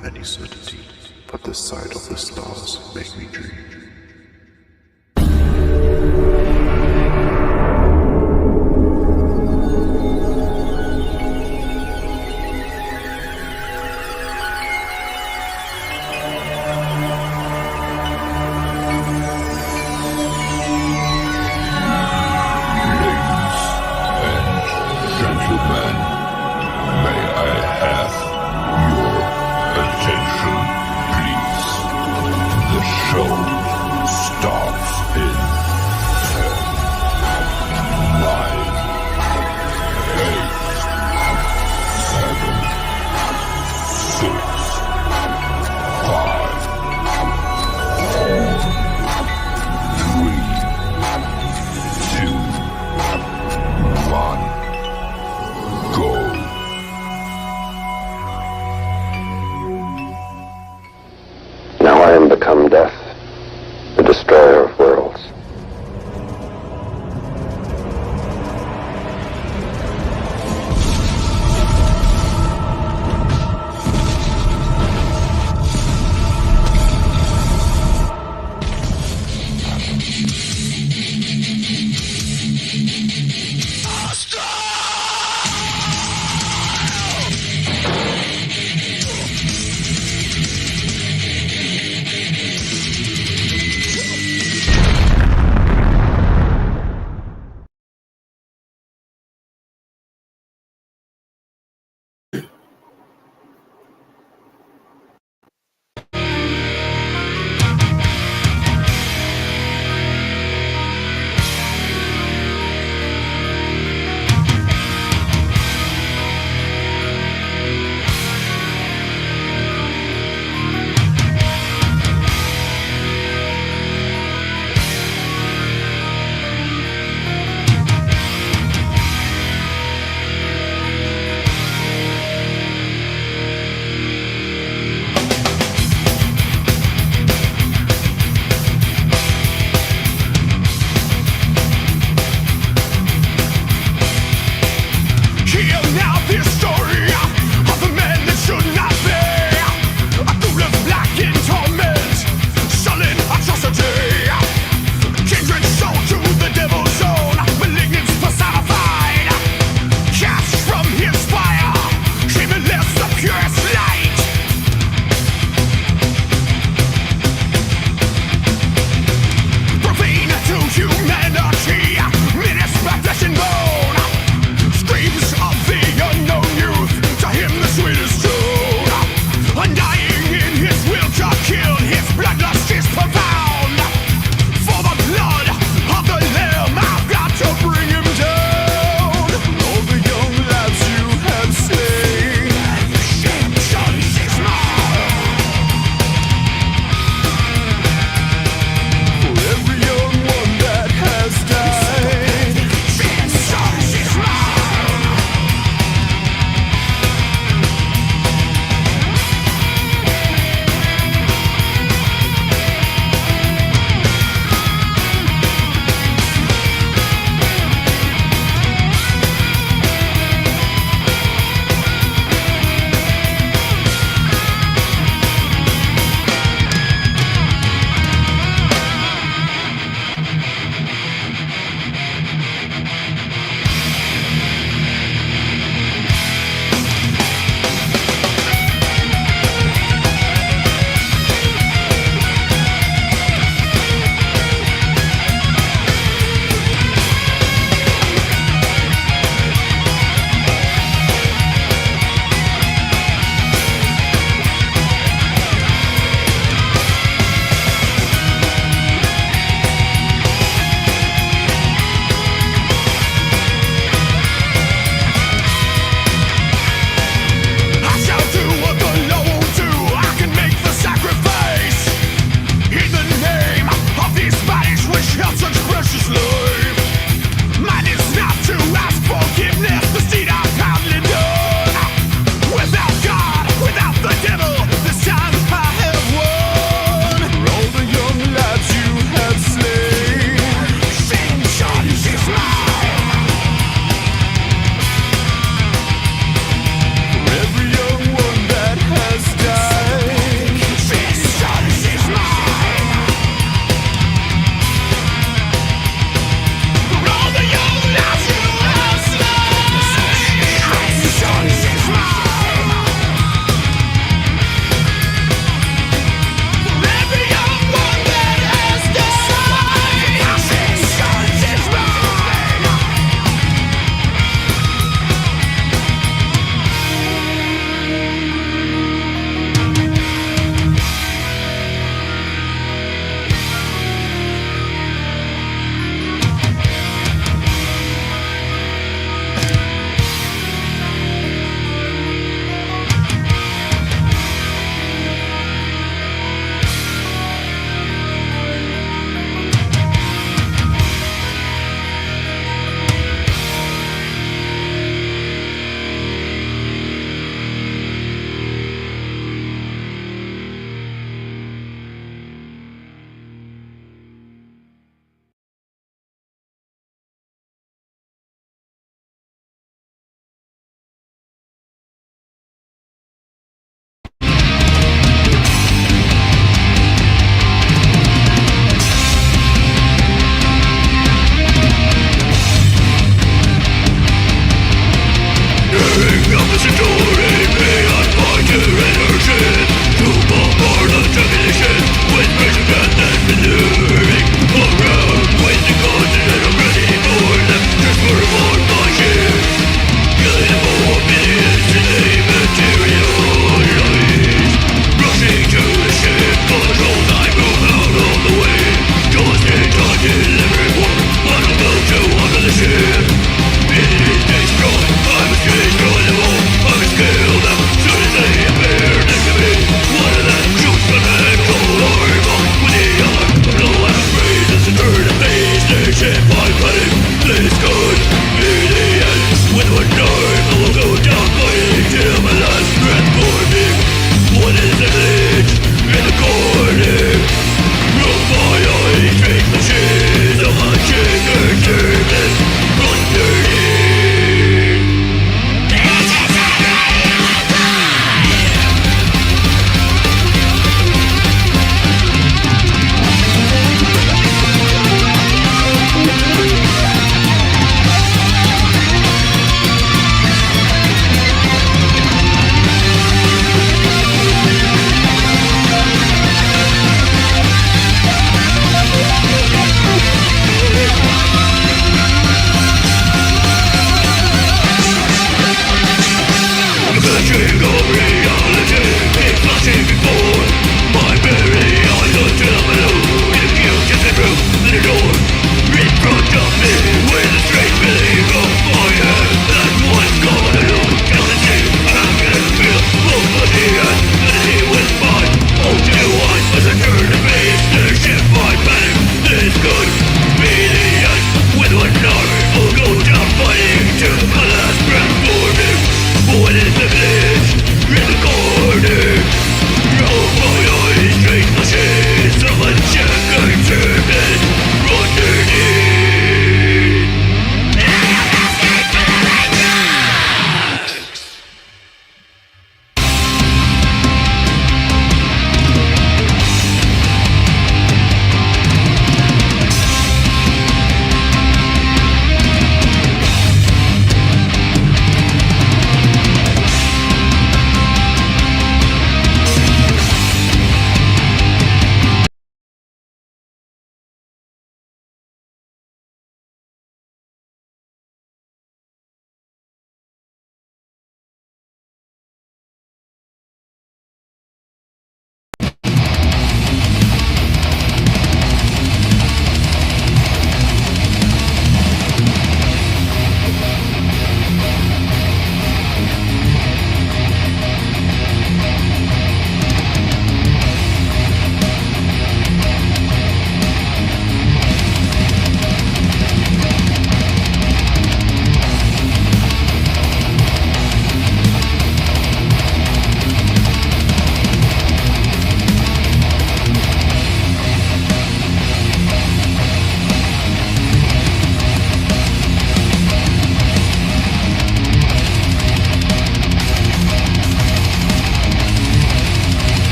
with any certainty, but the sight of the stars make me dream. Gentlemen, may I have your attention, please? The show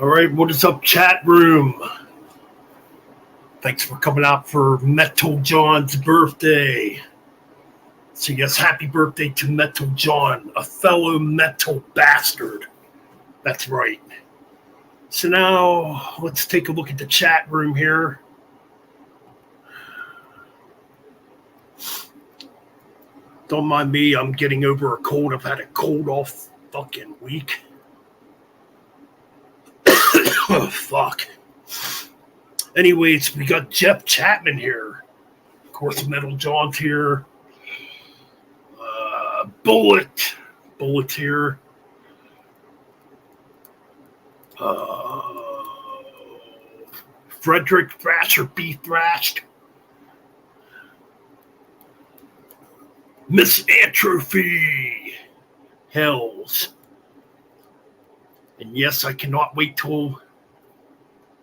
All right, what is up, chat room? Thanks for coming out for Metal John's birthday. So yes, happy birthday to Metal John, a fellow metal bastard. That's right. So now let's take a look at the chat room here. Don't mind me, I'm getting over a cold. I've had a cold all fucking week. Oh, fuck. Anyways, we got Jeff Chapman here. Of course, Metal John's here. Bullet's here. Frederick Thrasher, Be Thrashed. Miss Atrophy. Hells. And yes, I cannot wait till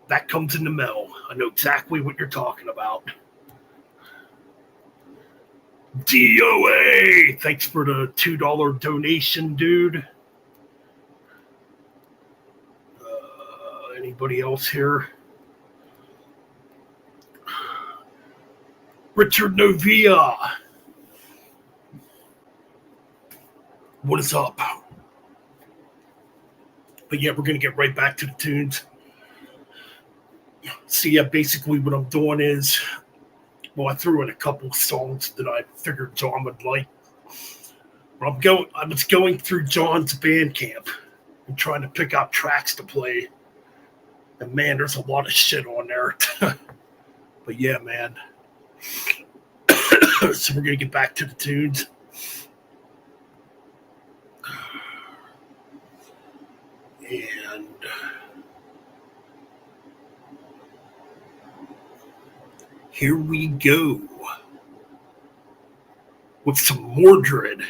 that comes in the mail. I know exactly what you're talking about. DOA! Thanks for the $2 donation, dude. Anybody else here? Richard Novia. What is up? But yeah, we're going to get right back to the tunes. So yeah, basically what I'm doing is, well, I threw in a couple songs that I figured John would like. But I was going through John's Bandcamp and trying to pick out tracks to play. And man, there's a lot of shit on there. But yeah, man. So we're going to get back to the tunes. And here we go with some Mordred.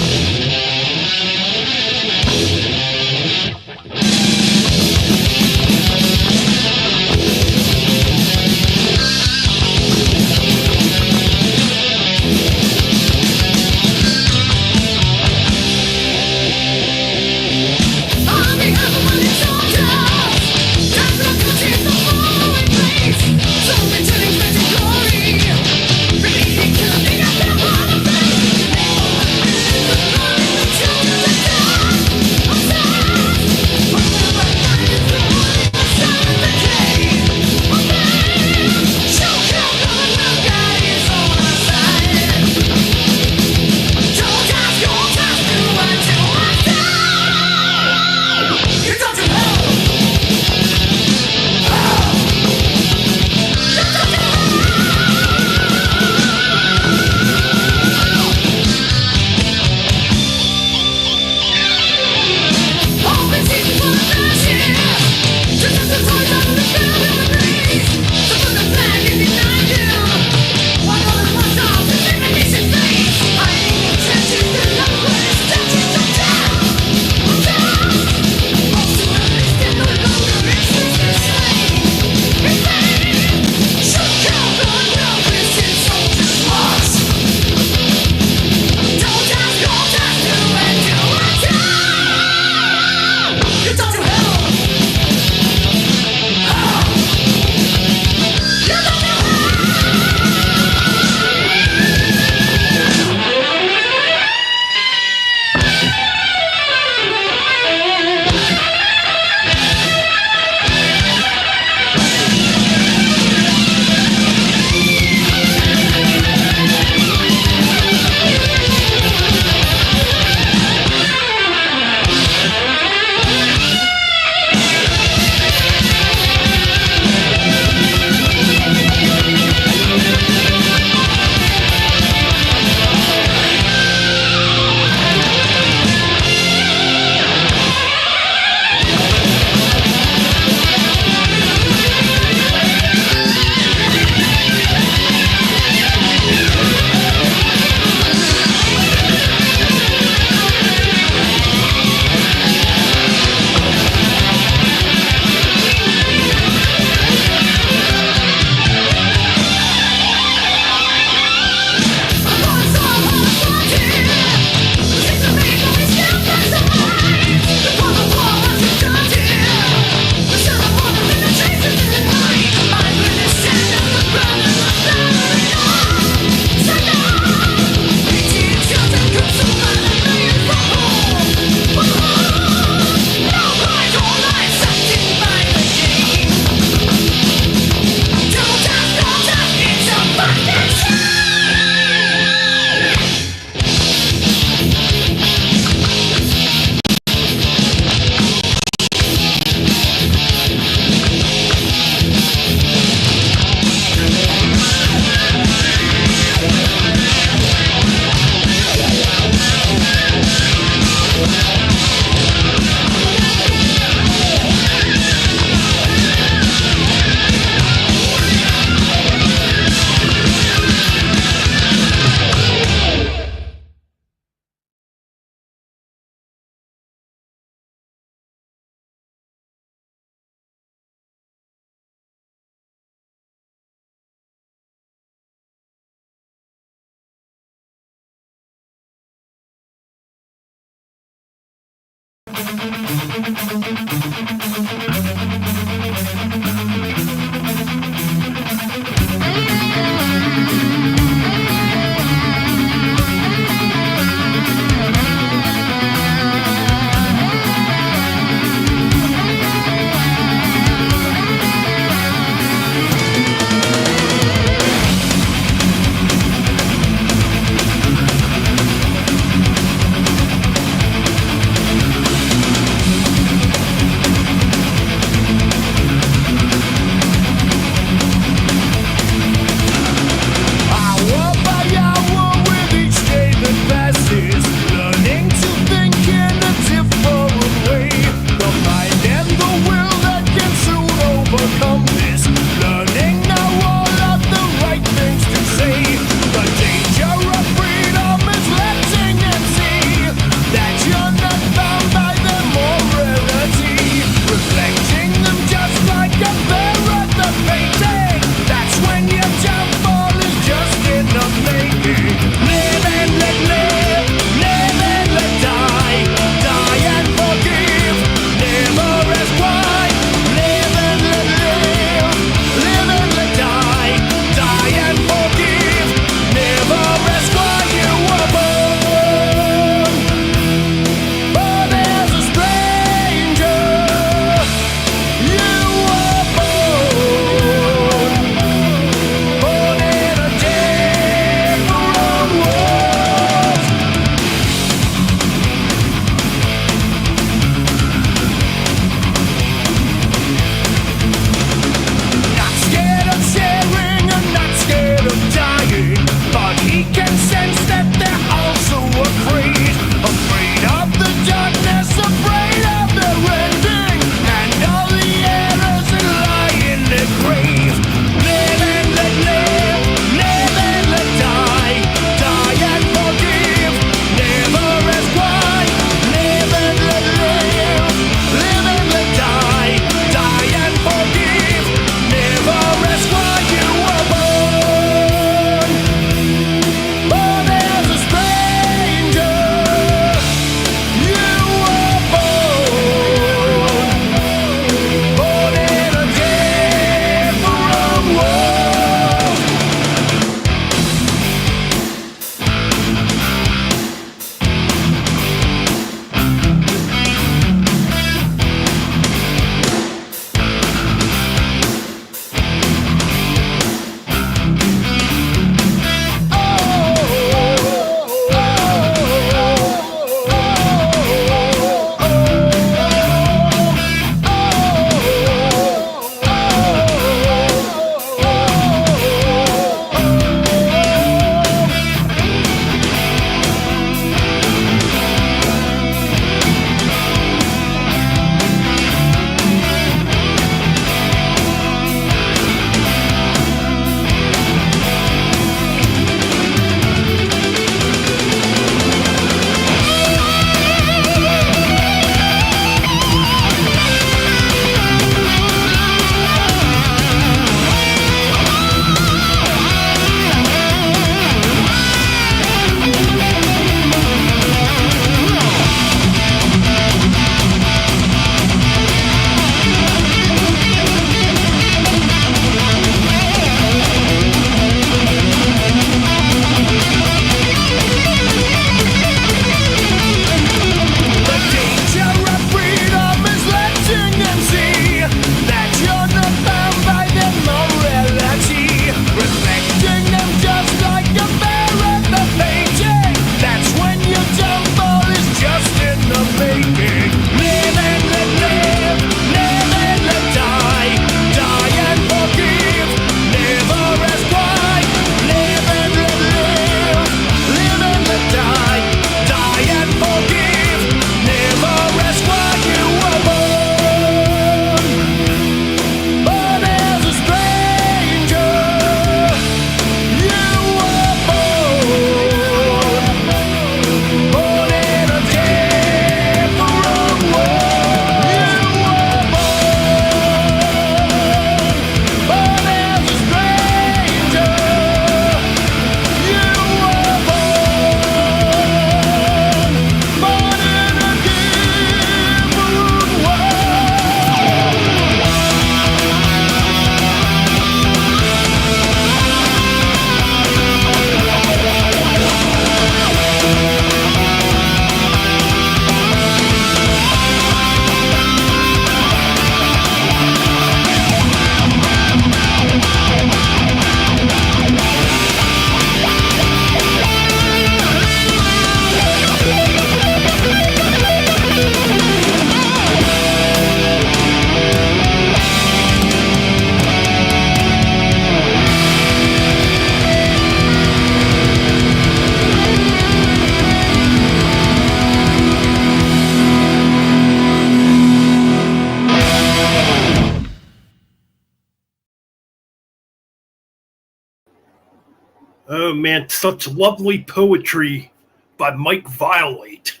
Oh man, such lovely poetry by Mike Violate.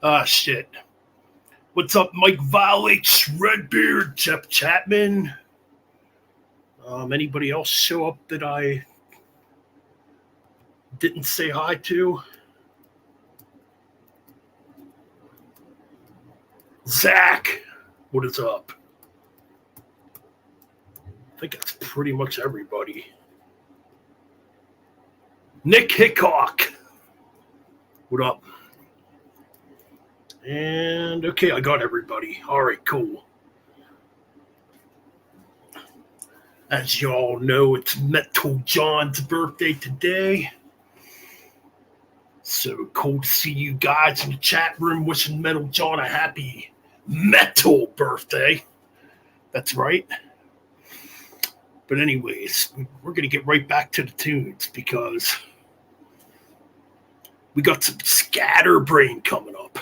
Ah, shit. What's up, Mike Violate, Redbeard, Jeff Chapman? Anybody else show up that I didn't say hi to? Zach, what is up? I think that's pretty much everybody. Nick Hickok, what up? And okay, I got everybody. All right, cool. As y'all know, it's Metal John's birthday today. So cool to see you guys in the chat room wishing Metal John a happy metal birthday. That's right. But anyways, we're going to get right back to the tunes because we got some Scatterbrain coming up.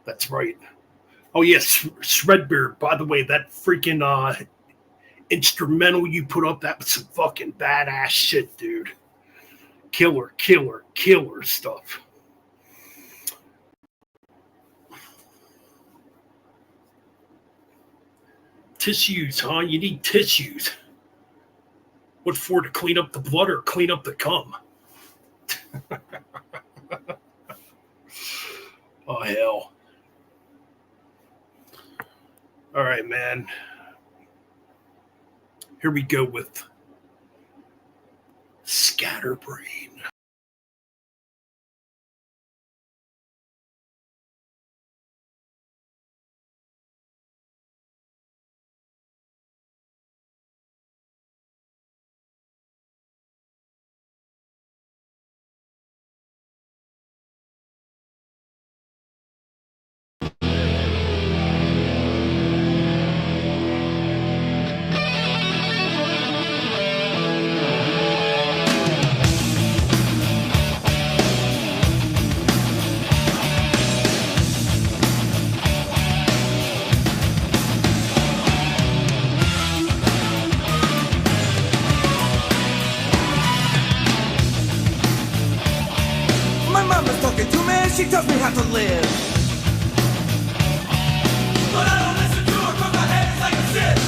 That's right. Oh, yes, Shredbeard. By the way, that freaking instrumental you put up, that was some fucking badass shit, dude. Killer stuff. Tissues, huh? You need tissues. What for? To clean up the blood or clean up the cum? Oh, hell. All right, man. Here we go with Scatterbrain. She tells me how to live. But I don't listen to her 'cause my head is like a sieve.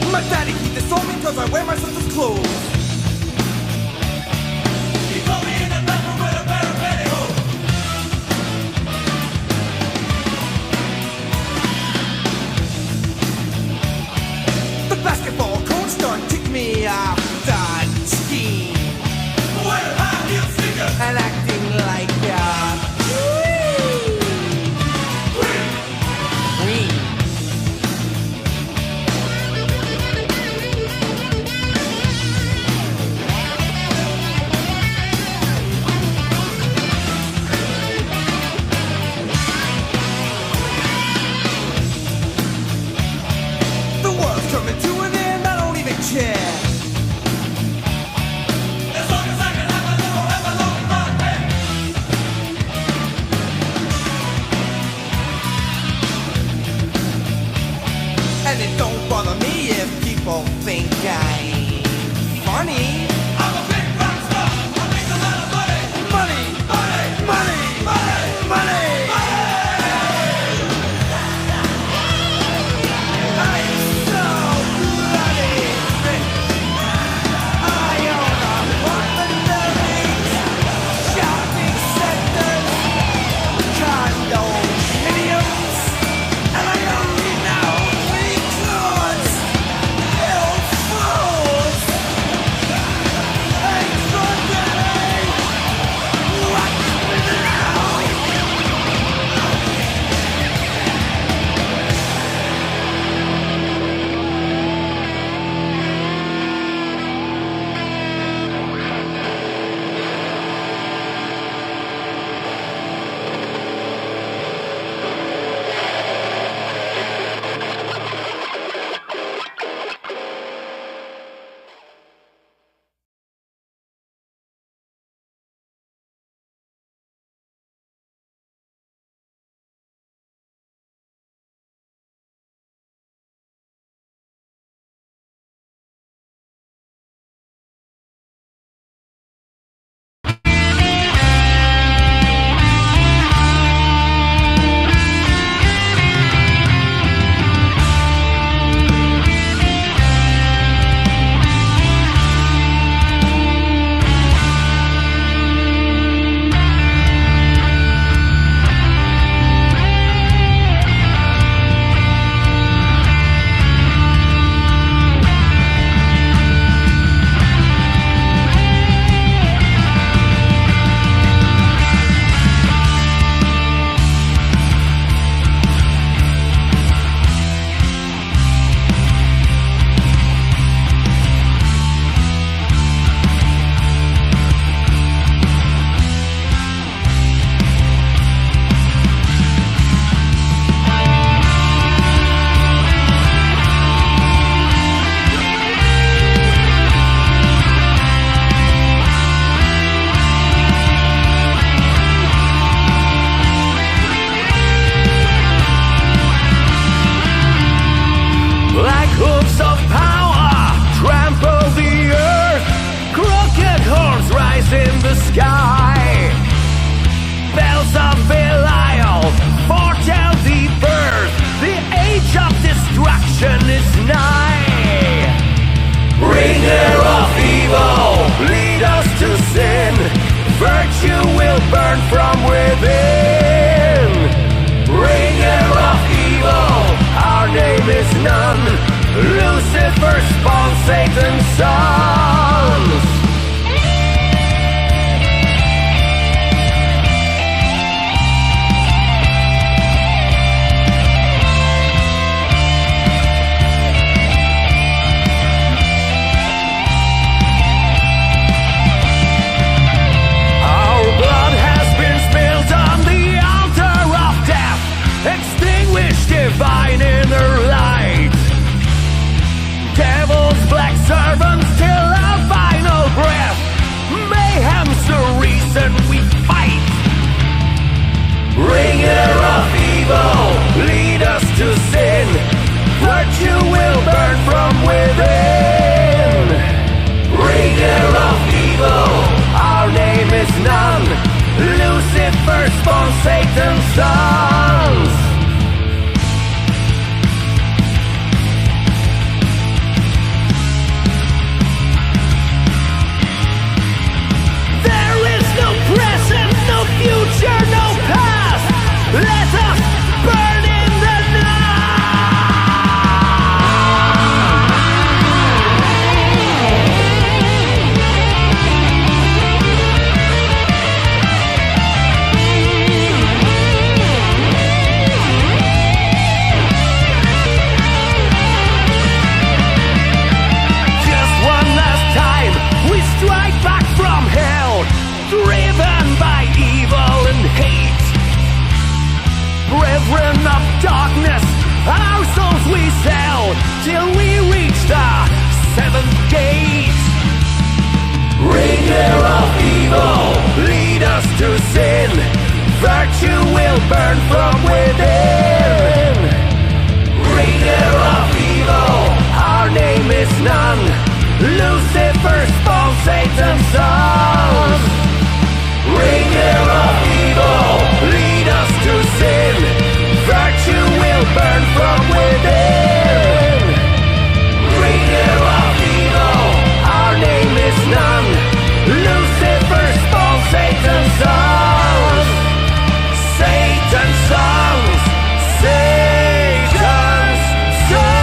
My daddy, he disowned me 'cause I wear my sister's clothes. He told me in the bathroom with a pair of pantyhose. The basketball coach done kicked me off the team. Wearing high heel sneakers and acting like queen. The world's coming to an end, I don't even care. As long as I can have a little envelope in my hand. And it don't bother me if people think I'm funny. I'm a big rock star, I make a lot of money. Money, money, money, money, money. I'm so bloody rich. I own apartment buildings, shopping centers, condominiums, and I only know 3 chords. Little fools. Satan's sons. Our blood has been spilled on the altar of death. Extinguish divine inner light. Devil's black servants till our final breath. Mayhem's the reason we fight. Bringer of evil, lead us to sin. Virtue will burn from within. Bringer of evil, our name is none. Lucifer spawn Satan's sons. There is no present, no future, no past. Let us burn in the night. Just one last time, we strike back from hell, driven by evil and hate. Brethren of darkness, our souls we sell, till we reach the seventh gate. Bringer of evil, lead us to sin. Virtue will burn from within. Bringer of evil, our name is none. Lucifer spawn Satan's sons. Bringer of evil, lead us to sin. Virtue will burn from within. Bringer of evil, our name is none. Lucifer spawn Satan's sons. Satan's sons. Satan's sons.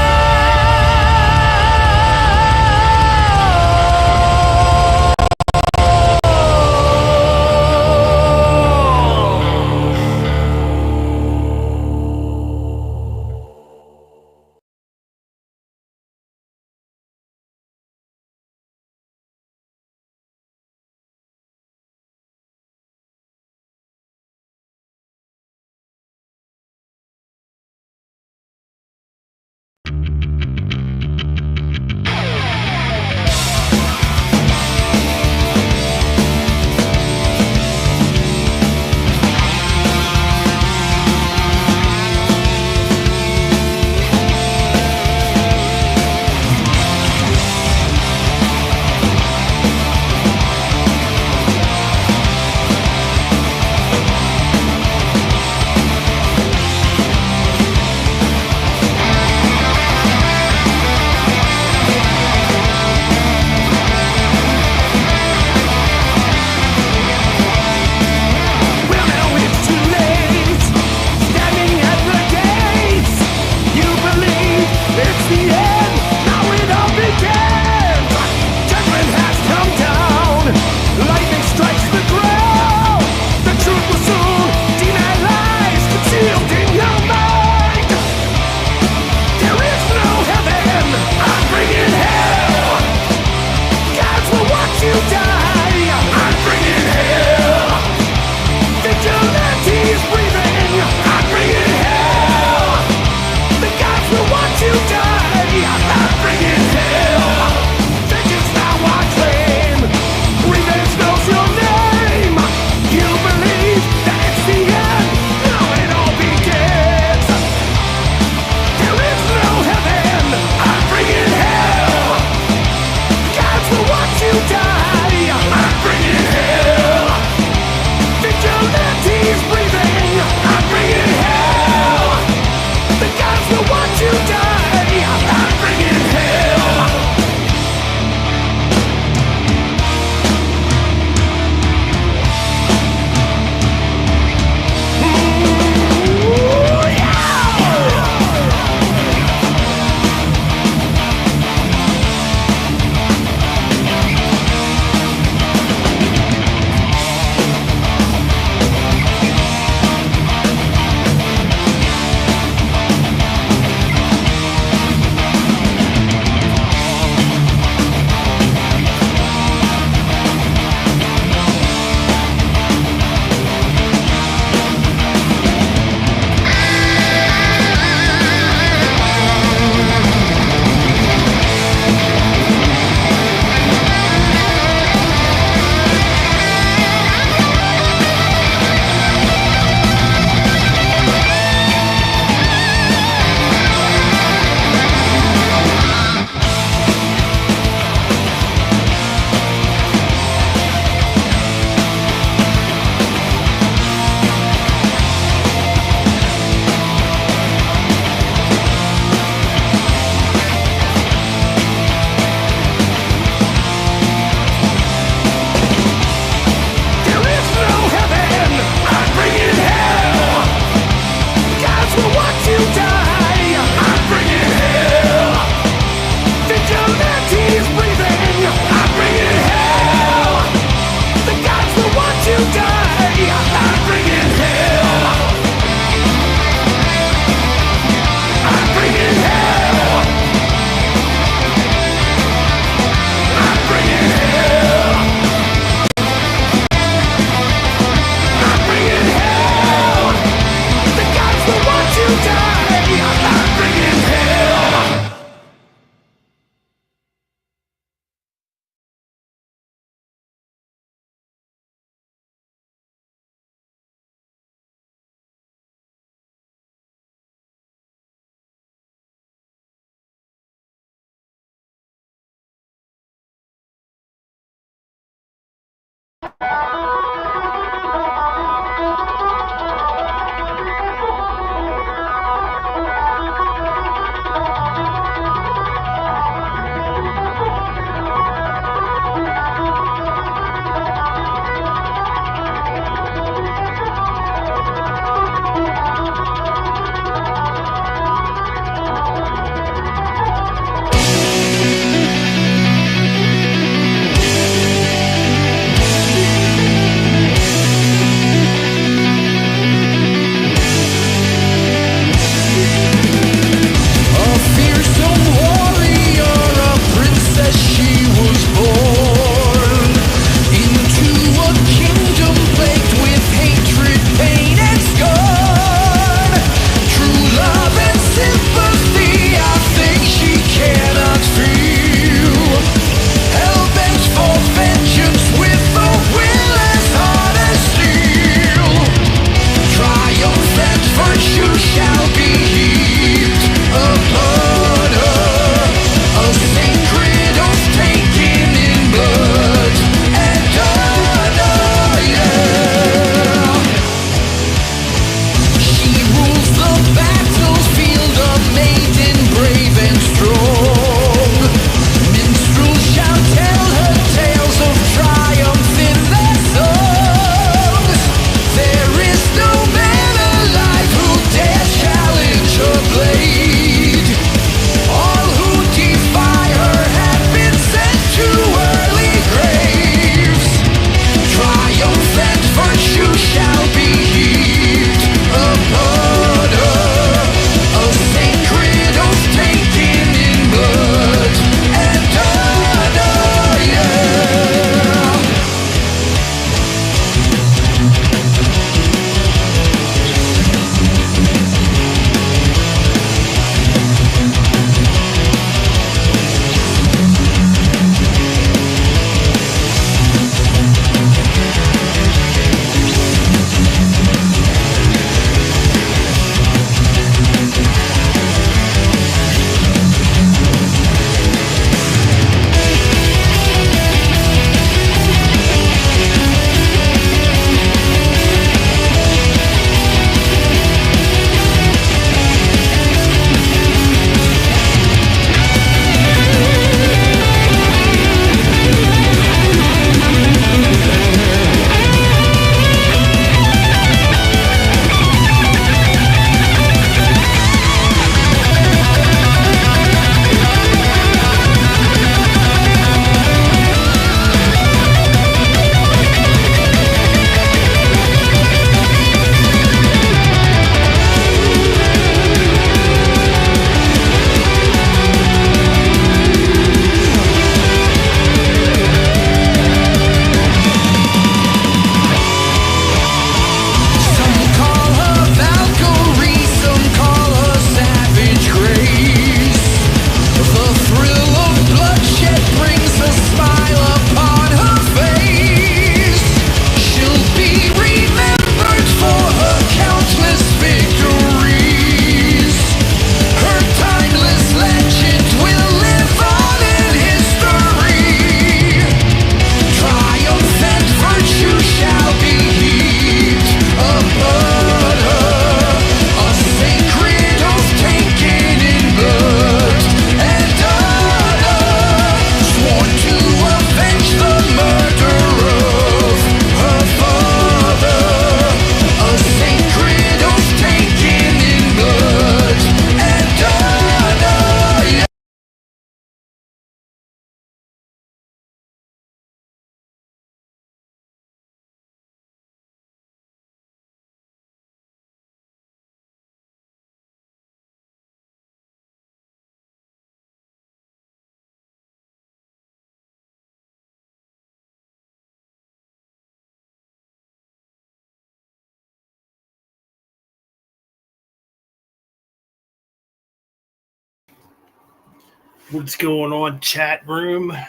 What's going on, chat room? Let's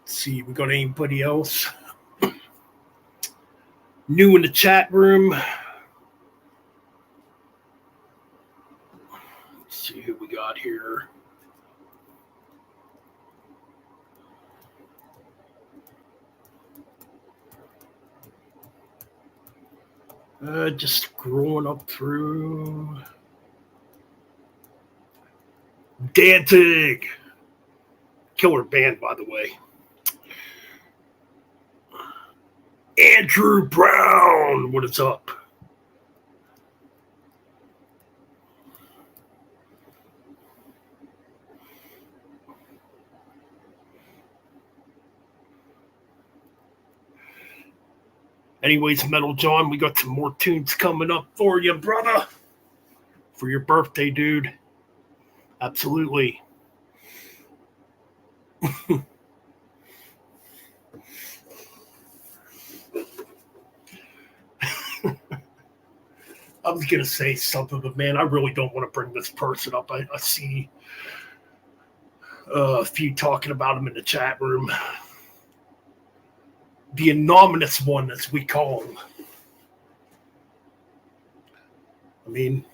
see, we got anybody else new in the chat room? Let's see who we got here. Just scrolling up through. Danzig. Killer band, by the way. Andrew Brown. What is up? Anyways, Metal John, we got some more tunes coming up for you, brother. For your birthday, dude. Absolutely. I was going to say something, but man, I really don't want to bring this person up. I see a few talking about him in the chat room. The anonymous one, as we call him. I mean,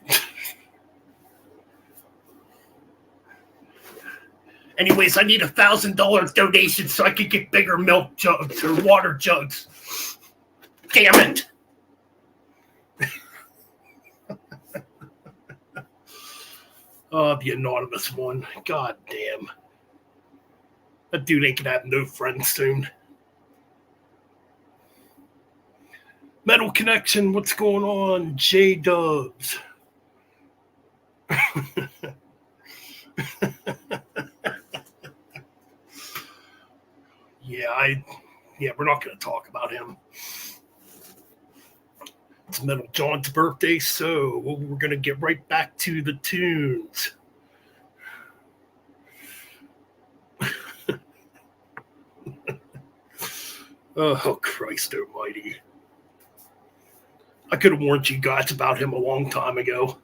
anyways, I need $1,000 donation so I could get bigger milk jugs or water jugs. Damn it. The anonymous one. God damn. That dude ain't gonna have no friends soon. Metal Connection, what's going on? J-Dubs. Yeah, we're not going to talk about him. It's Metal John's birthday, so we're going to get right back to the tunes. Oh, Christ almighty. I could have warned you guys about him a long time ago.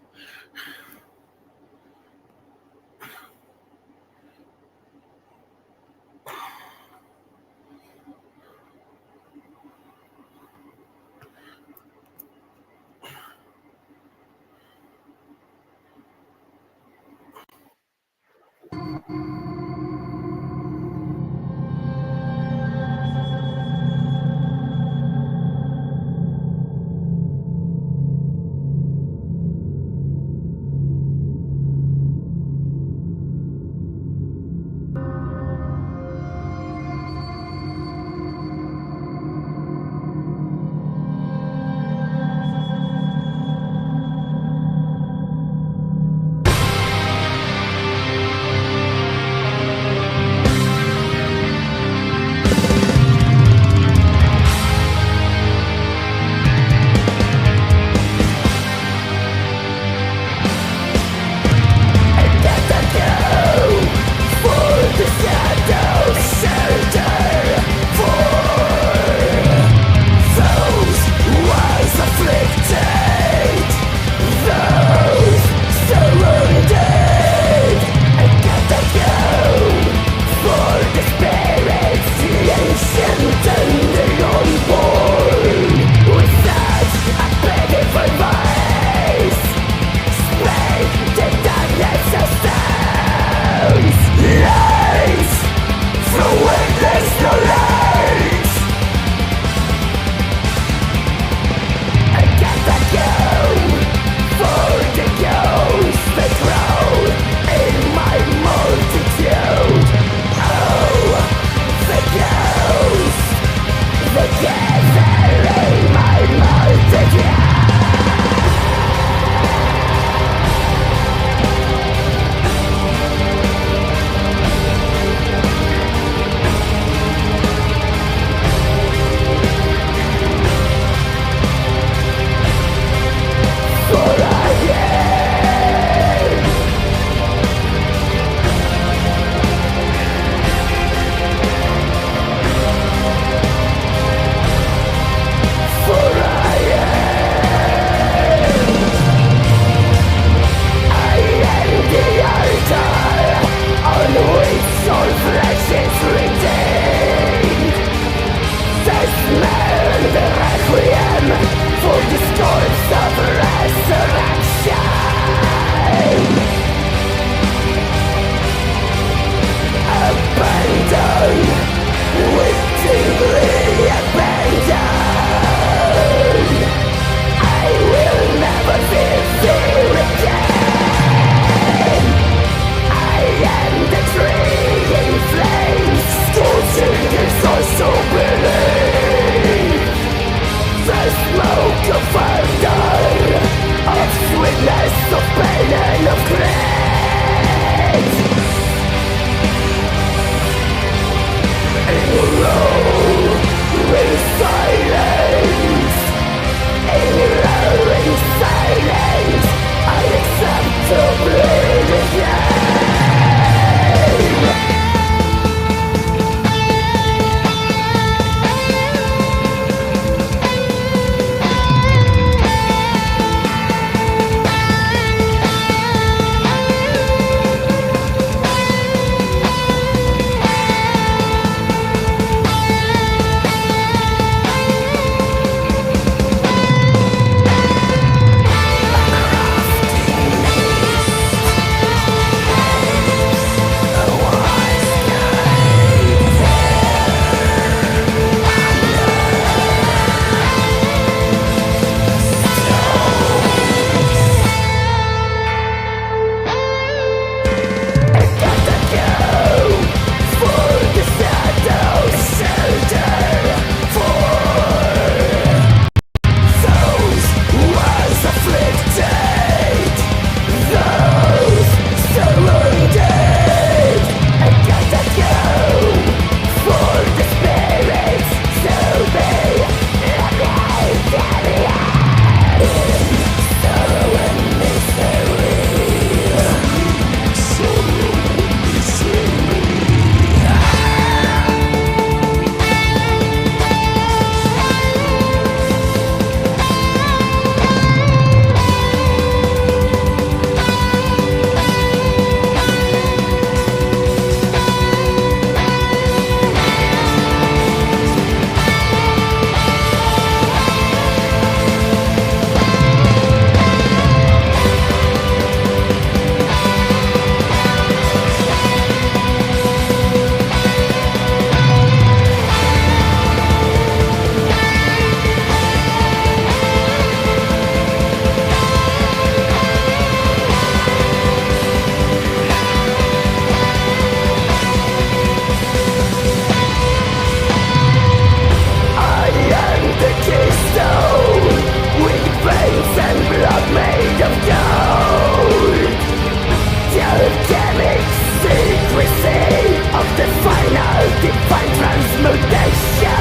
divine transmutation.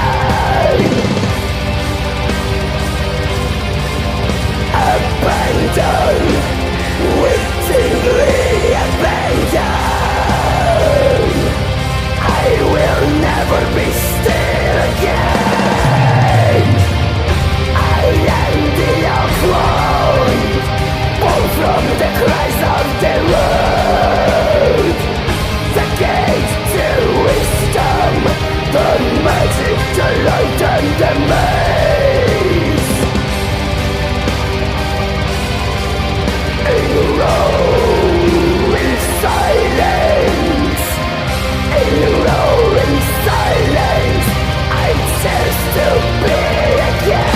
Abandon, wittingly abandon. I will never be still again. I am the uncloned, born from the cries of the road. The gate to wisdom, the magic, the light and the maze. In roaring silence, in roaring silence, I choose to be again.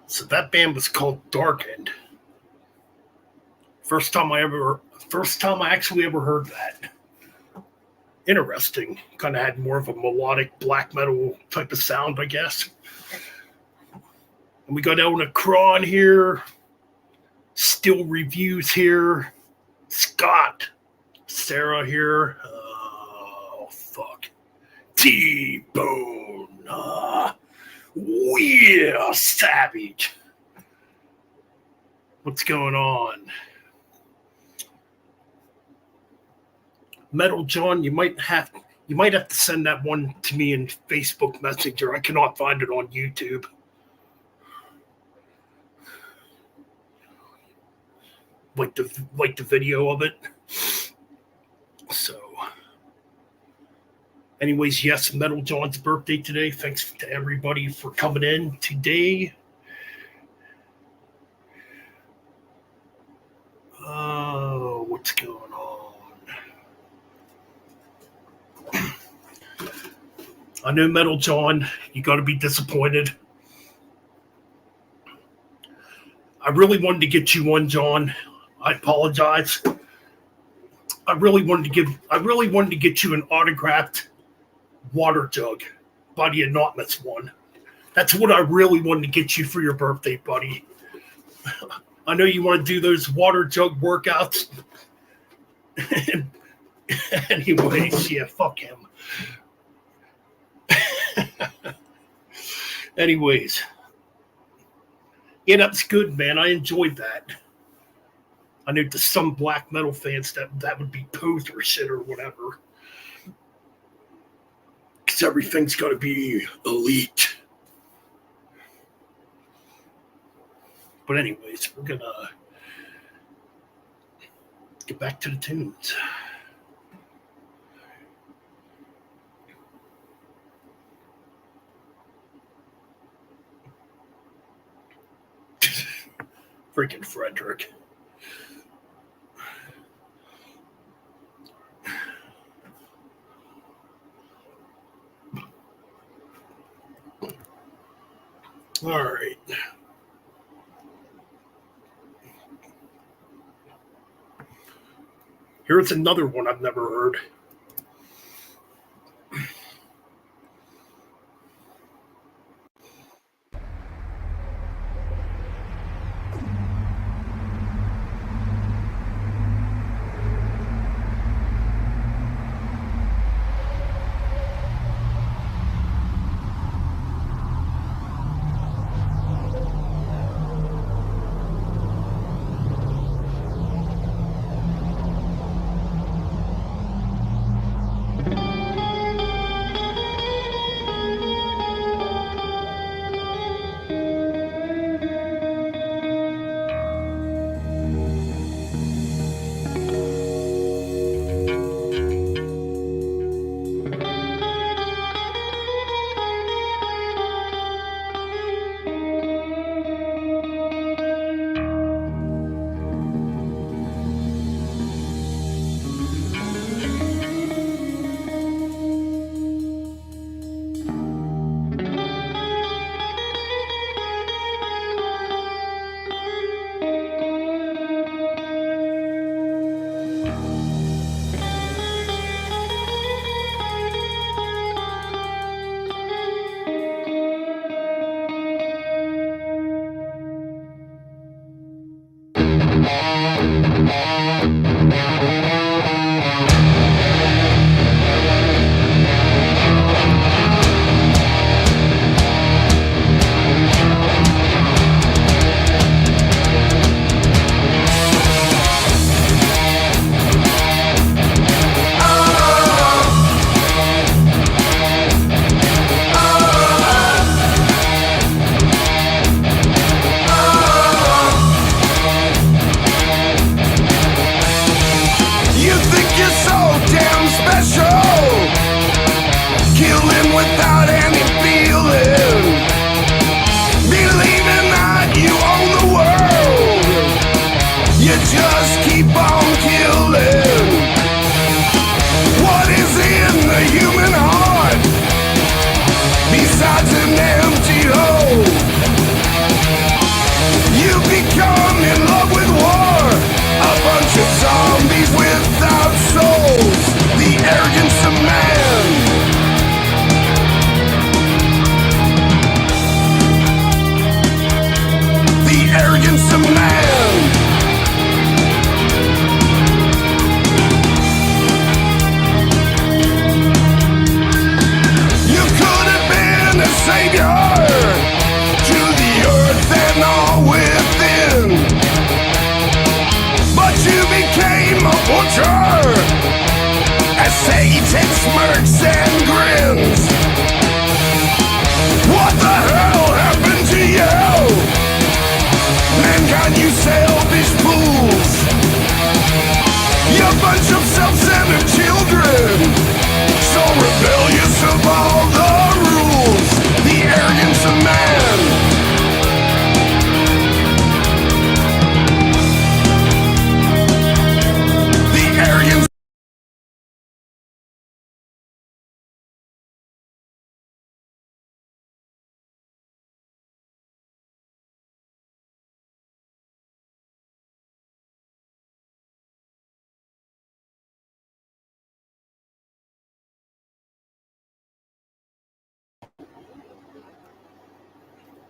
So that band was called Darkened. First time I actually ever heard that. Interesting. Kind of had more of a melodic black metal type of sound, I guess. And we got Ellen Cron here. Still Reviews here. Scott. Sarah here. Oh, fuck. T-Bone. Yeah, Savage. What's going on? Metal John, you might have to send that one to me in Facebook Messenger. I cannot find it on YouTube. Like the video of it. So anyways, yes, Metal John's birthday today. Thanks to everybody for coming in today. Oh, what's going on? I know, Metal John, you got to be disappointed. I really wanted to get you one, John. I apologize. I really wanted to get you an autographed water jug by the Anonymous one. That's what I really wanted to get you for your birthday, buddy. I know you want to do those water jug workouts. Anyways, yeah, fuck him. Anyways. Yeah, that's good, man. I enjoyed that. I know to some black metal fans that would be poser shit or whatever. because everything's got to be elite. But anyways, we're going to get back to the tunes. Freaking Frederick. All right. Here's another one I've never heard.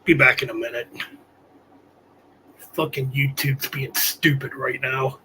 Be back in a minute. Fucking YouTube's being stupid right now.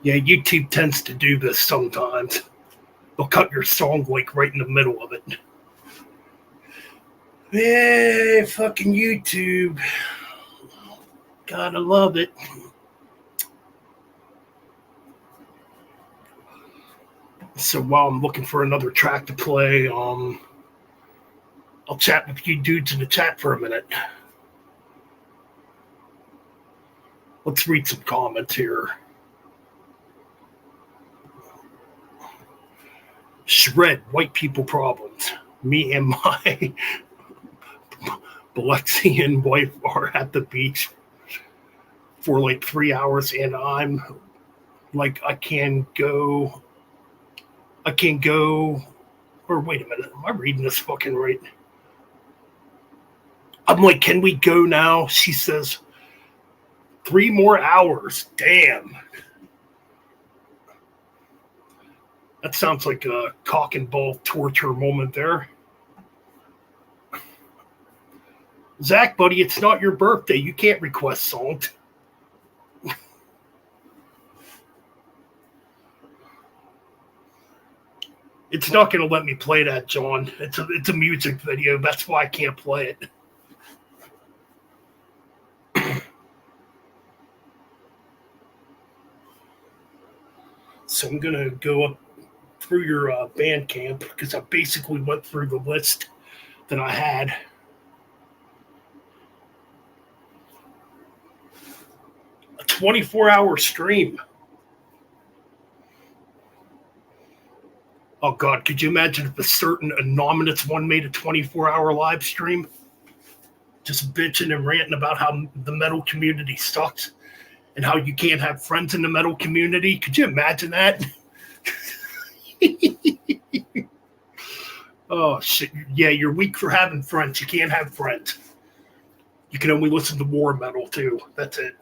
Yeah, YouTube tends to do this sometimes. They'll cut your song like right in the middle of it. Yeah, fucking YouTube. Gotta love it. So while I'm looking for another track to play, I'll chat with you dudes in the chat for a minute. Let's read some comments here. Shred, white people problems. Me and my Balexian wife are at the beach for like 3 hours, and I'm like, I can go. Or wait a minute, am I reading this fucking right? I'm like, can we go now? She says, 3 more hours. Damn. That sounds like a cock and ball torture moment there. Zach, buddy, it's not your birthday. You can't request songs. It's not going to let me play that, John. It's a music video. That's why I can't play it. So I'm going to go up through your Bandcamp because I basically went through the list that I had. A 24-hour stream. Oh, God, could you imagine if a certain anonymous one made a 24-hour live stream? Just bitching and ranting about how the metal community sucks and how you can't have friends in the metal community. Could you imagine that? Oh, shit. Yeah, you're weak for having friends. You can't have friends. You can only listen to war metal, too. That's it.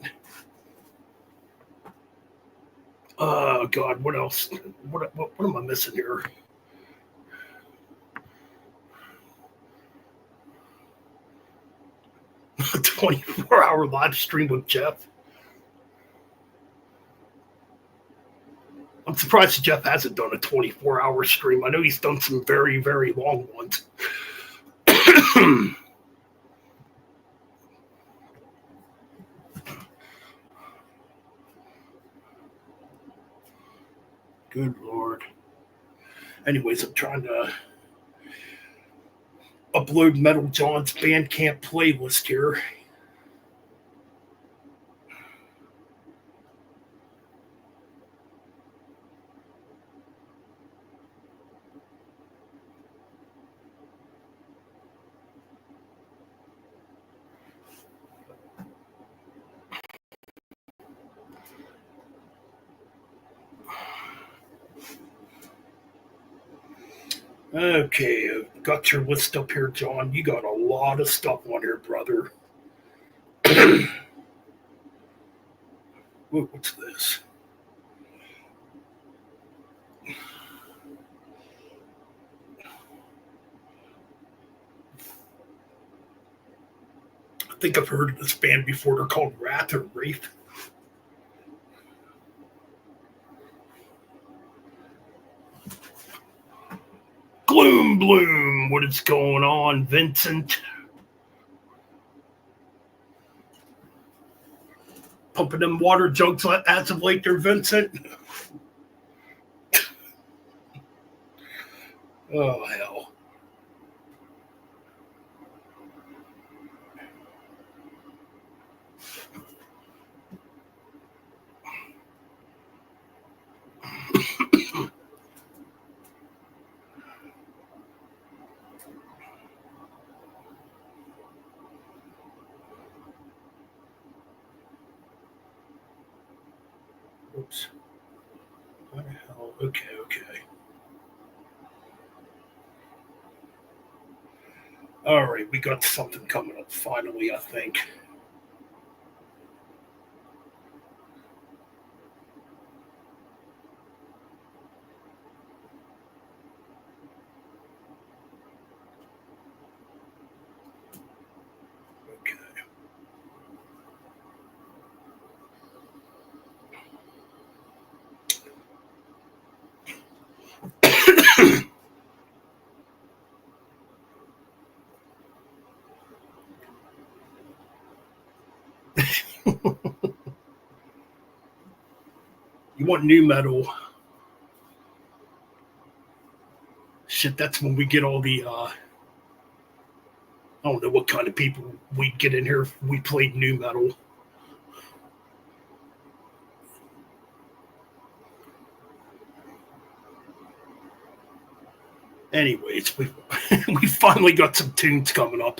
Oh, God, what else? What am I missing here? A 24-hour live stream with Jeff. I'm surprised Jeff hasn't done a 24-hour stream. I know he's done some very, very long ones. Good Lord. Anyways, I'm trying to upload Metal John's Bandcamp playlist here. Okay, got your list up here, John. You got a lot of stuff on here, brother. What's this? I think I've heard of this band before. They're called Wrath or Wraith. Gloom Bloom, what is going on, Vincent? Pumping them water jugs as of late there, Vincent. Oh, hell. Oops. What the hell? Okay. All right, we got something coming up finally, I think. Okay. You want new metal? Shit, that's when we get all the I don't know what kind of people we'd get in here if we played new metal. Anyways, we we finally got some tunes coming up.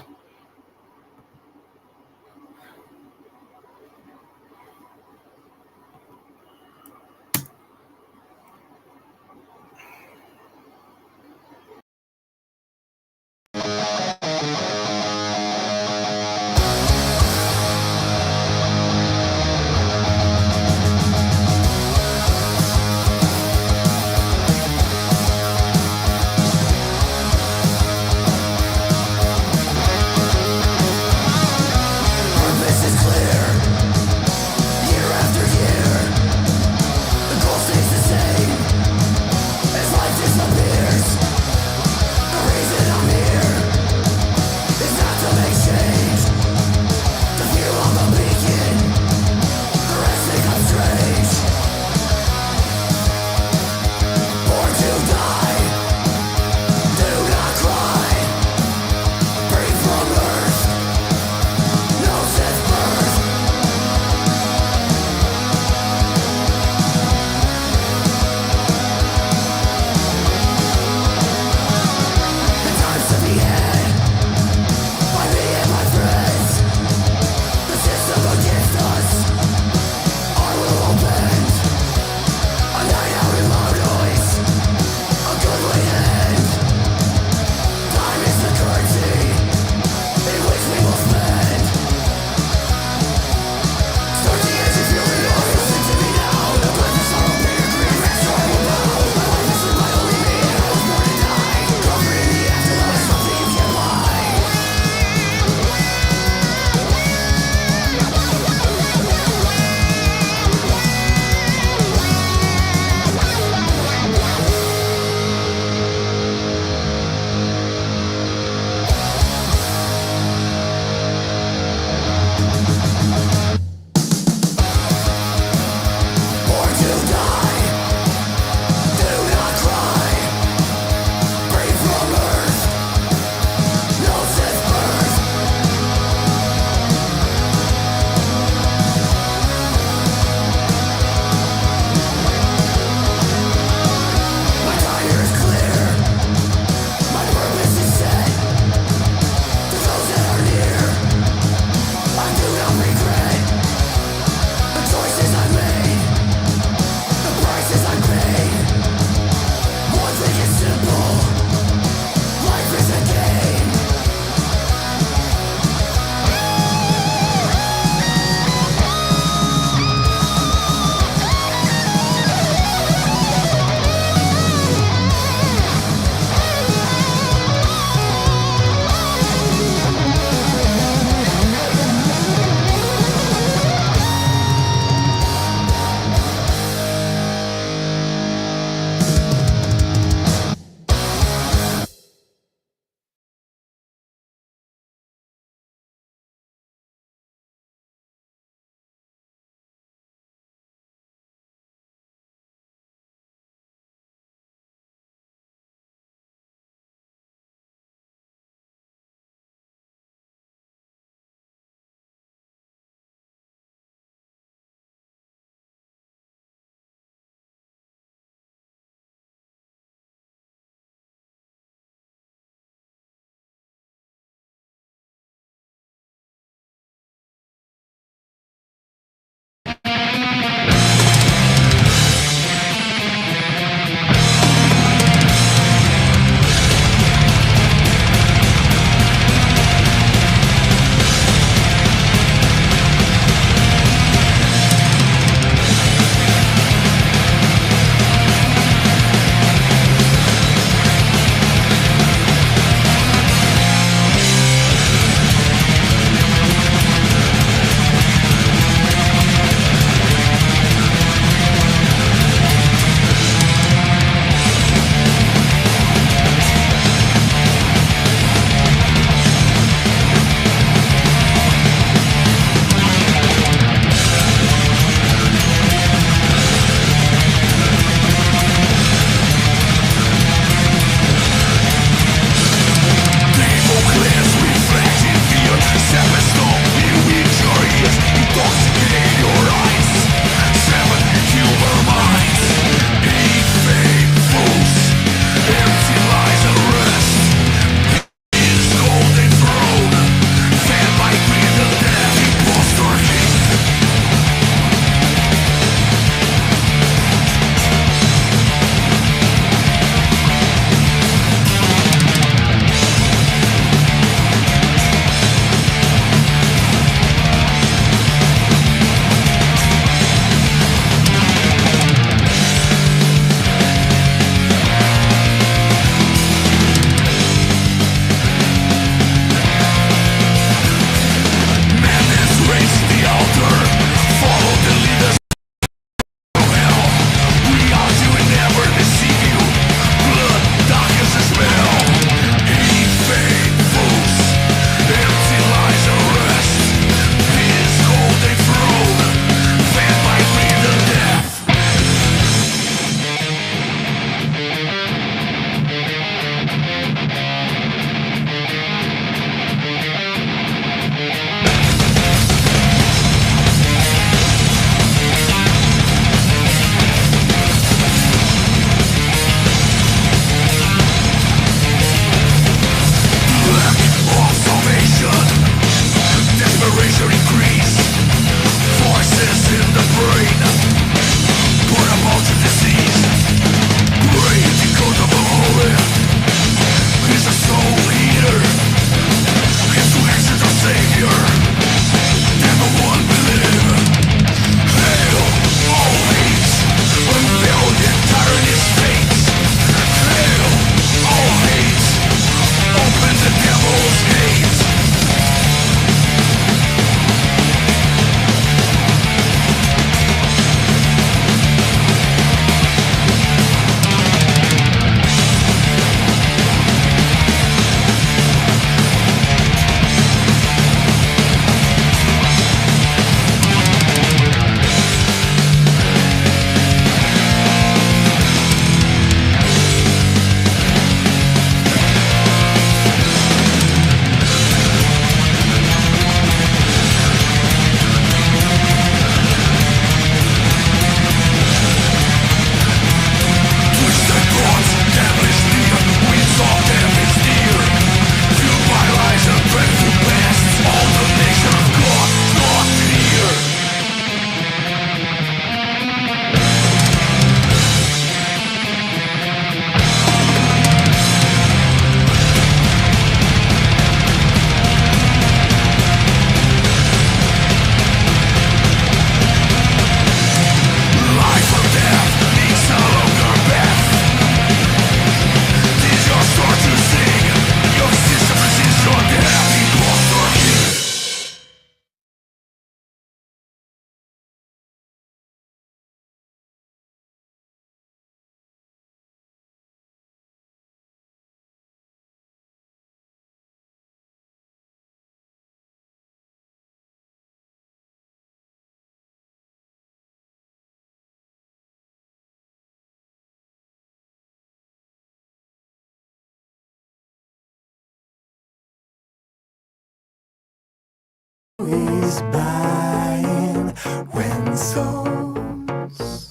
is buying when souls.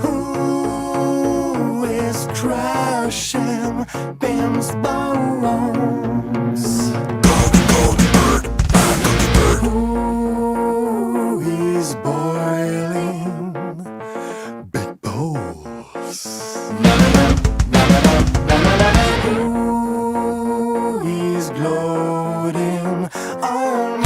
Who is crushing Ben's bones? Who is boiling big bowls? Who is gloating on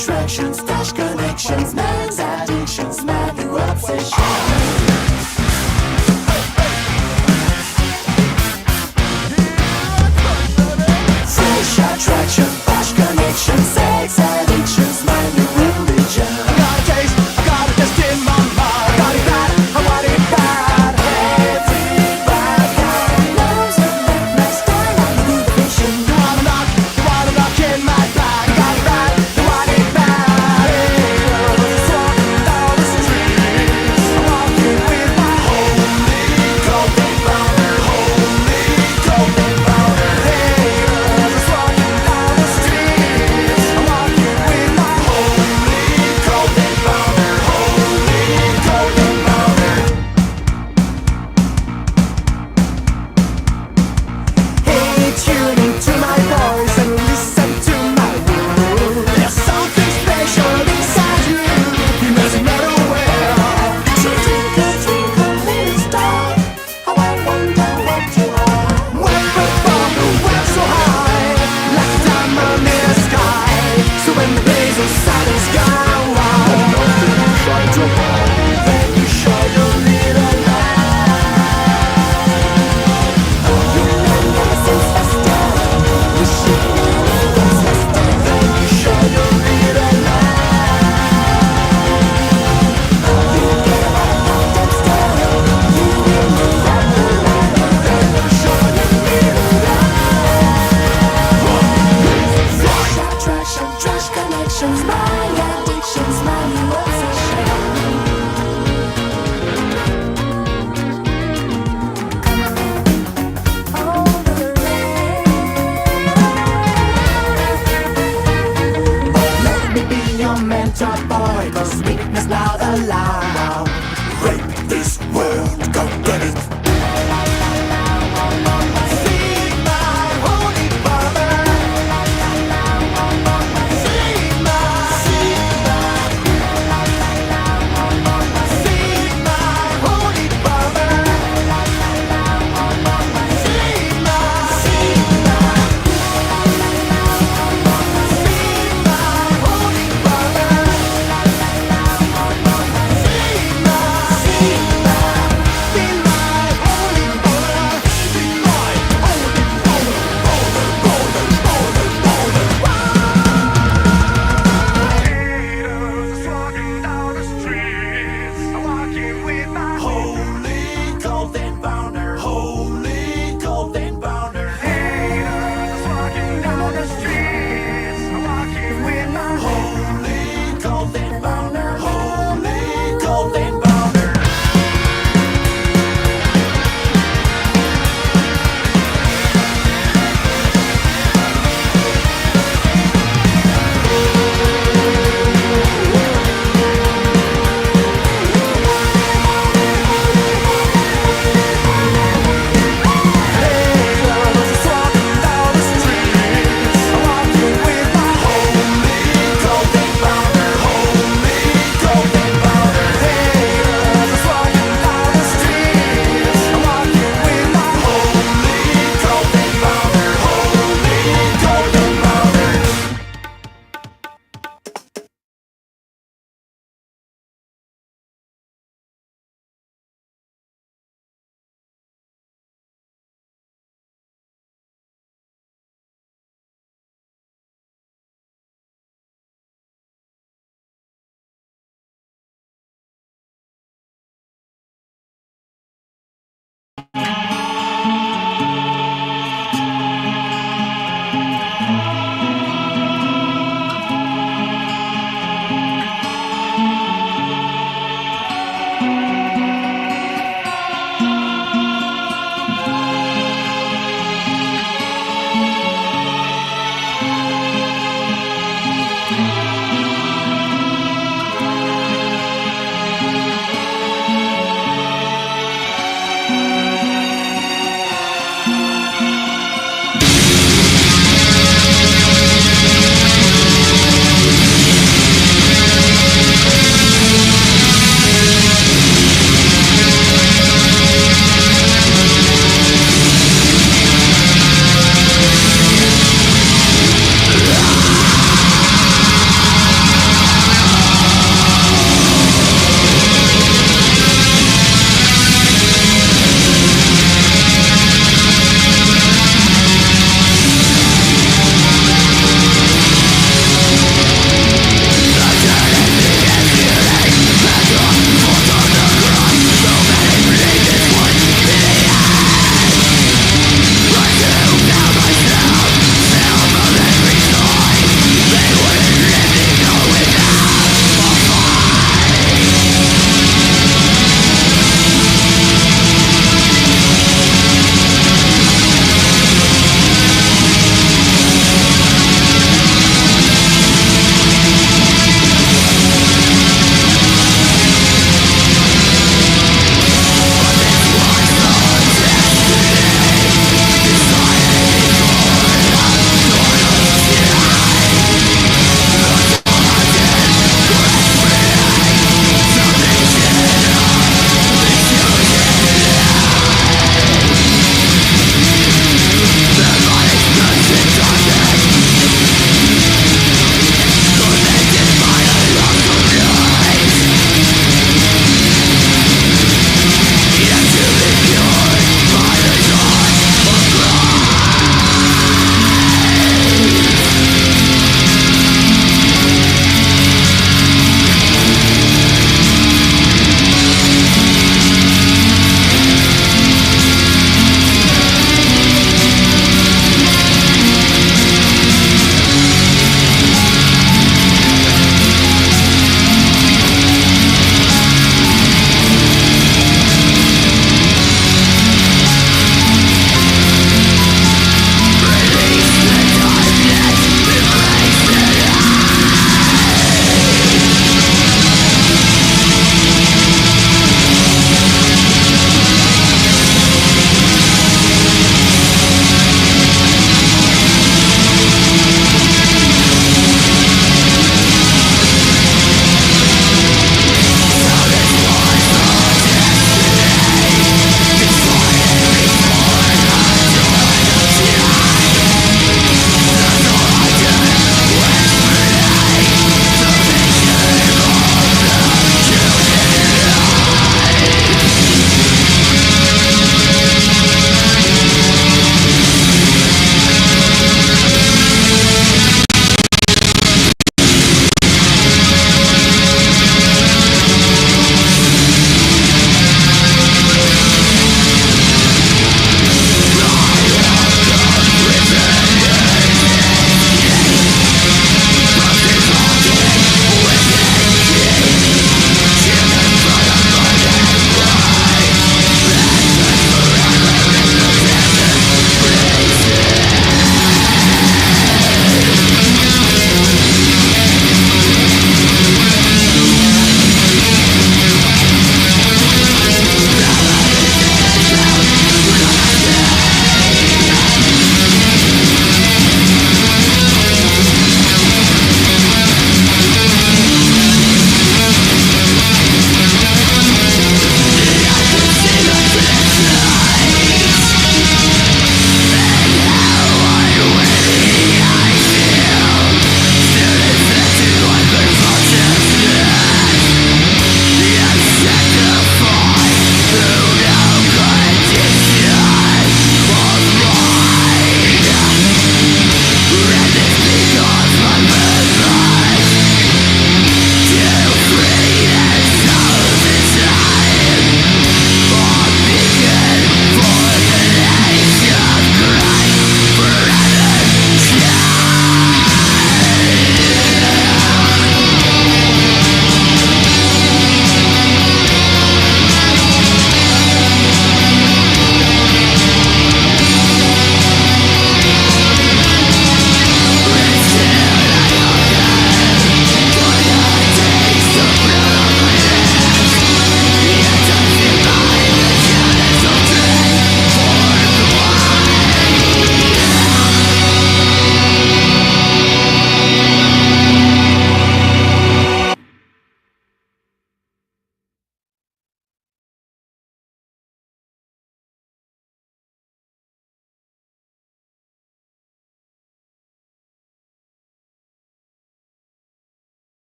attractions, dash connections, man's addictions, man, new obsession. Fresh attraction, dash connections, sex addictions, man, new religion. I got a taste, I got a taste in my mind. I got it bad, I want it bad. Everybody knows it, make my style on the good vision. You wanna knock in my bag. I got it bad, you want it bad. Just walking down the street, I'm walking with my holy golden powder, holy golden powder. Just walking down the street, I'm walking with my holy golden powder, holy golden powder. Hey, tune into my voice and listen to my word. There's something special inside you, you doesn't matter where. Twinkle, twinkle, little star, how I wonder what you are. Wake up from the web so high, like a diamond in the sky. So when the blaze of sun is gone, nothing shines above. Then you shine your little light. You know innocence faster, you should know innocence faster. Then you shine your little light. You get out of that star, you will move up the ladder. Then you shine your little light. Fresh attraction, trash connections, my addictions, my new obsession. Let me be your mentor, boy, 'cause weakness not allowed. Rape this world, go get it. Feed my holy father. Feed my holy father. Feed my holy father.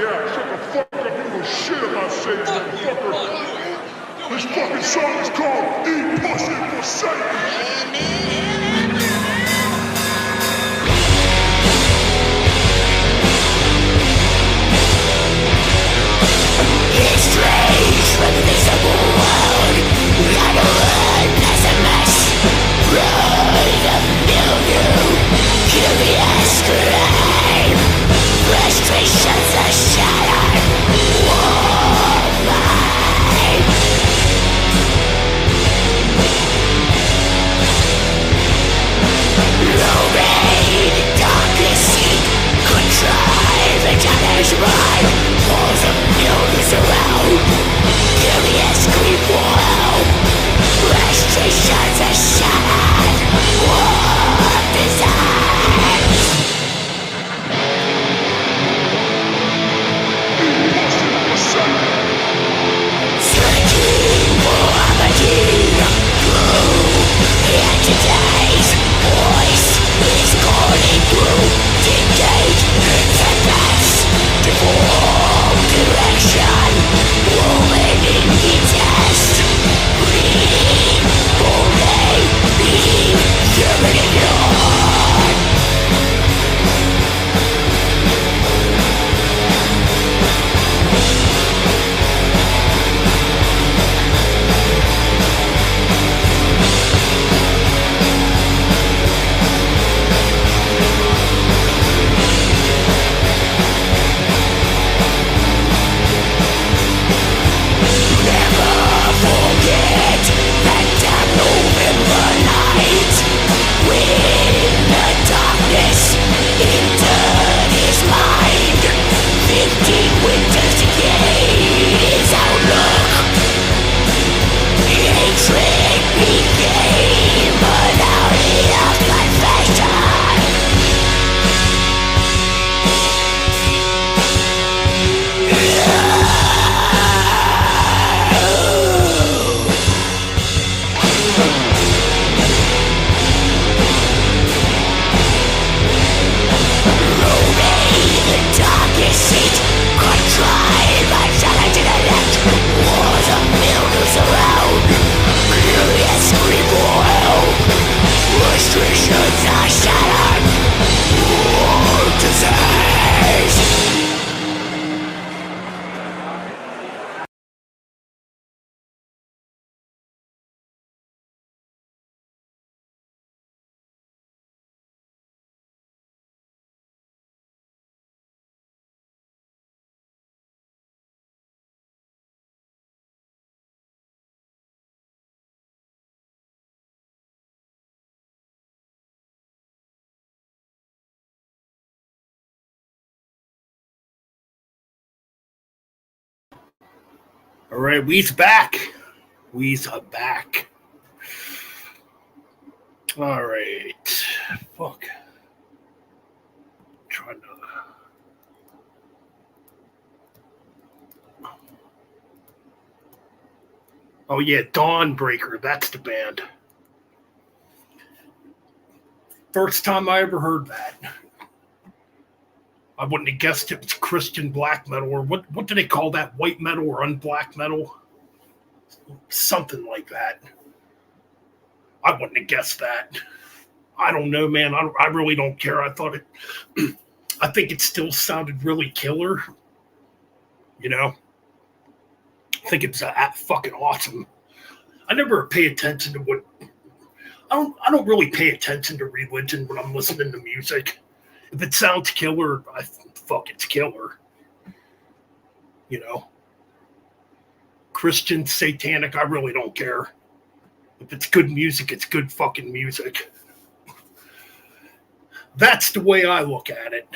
yeah, shut the fuck up. You know shit about Satan, motherfucker. This fucking song is called Eat Pussy for Satan. It's strange from the visible world. Not a word as a mess. Road of mildew, curious crime. Frustrations are shattered. War mind. Roaming the darkest seat, contrive and challenge mind. Walls of mildew surround. Curious creep wild. Frustrations are shattered. War designs. Searching for remedy. And today's voice is calling through. Dictate its advance. Deform direction. Woven in the test. Reading only being human ignored. Forget that damn November night when the darkness entered his mind. 15 winters to gain his outlook. Hatred became an outing of confession. The darkest seat, contrive and challenge to the left. Walls of mildew surround. Curious creep wild. Frustrations are shattered. War desires. All right, we's back. We's back. All right. Fuck. Trying to. Oh yeah, Dawnbreaker. That's the band. First time I ever heard that. I wouldn't have guessed it was Christian black metal, or what do they call that? White metal or unblack metal? Something like that. I wouldn't have guessed that. I don't know, man. I really don't care. I thought it. I think it still sounded really killer. You know, I think it's fucking awesome. I never pay attention to what. I don't really pay attention to religion when I'm listening to music. If it sounds killer, fuck, it's killer. You know, Christian, satanic, I really don't care. If it's good music, it's good fucking music. That's the way I look at it.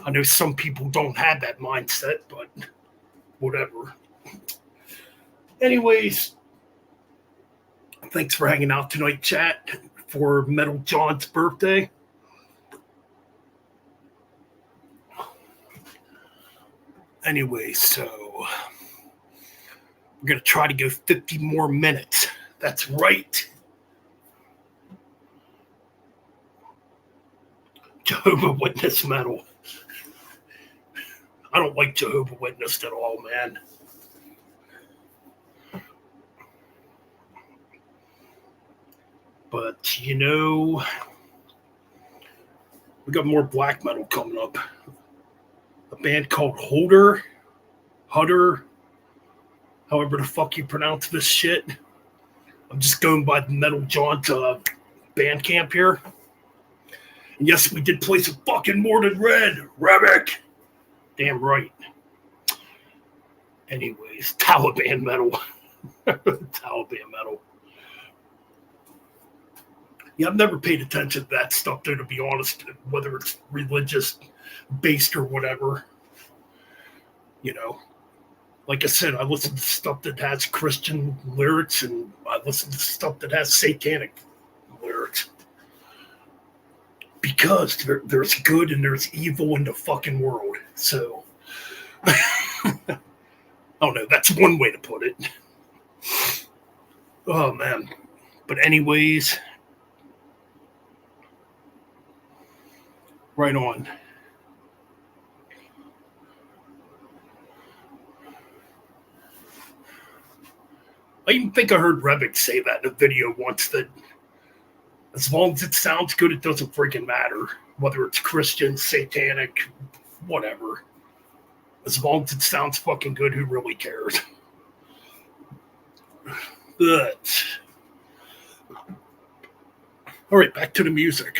I know some people don't have that mindset, but whatever. Anyways, thanks for hanging out tonight, chat, for Metal John's birthday. Anyway, so we're going to try to go 50 more minutes. That's right. Jehovah's Witness metal. I don't like Jehovah's Witness at all, man. But, you know, we got more black metal coming up. A band called Hutter, however the fuck you pronounce this shit. I'm just going by the Metal Jaunt Bandcamp here. And yes, we did play some fucking More Than Red, Rebic. Damn right. Anyways, Taliban metal. Taliban metal. Yeah, I've never paid attention to that stuff, though, to be honest, whether it's religious based or whatever. You know, like I said, I listen to stuff that has Christian lyrics, and I listen to stuff that has satanic lyrics. Because there's good and there's evil in the fucking world. So, I don't know, that's one way to put it. Oh, man. But anyways, right on. I even think I heard Rebic say that in a video once, that as long as it sounds good, it doesn't freaking matter. Whether it's Christian, satanic, whatever. As long as it sounds fucking good, who really cares? But, all right, back to the music.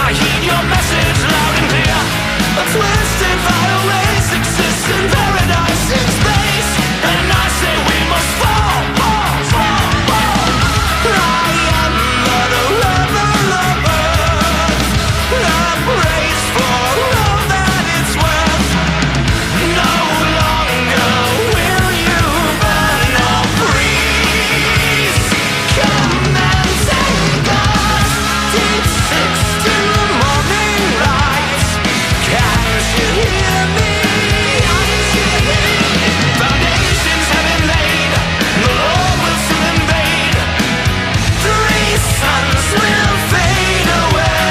I heed your message loud and clear. A twisted vital race exists in paradise in space, and I say we must fall, fall, fall, fall. I am but a rebel of earth, a praise for all that it's worth. No longer will you burn or freeze. Come and take us, deep 16 morning lights. Can't you hear me? Foundations have been laid, the Lord will soon invade. 3 suns will fade away.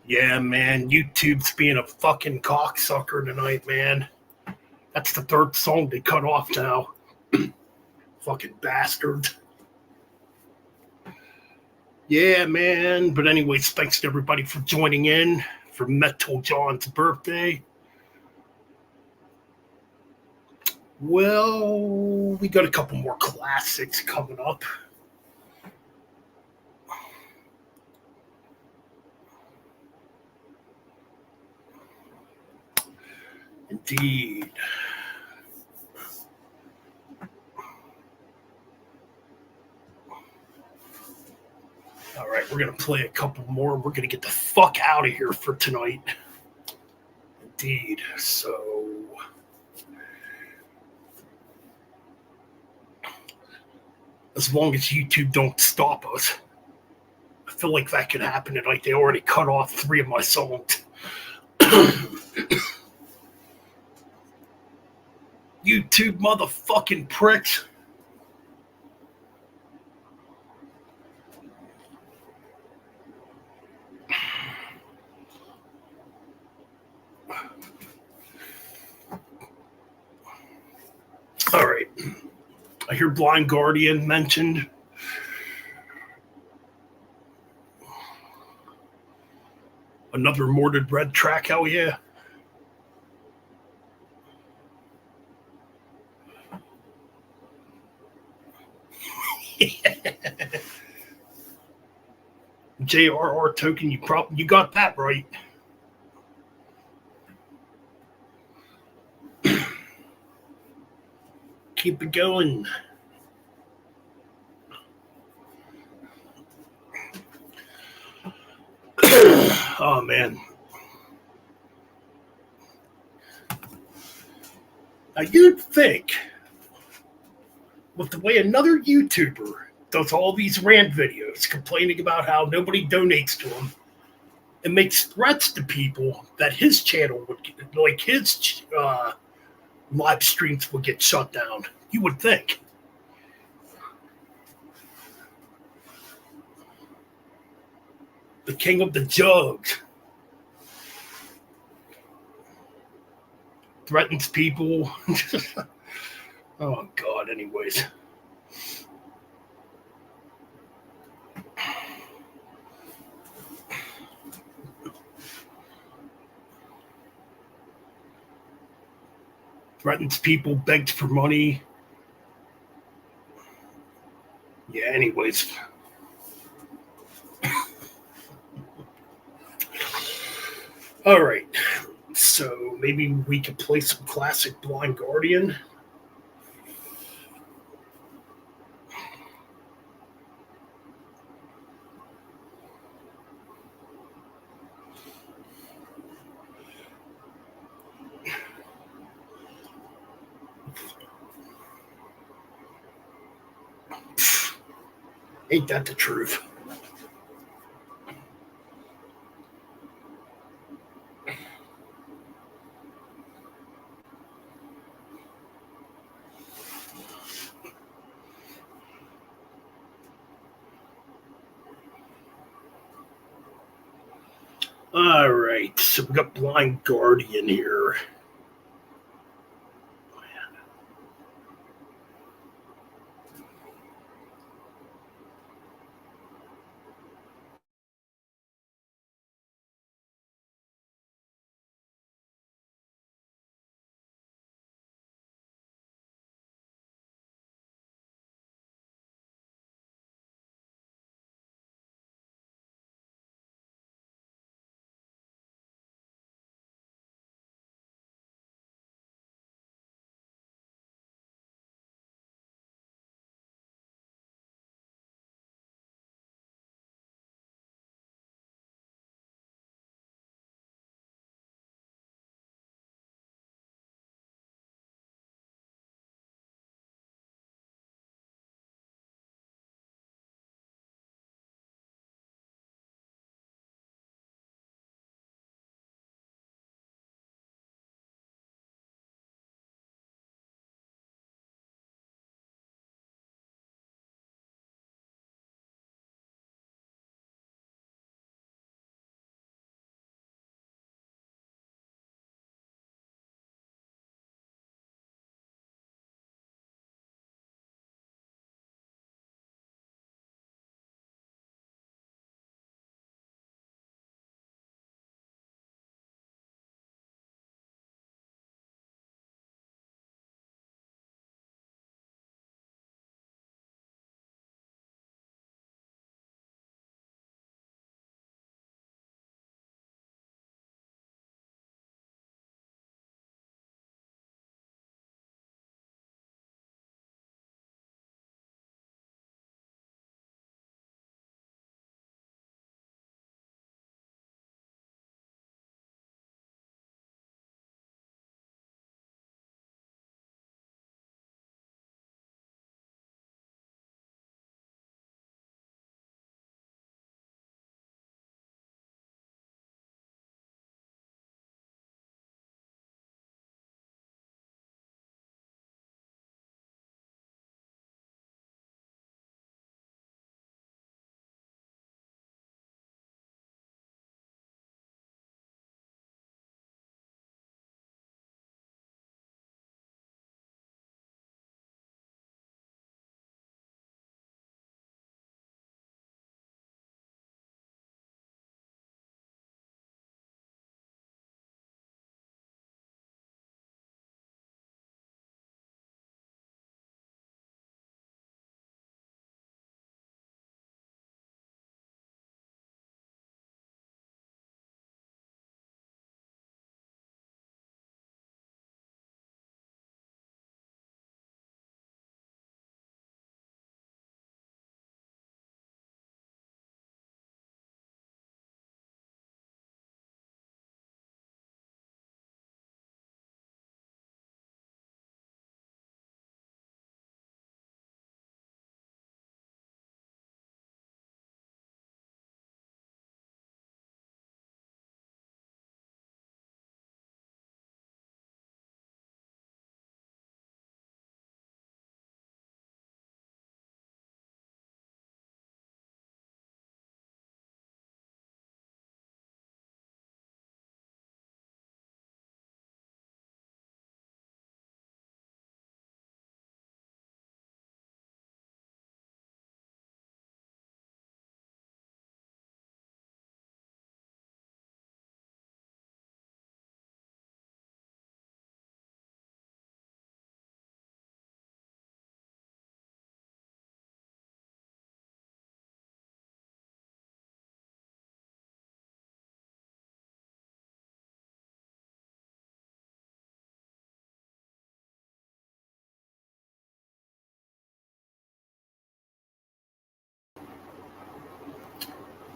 Yeah, man, YouTube's being a fucking cocksucker tonight, man. That's the third song they cut off now. Fucking bastard. Yeah, man. But anyways, thanks to everybody for joining in for Metal John's birthday. Well, we got a couple more classics coming up. Indeed. All right, we're going to play a couple more. We're going to get the fuck out of here for tonight. Indeed. So, as long as YouTube don't stop us, I feel like that could happen tonight. They already cut off 3 of my songs. YouTube motherfucking pricks. All right. I hear Blind Guardian mentioned. Another Mordred Red track, hell yeah. JRR token, you got that right. Keep it going. Oh man. Now you'd think, with the way another YouTuber does all these rant videos complaining about how nobody donates to him and makes threats to people that his channel would get, like his live streams would get shut down. You would think. The king of the jugs threatens people. Oh God, anyways. Threatens people, begs for money. Yeah, anyways. All right. So maybe we could play some classic Blind Guardian. Ain't that the truth? All right, so we got Blind Guardian here.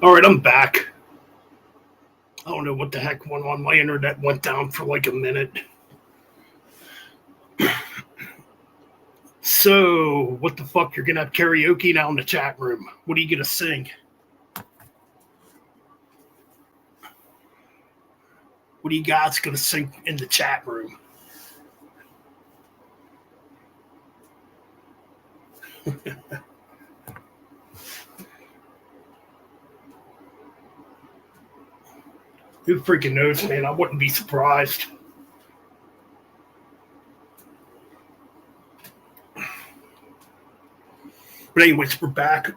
All right, I'm back. I don't know what the heck went on. My internet went down for like a minute. So, what the fuck? You're gonna have karaoke now in the chat room. What are you gonna sing? What are you guys gonna sing in the chat room? Who freaking knows, man? I wouldn't be surprised. But anyways, we're back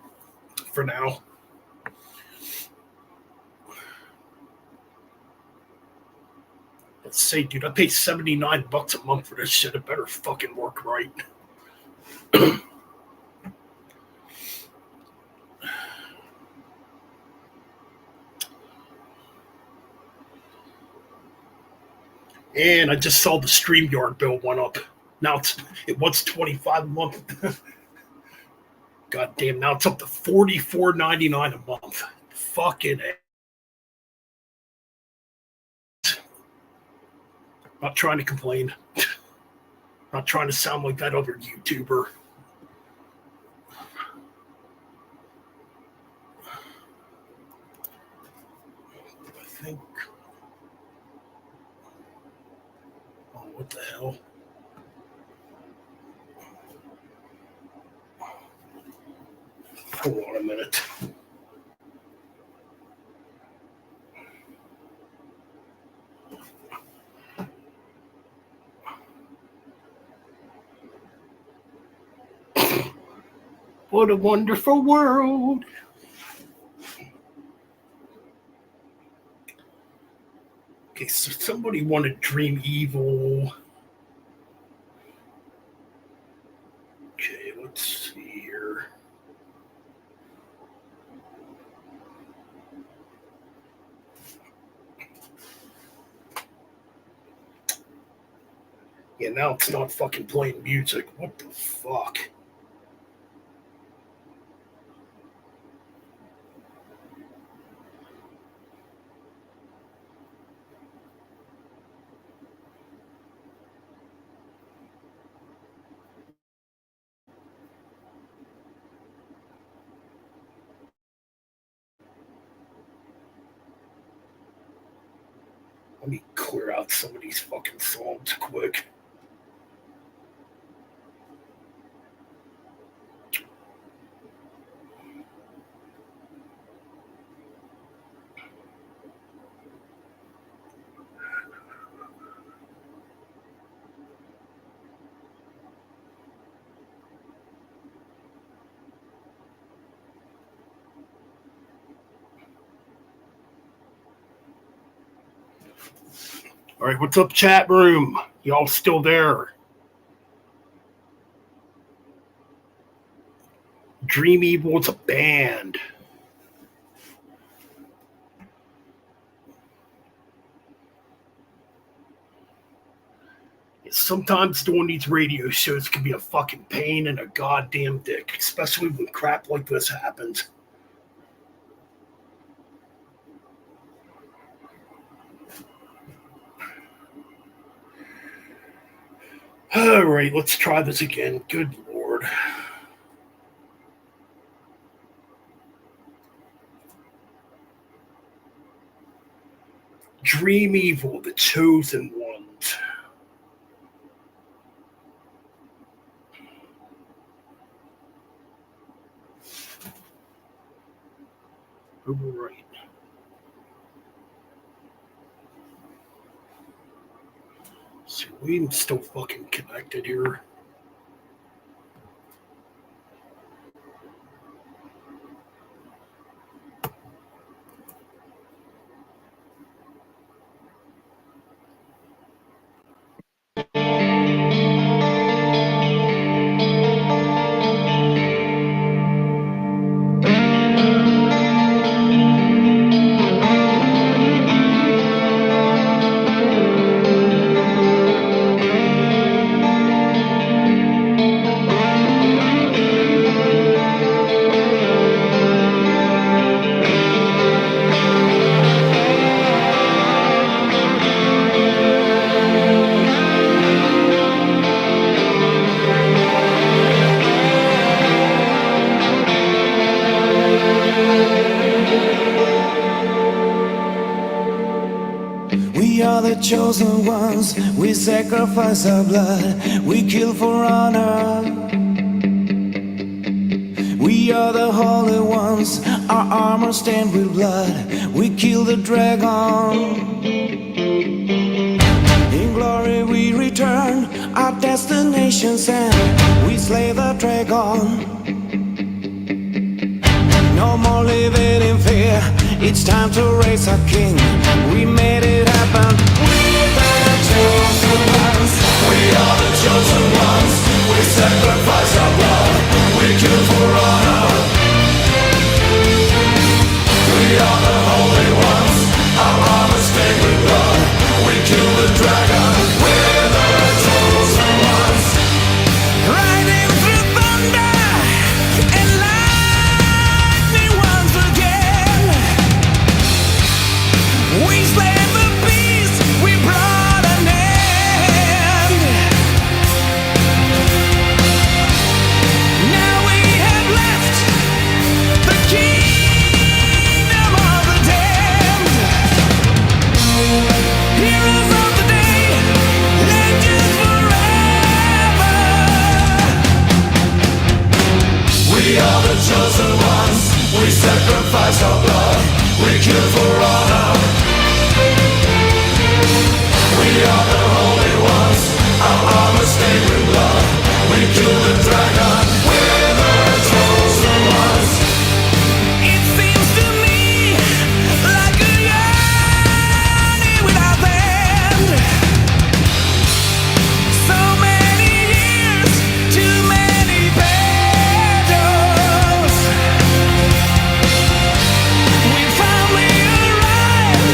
for now. Let's say, dude, I pay $79 a month for this shit. It better fucking work right. And I just saw the StreamYard bill went up. Now it was $25 a month. God damn, now it's up to $44.99 a month. Fucking A. Not trying to complain. Not trying to sound like that other YouTuber. I think. Oh, what the hell? Hold on a minute. What a wonderful world. Okay, so somebody wanted Dream Evil. Okay, let's see here. Yeah, now it's not fucking playing music. What the fuck? Let me clear out some of these fucking songs quick. All right, what's up, chat room? Y'all still there? Dream Evil's a band. Sometimes doing these radio shows can be a fucking pain in a goddamn dick, especially when crap like this happens. All right, let's try this again. Good Lord. Dream Evil, the chosen ones. Overwrite. So we're still fucking connected here. the chosen ones, we sacrifice our blood, we kill for honor. We are the holy ones, our armor stained with blood, we kill the dragon. In glory we return, our destination's end, we slay the dragon. No more living in fear, it's time to raise our king. We made it happen, we're the chosen ones. We are the chosen ones, we sacrifice our blood, we kill for honor. We are the holy ones, our armor stained with blood, we kill the dragon. We're the chosen ones. Riding through thunder and lightning once again, we slay the beast, we brought an end. Now we have left the kingdom of the damned. Heroes of the day, legends forever. We are the chosen ones, we sacrifice our blood, we kill for honor. We are the holy ones, our armor stained with blood, we kill the dragon. We're the chosen ones. It seems to me like a journey without end. So many years, too many battles. We finally arrived,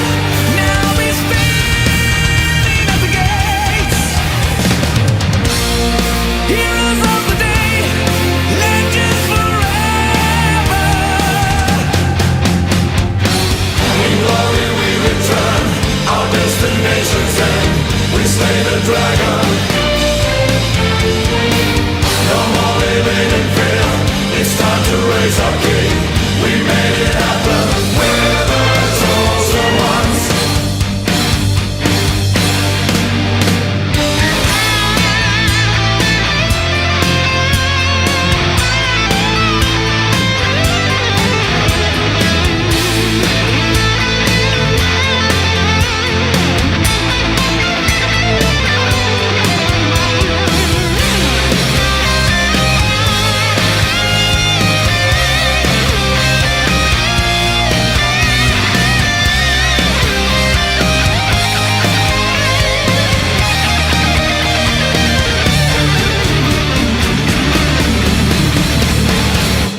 now we're standing at the gates. Heroes of the day, legends forever. In glory we return, our destination's end, we slay the dragon. No more living in fear, it's time to raise our king. We made it happen, we're the chosen ones.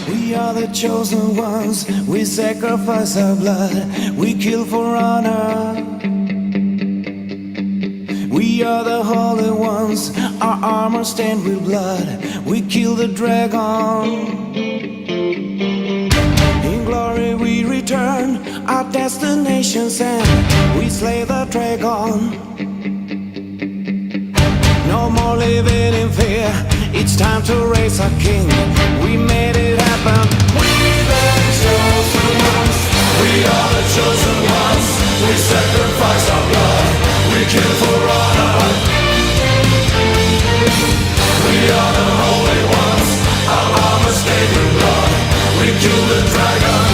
We are the chosen ones, we sacrifice our blood, we kill for honor. We are the holy ones, our armor stained with blood, we kill the dragon. In glory we return, our destination's end, we slay the dragon. No more living in fear, it's time to raise our king. We made it happen, we're the chosen ones. We are the chosen ones, we sacrifice our blood, we kill for honor. We are the holy ones, our armor stained with blood, we kill the dragon.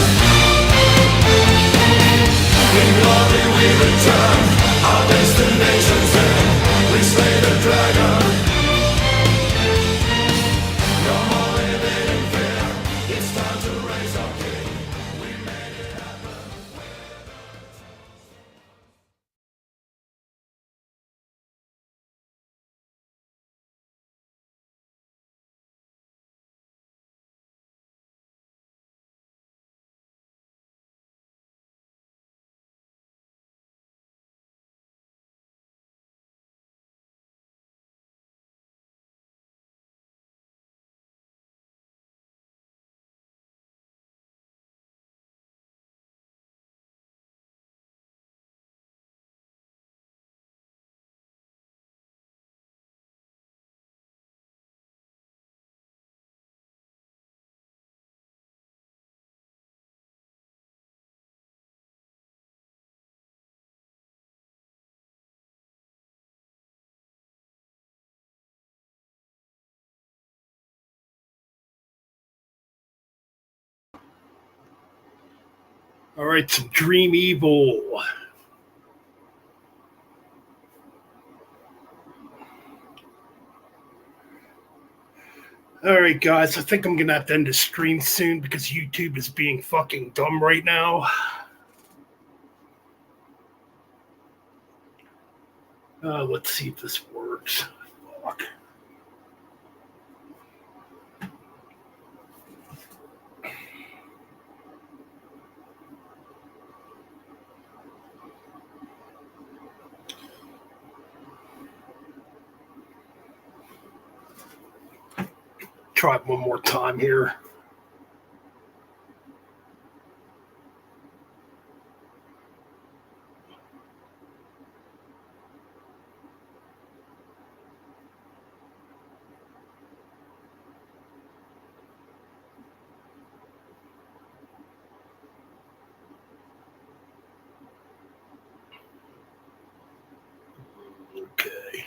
In glory we return, our destination's end, we slay the dragon. All right, some Dream Evil. All right, guys, I think I'm gonna have to end the stream soon because YouTube is being fucking dumb right now. Let's see if this works. Fuck. Try it one more time here. Okay.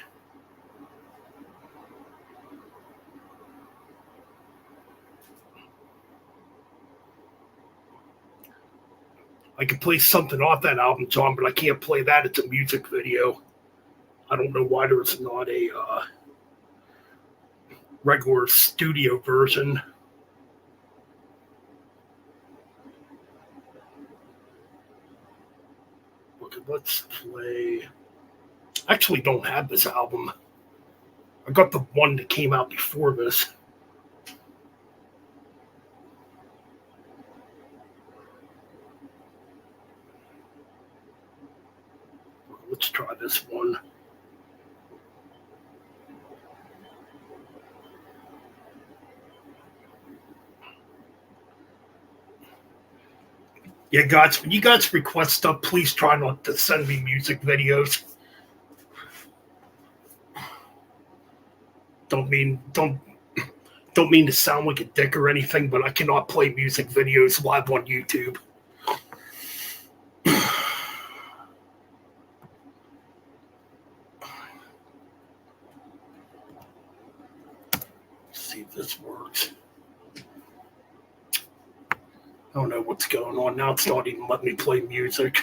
I can play something off that album, John, but I can't play that. It's a music video. I don't know why there's not a regular studio version. Okay, let's play. I actually don't have this album. I got the one that came out before this. Let's try this one. Yeah, guys, when you guys request stuff, please try not to send me music videos. Don't mean to sound like a dick or anything, but I cannot play music videos live on YouTube. Let's see if this works. I don't know what's going on now. It's not even letting me play music.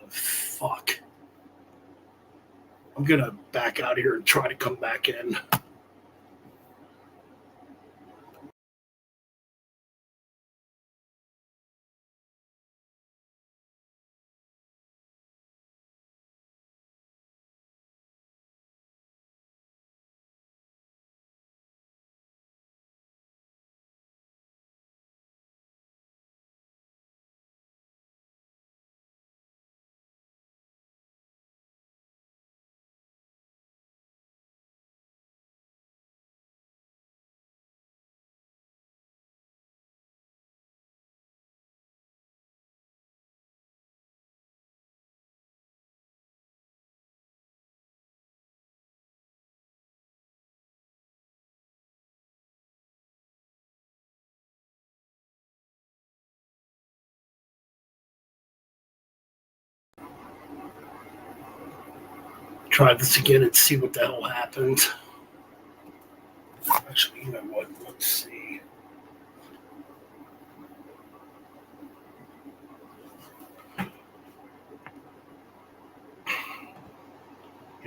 Fuck. I'm gonna back out here and try to come back in. Try this again and see what the hell happens. Actually, you know what? Let's see.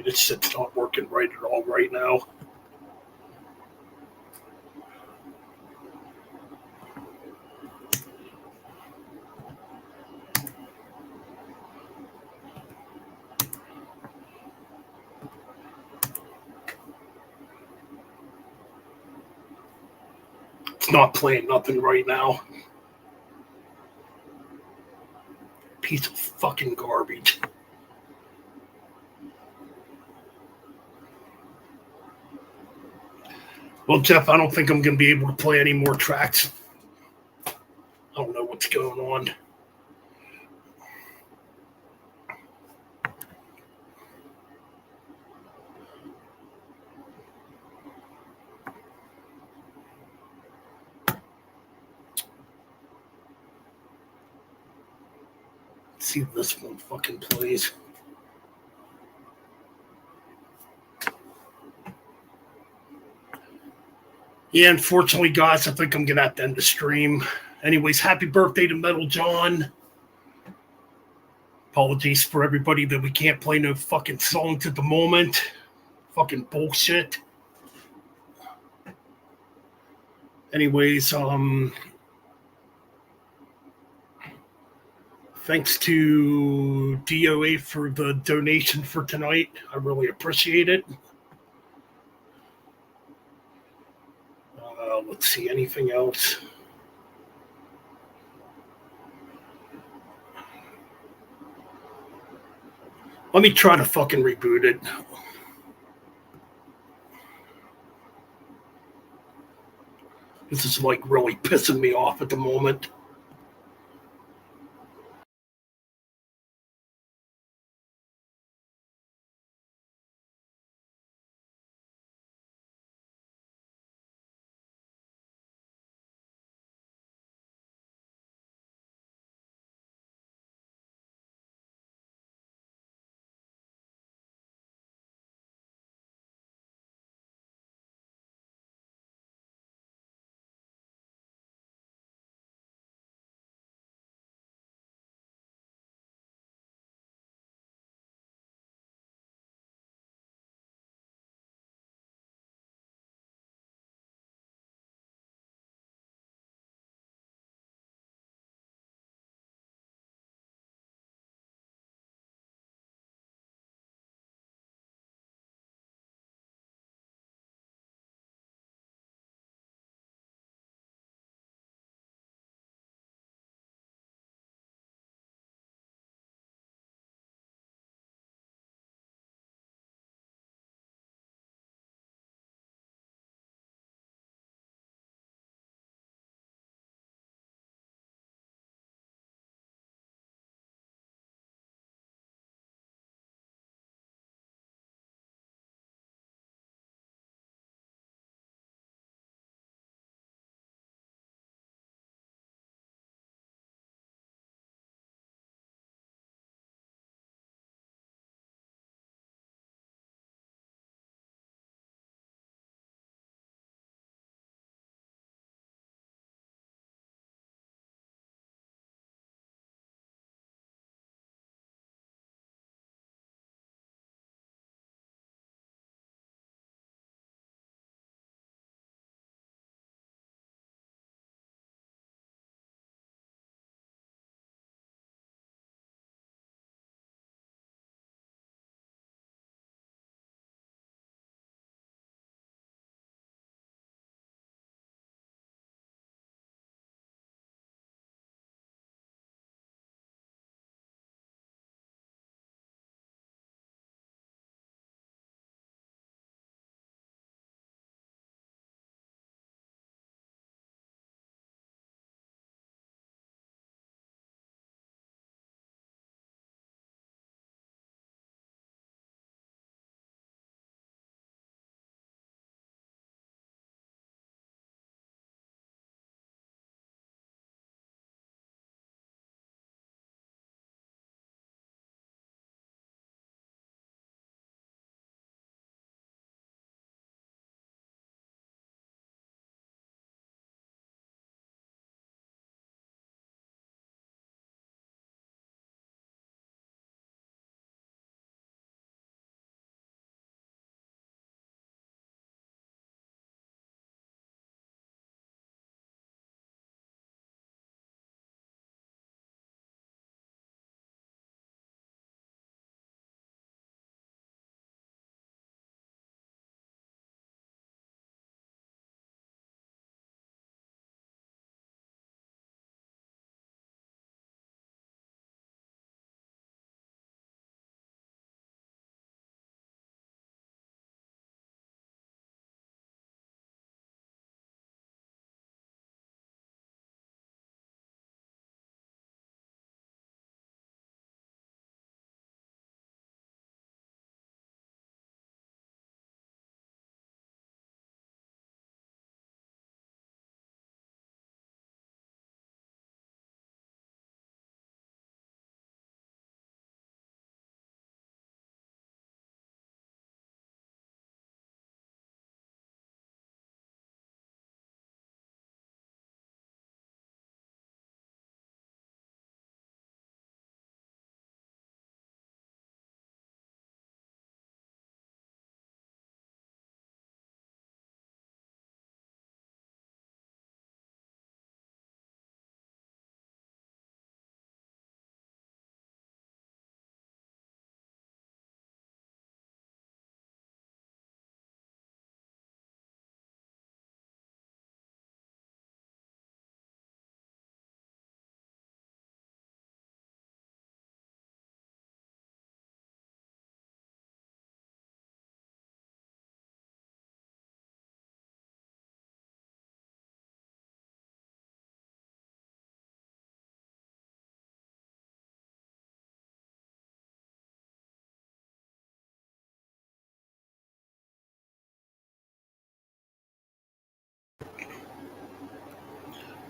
This shit's not working right at all right now. It's not playing nothing right now. Piece of fucking garbage. Well, Jeff, I don't think I'm going to be able to play any more tracks. I don't know what's going on. Let's see if this one fucking plays. Yeah, unfortunately, guys, I think I'm gonna have to end the stream. Anyways, happy birthday to Metal John. Apologies for everybody that we can't play no fucking songs at the moment. Fucking bullshit. Anyways, thanks to DOA for the donation for tonight. I really appreciate it. Let's see, anything else? Let me try to fucking reboot it. This is like really pissing me off at the moment.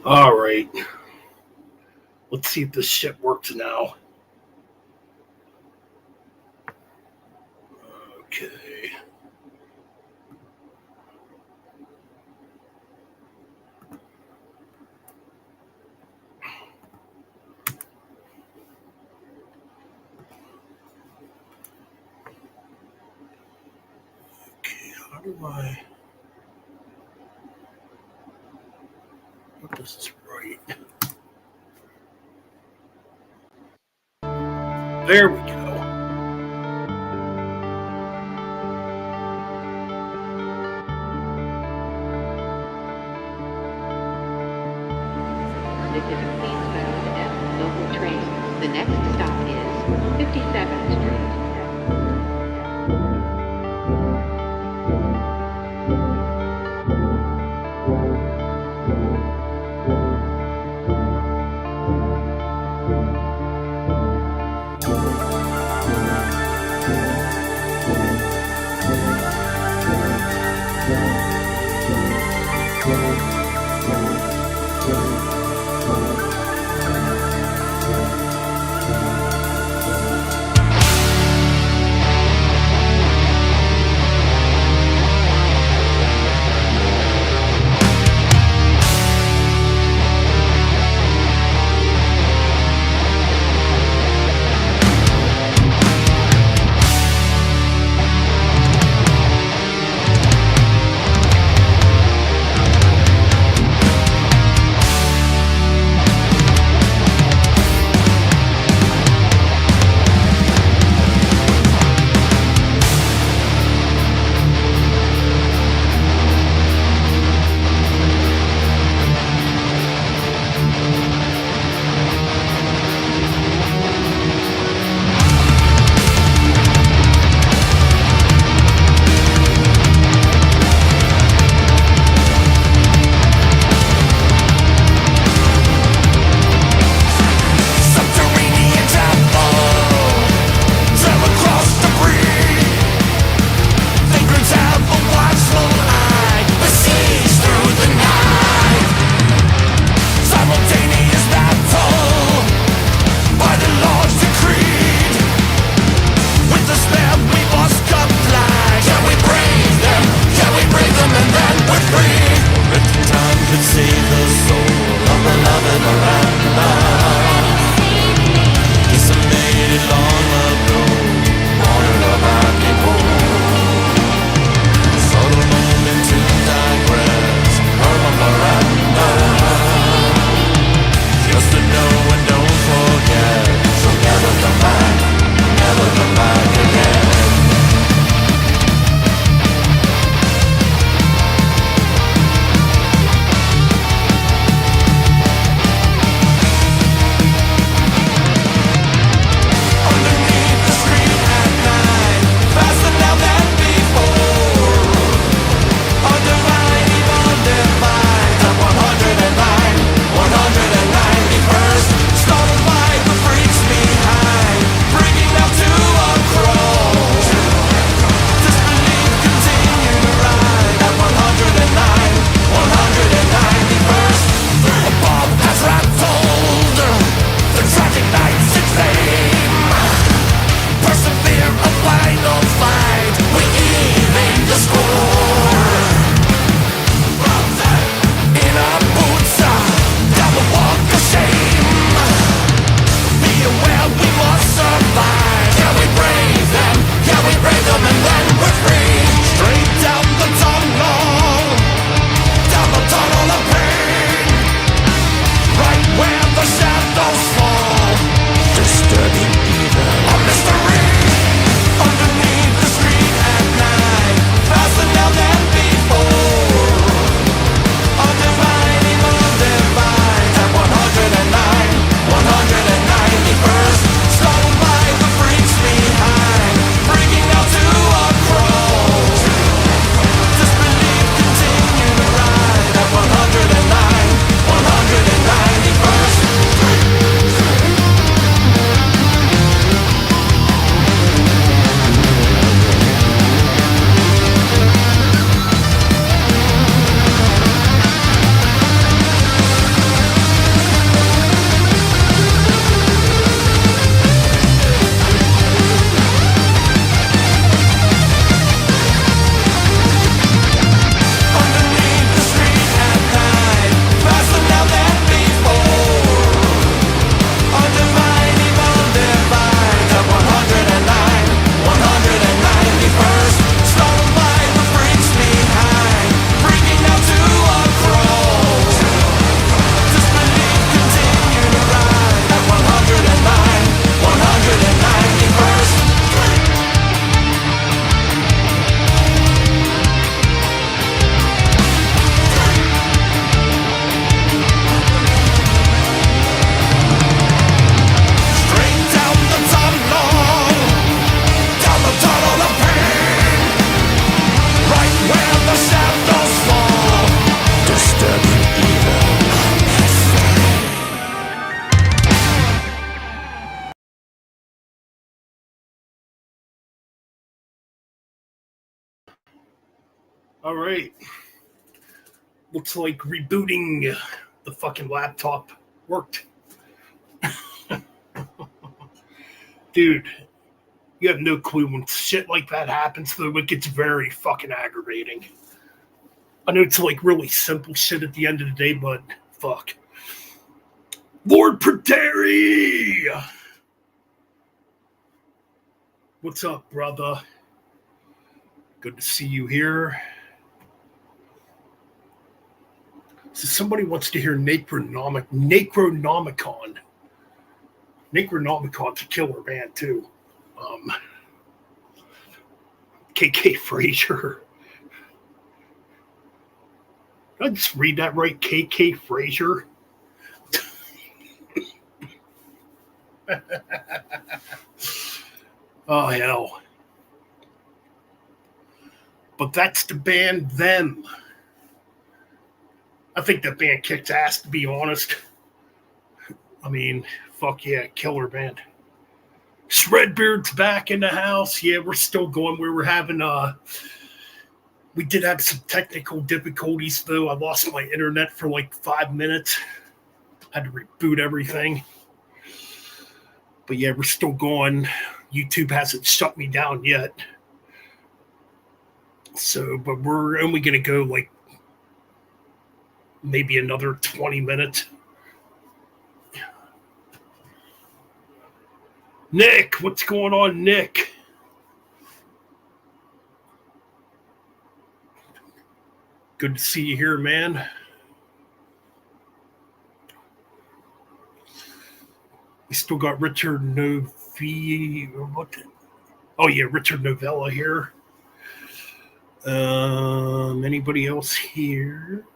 All right. Let's see if this shit works now. Okay. How do I put this right? There we go. This is a Queensbound F local train. The next stop is 57th Street. All right. Looks like rebooting the fucking laptop worked. Dude, you have no clue when shit like that happens, though. It gets very fucking aggravating. I know it's like really simple shit at the end of the day, but fuck. Lord Proteri! What's up, brother? Good to see you here. So somebody wants to hear Necronomicon. Necronomicon's a killer band, too. KK Frazier. Did I just read that right? KK Frazier? Oh, hell. But that's the band, Them. I think that band kicks ass, to be honest. I mean, fuck yeah, killer band. Shredbeard's back in the house. Yeah, we're still going. We were having, we did have some technical difficulties, though. I lost my internet for like 5 minutes. Had to reboot everything. But yeah, we're still going. YouTube hasn't shut me down yet. So, but we're only going to go like maybe another 20 minutes. Nick, what's going on, Nick? Good to see you here, man. We still got Richard Richard Novella here. Anybody else here?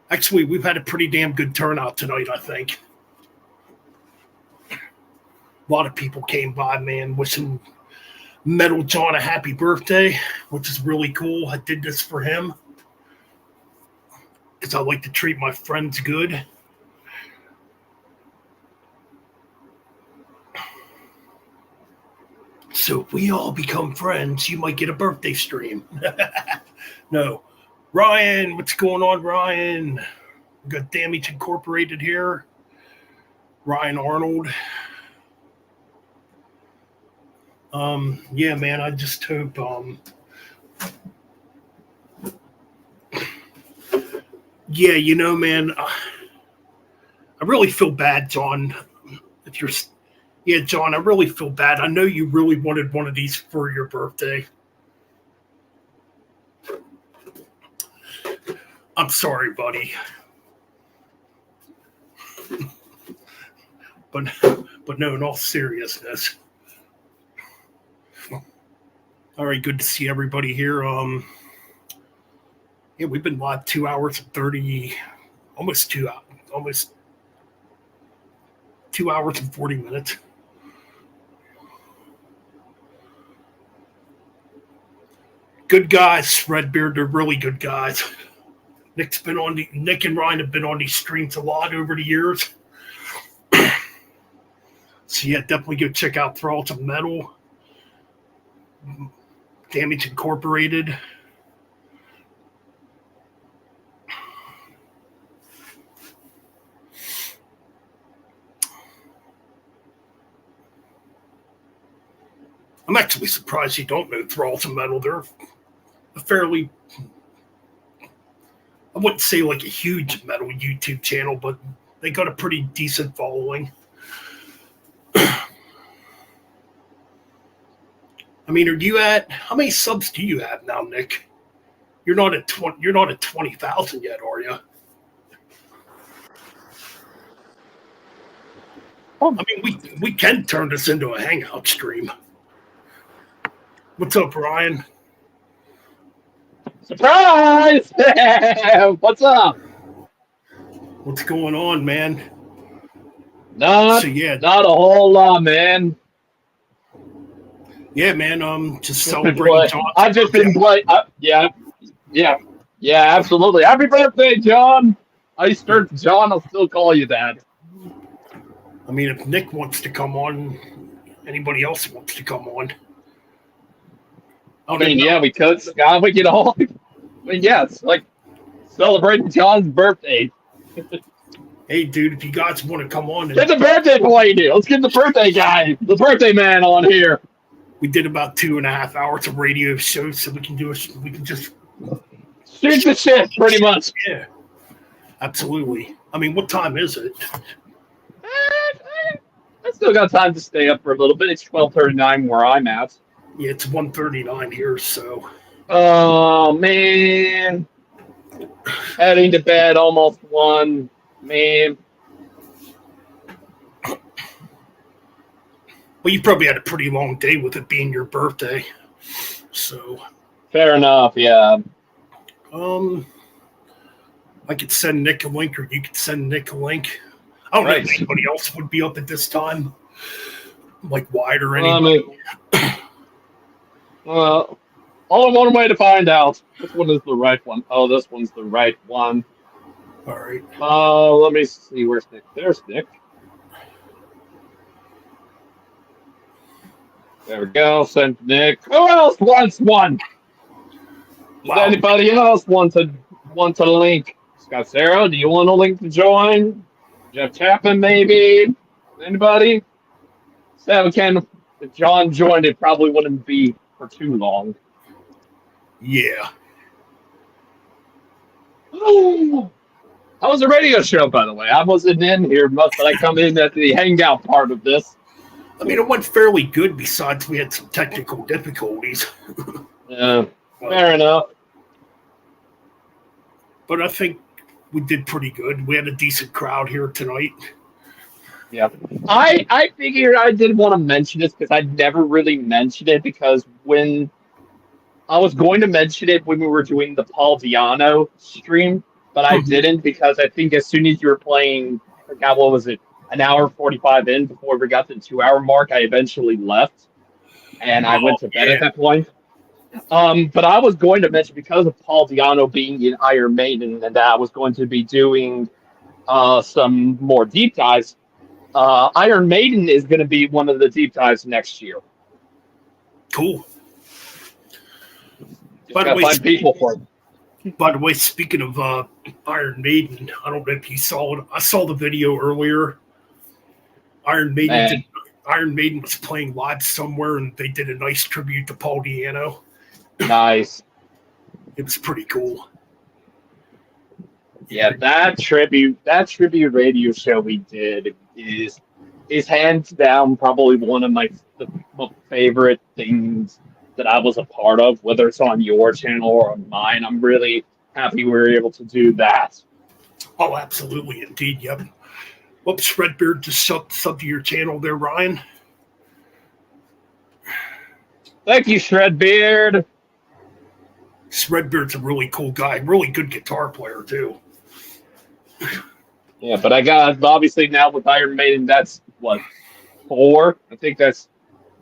Actually, we've had a pretty damn good turnout tonight, I think. A lot of people came by, man, wishing Metal John a happy birthday, which is really cool. I did this for him because I like to treat my friends good. So if we all become friends, you might get a birthday stream. No. Ryan, what's going on, Ryan? We got Damage Incorporated here. Ryan Arnold. Yeah, man, I just hope yeah, you know, man, I really feel bad, John. Yeah, John, I really feel bad. I know you really wanted one of these for your birthday. I'm sorry, buddy. But no, in all seriousness. All right, good to see everybody here. Yeah, we've been live 2 hours and 30, almost 2 hours and 40 minutes. Good guys, Redbeard. They're really good guys. Nick and Ryan have been on these streams a lot over the years. So yeah, definitely go check out Thralls of Metal, Damage Incorporated. I'm actually surprised you don't know Thralls of Metal. They're a fairly, I wouldn't say like a huge metal YouTube channel, but they got a pretty decent following. I mean, how many subs do you have now, Nick? You're not at 20,000 yet, are you? I mean, we can turn this into a hangout stream. What's up, Ryan? Surprise! What's up? What's going on, man? Not a whole lot, man. Yeah, man. Just celebrating John. I've just been playing. Yeah, absolutely. Happy birthday, John. Iced John, I'll still call you that. I mean, if Nick wants to come on, anybody else wants to come on. I mean, yeah, we could, Scott. We could all. I mean, yeah, it's like celebrating John's birthday. Hey, dude, if you guys want to come on, Get the birthday boy in here. Let's get the birthday guy, the birthday man on here. we did about 2.5 hours of radio shows, so we can just Shoot the shit, pretty much. yeah, absolutely. I mean, what time is it? I still got time to stay up for a little bit. It's 12:39 where I'm at. Yeah, it's 1:39 here, so Oh man, heading to bed almost 1. Man, well, you probably had a pretty long day with it being your birthday. So, fair enough. Yeah. I could send Nick a link, or you could send Nick a link. I don't know if Right. anybody else would be up at this time, like Wyatt or I anybody. mean, well, only one way to find out. Which one is the right one? Oh, this one's the right one. All right. Let me see. Where's Nick? There's Nick. There we go. Send Nick. Who else wants one? Does Wow. anybody else want a link? Scott Sarah, do you want a link to join? Jeff Chapman, maybe? Anybody? Sam can. If John joined, it probably wouldn't be for too long. Yeah. How was the radio show, by the way? I wasn't in here much, but I come in at the hangout part of this. I mean, it went fairly good. Besides, we had some technical difficulties, Fair enough. but I think we did pretty good. We had a decent crowd here tonight. Yeah. I figured I did want to mention this because I never really mentioned it because when I was going to mention it when we were doing the Paul Diano stream, but I didn't because I think as soon as you were playing, I forgot what was it, an hour 45 in before we got to the 2 hour mark, I eventually left and I went to bed at that point. But I was going to mention because of Paul Diano being in Iron Maiden and that I was going to be doing some more deep dives. Iron Maiden is going to be one of the deep dives next year. Cool. Just By the gotta way, find people for it. By the way, speaking of Iron Maiden, I don't know if you saw it. I saw the video earlier. Iron Maiden was playing live somewhere, and they did a nice tribute to Paul Diano. Nice. It was pretty cool. Yeah, that tribute radio show we did is hands down probably one of my favorite things that I was a part of, whether it's on your channel or on mine. I'm really happy we were able to do that. Oh, absolutely, indeed. Yep. Whoops, Redbeard just sub to your channel there, Ryan. Thank you, Shredbeard. Redbeard's a really cool guy, really good guitar player too. Yeah, but I got obviously now with Iron Maiden, that's what 4. I think that's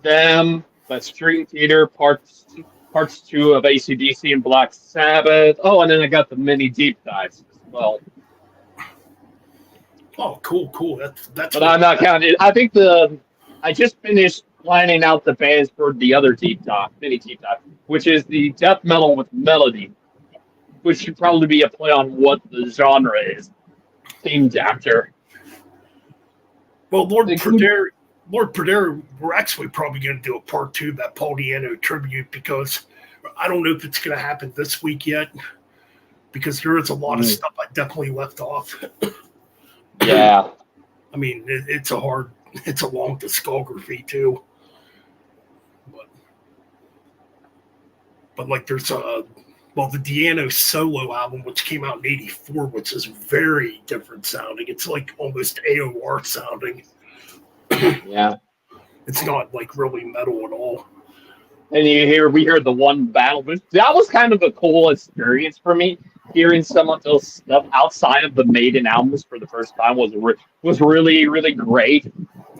them. That's Street Theater parts 2 of AC/DC and Black Sabbath. Oh, and then I got the mini deep dives as well. Oh, cool. That's. But I'm not counting. I think I just finished lining out the bands for the other mini deep dive, which is the death metal with melody, which should probably be a play on what the genre is themed after. Well, Lord Perdere, we're actually probably going to do a part 2 of that Paul Diano tribute because I don't know if it's going to happen this week yet because there is a lot of stuff I definitely left off. Yeah. I mean, it's a long discography too. But like there's the Diano solo album, which came out in '84, which is very different sounding. It's like almost AOR sounding. Yeah. It's not like really metal at all. And we heard the one battle. That was kind of a cool experience for me. Hearing some of those stuff outside of the Maiden albums for the first time was really, really great.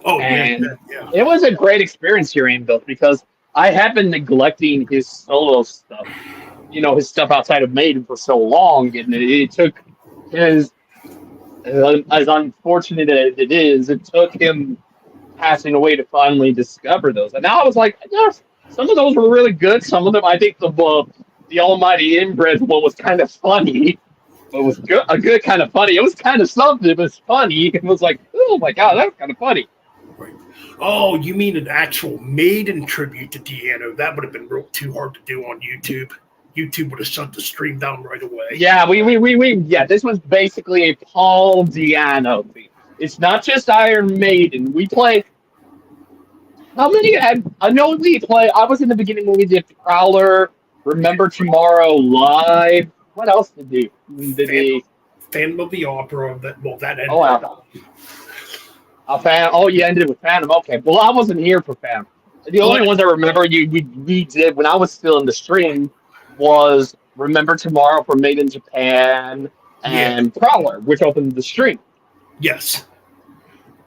Oh, and yeah. It was a great experience hearing those because I have been neglecting his solo stuff, his stuff outside of Maiden for so long, and it took as unfortunate as it is, it took him passing away to finally discover those. And now I was like, some of those were really good. Some of them, I think the Almighty Inbred one was kind of funny. It was good, a good kind of funny. It was kind of something. It was funny. It was like, oh my god, that was kind of funny. Right. Oh, you mean an actual maiden tribute to Deanna? That would have been real too hard to do on YouTube. YouTube would have shut the stream down right away. Yeah, yeah, this was basically a Paul Diano thing. It's not just Iron Maiden. We play. How many had? I know we play. I was in the beginning when we did Prowler, Remember Tomorrow Live. What else did we? Phantom of the Opera. That ended. Oh wow. Oh, you ended with Phantom. Okay. Well, I wasn't here for Phantom. The only ones I remember we did when I was still in the stream was Remember Tomorrow for Made in Japan and Prowler, which opened the stream. Yes.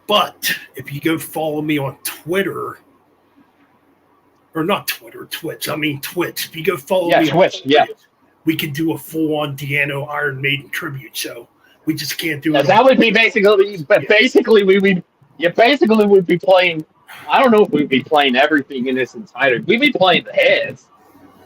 But if you go follow me on Twitter, or not Twitter, Twitch. I mean Twitch. If you go follow me Twitch, on Twitch, we could do a full-on Deano Iron Maiden tribute show. We just can't do it. That would be basically, but basically we'd be playing. I don't know if we'd be playing everything in its entirety. We'd be playing the heads.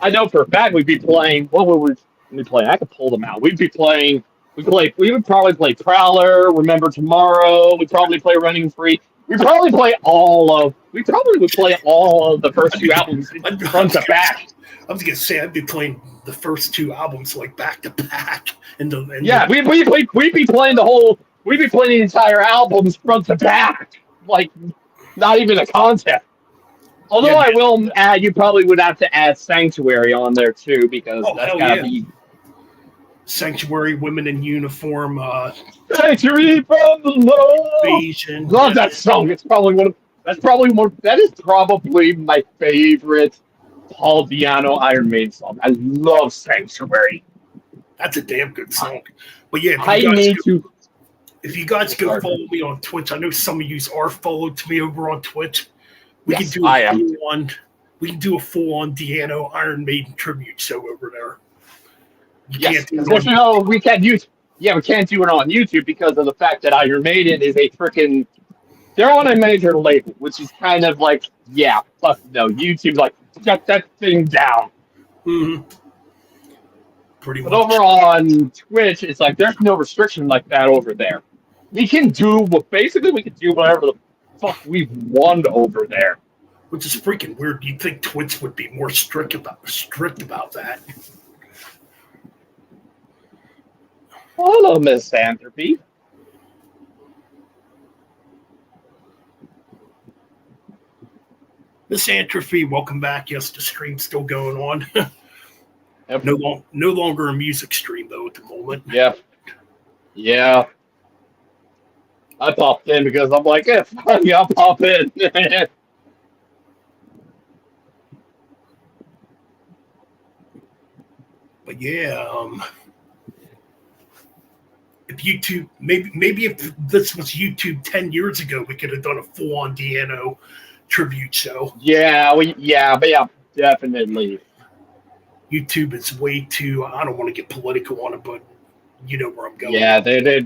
I know for a fact we'd be playing. What would we be playing? I could pull them out. We'd be playing. We would probably play Prowler, Remember Tomorrow. We'd probably play Running Free. We probably would play all of the first two albums front to back. I was gonna say I'd be playing the first two albums like back to back, we'd be playing the entire albums front to back, like not even a concept. Although I will add, you probably would have to add Sanctuary on there too, because that's gotta be Sanctuary, Women in Uniform, Sanctuary from the Lord. Invasion. Love that song. That is probably my favorite Paul Diano Iron Maiden song. I love Sanctuary. That's a damn good song. But yeah, if you guys go follow me on Twitch, I know some of you are followed to me over on Twitch. We can do a full-on Deano Iron Maiden tribute show over there. We can't do it on YouTube because of the fact that Iron Maiden is they're on a major label, which is kind of like, fuck no, YouTube's like, shut that thing down. Mm-hmm. Pretty much. But over on Twitch, it's like there's no restriction like that over there. We can do whatever the fuck we want over there. Which is freaking weird. You'd think Twitch would be more strict about that. Hello, Miss Anthropy. Miss Antrophy, welcome back. Yes, the stream's still going on. Yep. No longer a music stream though at the moment. Yep. Yeah. I popped in because I'm like, I'll pop in. But yeah, if YouTube, maybe if this was YouTube 10 years ago, we could have done a full-on Deano tribute show. Definitely. YouTube is way too. I don't want to get political on it, but you know where I'm going. Yeah, they're.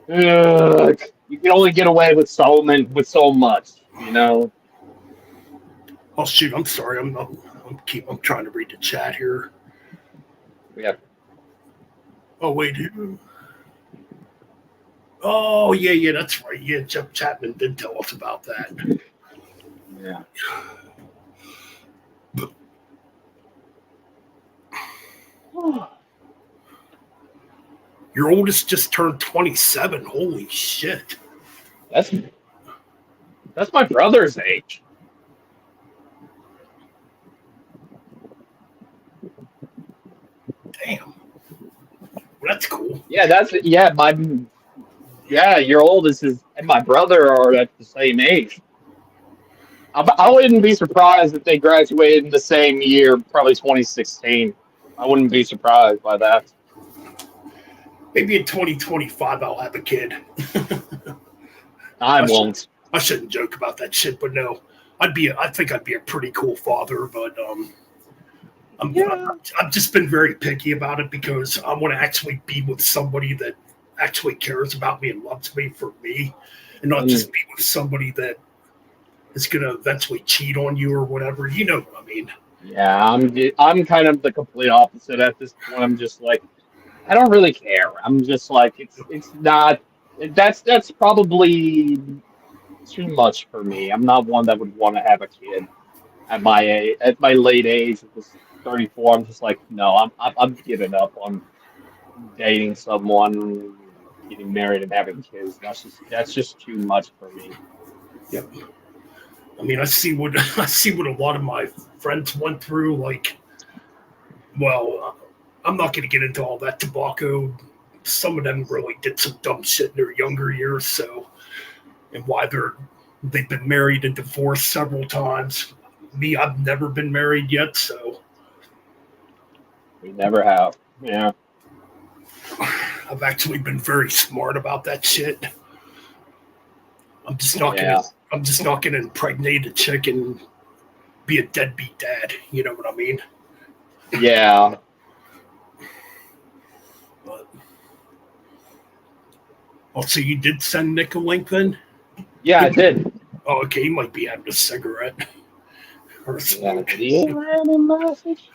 You can only get away with so much, you know. Oh shoot! I'm sorry. I'm trying to read the chat here. Yeah. Oh wait. Oh yeah, that's right. Yeah, Jeff Chapman did tell us about that. Yeah. Your oldest just turned 27. Holy shit. That's my brother's age. Damn. Well, that's cool. Your oldest and my brother are at the same age. I wouldn't be surprised if they graduated in the same year, probably 2016. I wouldn't be surprised by that. Maybe in 2025 I'll have a kid. I won't. I shouldn't joke about that shit, but no. I think I'd be a pretty cool father, but I've just been very picky about it because I want to actually be with somebody that actually cares about me and loves me for me, and not just be with somebody that is gonna eventually cheat on you or whatever. You know what I mean? Yeah, I'm kind of the complete opposite at this point. I'm just like, I don't really care. I'm just like, it's not. That's probably too much for me. I'm not one that would want to have a kid at my age, at my late age, at this 34. I'm just like, no, I'm giving up on dating someone, getting married, and having kids. That's just too much for me. Yep. I mean, I see what a lot of my friends went through. Like, well, I'm not going to get into all that tobacco. Some of them really did some dumb shit in their younger years. So, and why they've been married and divorced several times. Me, I've never been married yet, so We never have. Yeah. I've actually been very smart about that shit. I'm just not gonna impregnate a chick and be a deadbeat dad. You know what I mean? Yeah. But so you did send Nick a link then? Yeah, I did. Oh, okay. He might be having a cigarette or a smoke. Do you have a message?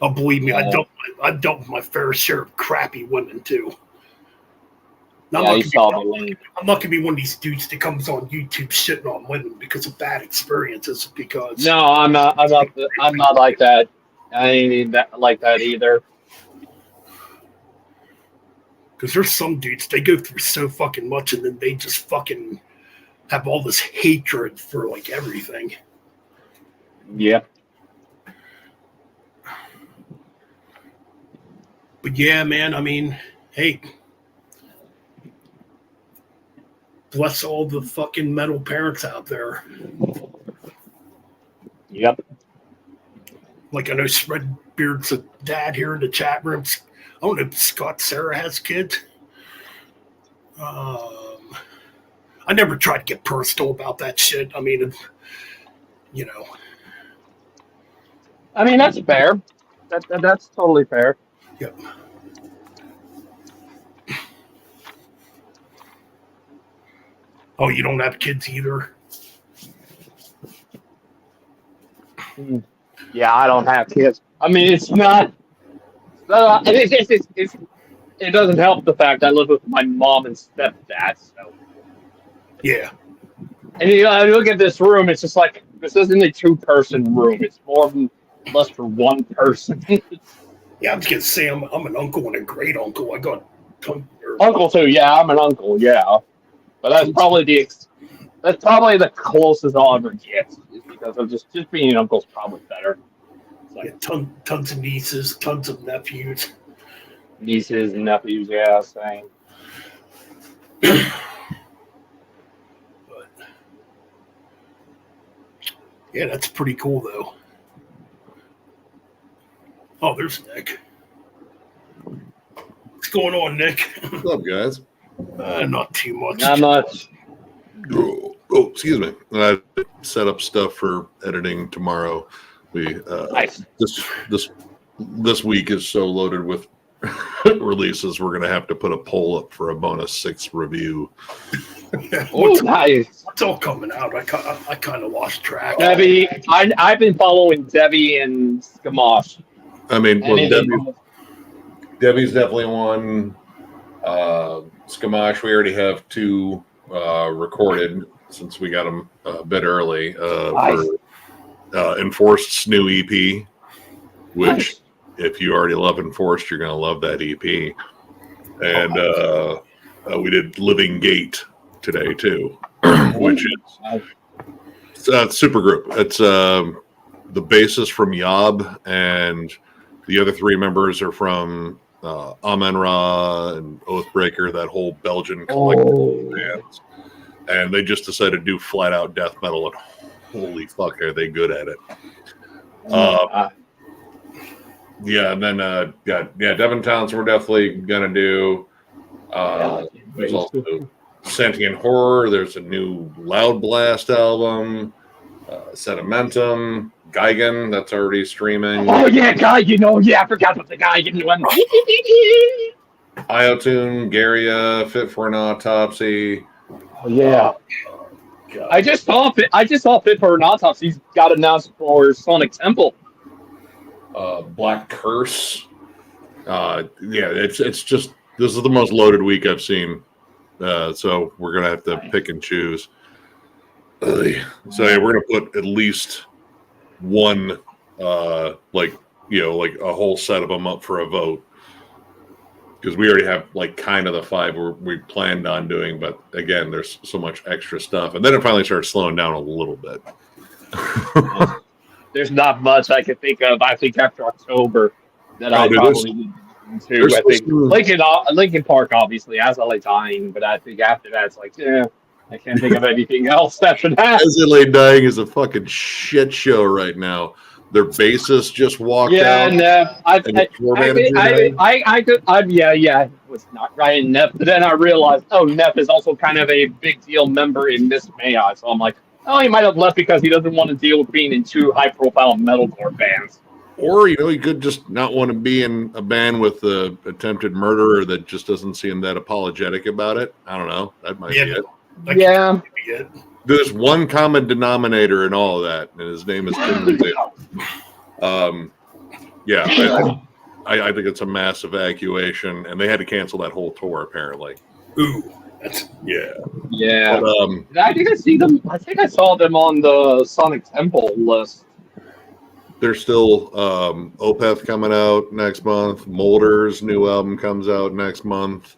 Oh, believe me, I dealt with my fair share of crappy women too. I'm not gonna be one of these dudes that comes on YouTube shitting on women because of bad experiences. Because No, I'm not like that. I ain't that like that either. Because there's some dudes, they go through so fucking much and then they just fucking have all this hatred for like everything. Yeah. But yeah, man, I mean, hey, bless all the fucking metal parents out there. Yep. Like I know Spreadbeard's a dad here in the chat rooms. I don't know if Scott Sarah has kids. I never tried to get personal about that shit. I mean, you know. I mean, that's fair. That's totally fair. Yep. Oh, you don't have kids either? Yeah, I don't have kids. I mean, it's not. It doesn't help the fact I live with my mom and stepdad. So. Yeah. And you know, I look at this room. It's just like this isn't a two-person room. It's more than less for one person. Yeah, I was gonna say I'm an uncle and a great uncle. I got uncle too. Yeah, I'm an uncle. Yeah, but that's probably the closest I'll ever get. Is because of just being an uncle's probably better. Like, yeah, tons of nieces, tons of nephews. Nieces and nephews, yeah, same. But yeah, that's pretty cool though. Oh, there's Nick. What's going on, Nick? What's up, guys? Not too much. Not much. Oh, excuse me. I set up stuff for editing tomorrow. We nice. This week is so loaded with releases. We're gonna have to put a poll up for a bonus 6 review. Nice. What's all coming out? I kind of lost track. Debbie, I've been following Debbie and Skamash. I mean, well, Debbie's definitely one. Skamash, we already have 2 recorded since we got them a bit early for Enforced's new EP, which if you already love Enforced, you're going to love that EP. And we did Living Gate today too, which is super group. It's the bassist from Yob, and the other 3 members are from Amen Ra and Oathbreaker, that whole Belgian collective of bands. And they just decided to do flat out death metal, and holy fuck, are they good at it. Yeah, and then Devin Townsend we're definitely gonna do. There's also Sentient Horror. There's a new Loud Blast album. Sedimentum, Gigan, that's already streaming. Oh yeah, Gigan. Oh yeah, I forgot about the Gigan one. Iotune, Garia, Fit for an Autopsy. Oh, yeah. God. I just saw Fit for an Autopsy. He's got announced for Sonic Temple. Black Curse. It's just, this is the most loaded week I've seen. So we're gonna have to pick and choose. So yeah, we're gonna put at least one, like a whole set of them up for a vote, because we already have like kind of the 5 we planned on doing, but again, there's so much extra stuff, and then it finally started slowing down a little bit. There's not much I can think of. I think after October that I probably need to. I think Lincoln Park obviously has LA Dying, but I think after that it's like, yeah, I can't think of anything else after that. As LA Dying is a fucking shit show right now. Their bassist just walked out. Yeah, it was not Ryan Neff, but then I realized, Neff is also kind of a big deal member in Miss May I, so I'm like, he might have left because he doesn't want to deal with being in 2 high-profile metalcore bands. Or, he could just not want to be in a band with the attempted murderer that just doesn't seem that apologetic about it. I don't know. That might be it. Yeah. There's one common denominator in all of that, and his name is Tim Rizzo. I think it's a mass evacuation, and they had to cancel that whole tour, apparently. Ooh. Yeah. But, I think I see them. I think I saw them on the Sonic Temple list. There's still Opeth coming out next month. Molder's new album comes out next month.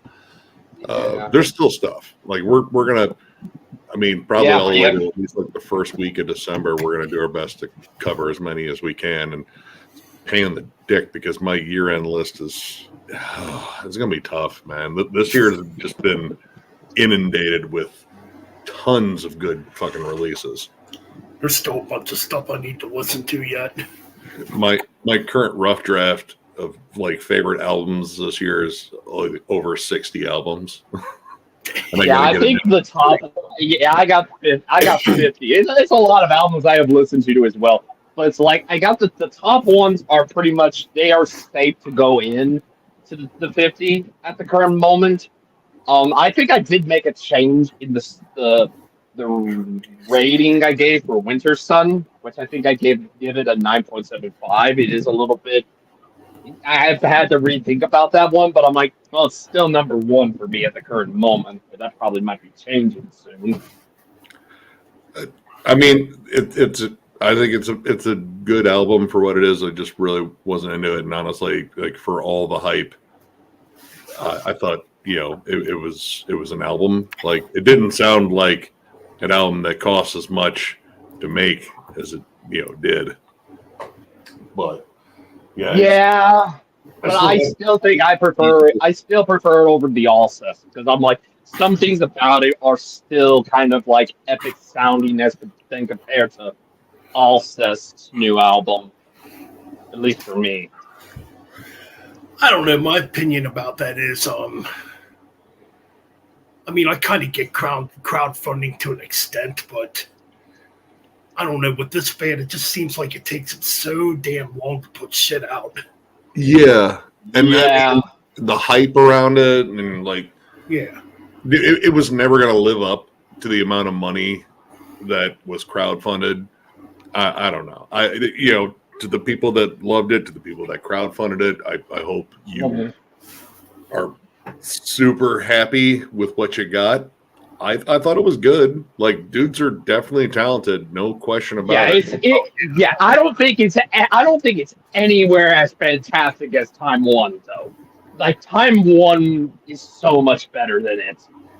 There's still stuff. Like we're gonna. I mean, probably all the way to at least like the first week of December, we're gonna do our best to cover as many as we can. And pain in the dick because my year-end list is it's gonna be tough, man. This year has just been inundated with tons of good fucking releases. There's still a bunch of stuff I need to listen to yet. My current rough draft of like favorite albums this year is over 60 albums. I think the top. Yeah, I got 50. It's a lot of albums I have listened to as well. But it's like I got the top ones are pretty much they are safe to go in to the 50 at the current moment. I think I did make a change in the rating I gave for Winter Sun, which I think I give it a 9.75. It is a little bit. I've had to rethink about that one, but I'm like, well, it's still number 1 for me at the current moment. But that probably might be changing soon. I mean, I think it's a good album for what it is. I just really wasn't into it, and honestly, like for all the hype, I thought it was an album. Like it didn't sound like an album that costs as much to make as it did. But but I still think I still prefer it over the Alcest because I'm like some things about it are still kind of like epic sounding as then compared to Alcest's new album, at least for me. I don't know. My opinion about that is, I mean, I kind of get crowdfunding to an extent, but I don't know. With this band, it just seems like it takes them so damn long to put shit out. Yeah, and the hype around it, and like, it was never going to live up to the amount of money that was crowdfunded. I don't know. To the people that loved it, to the people that crowdfunded it, I hope you are super happy with what you got. I thought it was good. Like dudes are definitely talented, no question about it. I don't think it's anywhere as fantastic as Time One though. Like Time One is so much better than it.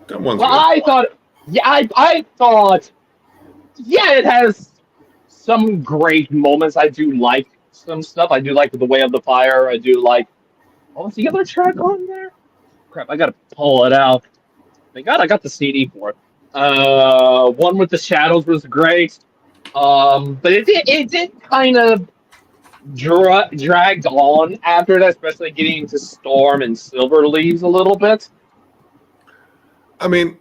Time One's good. I thought it has some great moments. I do like some stuff. I do like The Way of the Fire. I do like what was the other track on there? Crap, I gotta pull it out. Thank God I got the CD for it. One with the Shadows was great. But it did kind of dragged on after that, especially getting into Storm and Silver Leaves a little bit. I mean,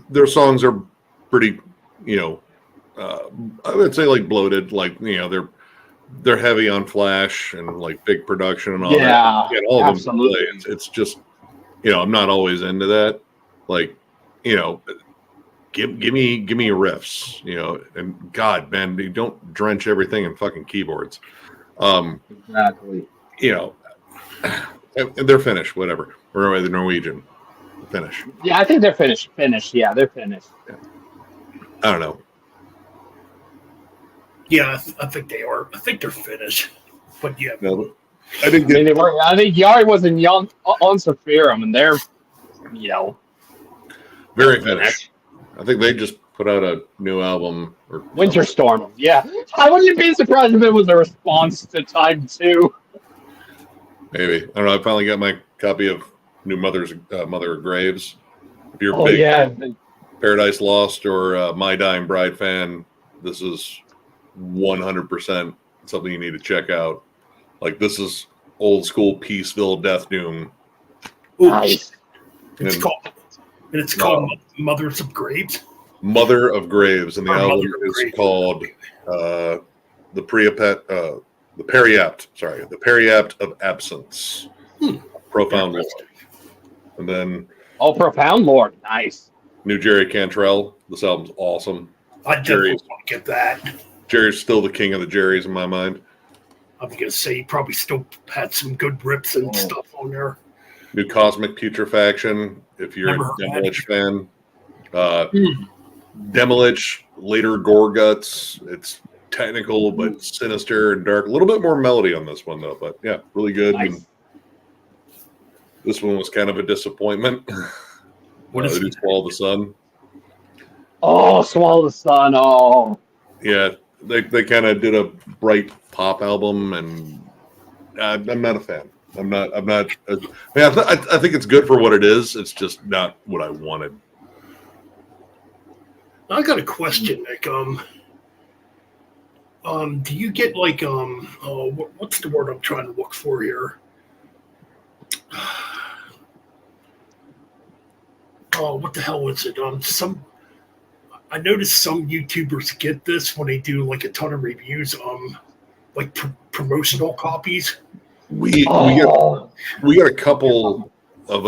their songs are pretty, I would say like bloated, like they're heavy on flash and like big production and all that. Yeah, all absolutely. Of them it's just I'm not always into that. Like, give me riffs, and God, man, you don't drench everything in fucking keyboards. Exactly. And they're Finnish, whatever. Or they're Norwegian. Finnish. Yeah, I think they're Finnish. Yeah, they're Finnish. I don't know. Yeah, I think they are. I think they're Finnish. But yeah. No, I didn't I get. mean, I think Yari was in on Safirum, and they're, Very Finnish. I think they just put out a new album. Or Winter Storm. Yeah, I wouldn't be surprised if it was a response to Time 2. Maybe. I don't know. I finally got my copy of New Mother of Graves. If you're a Oh big yeah, Paradise Lost or My Dying Bride fan, this is 100% something you need to check out. Like, this is old school Peaceville Death Doom. Ooh, nice. It's called Mothers of Graves. Mother of Graves, and the Or album Mother of is Graves. called the Periapt of Absence. Profound Lore. And then Profound Lord. Nice. New Jerry Cantrell. This album's awesome. I definitely want to get that. Jerry's still the king of the Jerrys in my mind. I was gonna say he probably still had some good rips and stuff on there. New Cosmic Putrefaction, if you're Never a heard Demolich fan. Demolich, later Gore Guts. It's technical but sinister and dark. A little bit more melody on this one though, but yeah, really good. Nice. And this one was kind of a disappointment. What is They did Swallow the Sun. Oh, Swallow the Sun. Oh, Yeah, they kind of did a bright pop album, and I'm not a fan. I'm not. I think it's good for what it is. It's just not what I wanted. I got a question, Nick. Do you get like what's the word I'm trying to look for here? Oh, what the hell is it? I noticed some YouTubers get this when they do like a ton of reviews. Like promotional copies. We got a couple of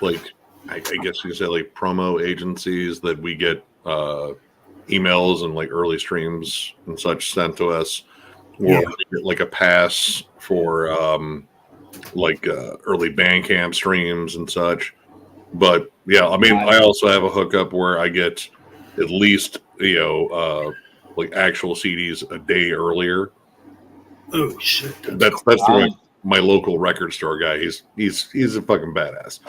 like I guess you could say like promo agencies that we get emails and like early streams and such sent to us, or like a pass for early Bandcamp streams and such. But yeah, I mean, I also have a hookup where I get at least like actual CDs a day earlier. Oh shit! That's through my local record store guy. He's a fucking badass.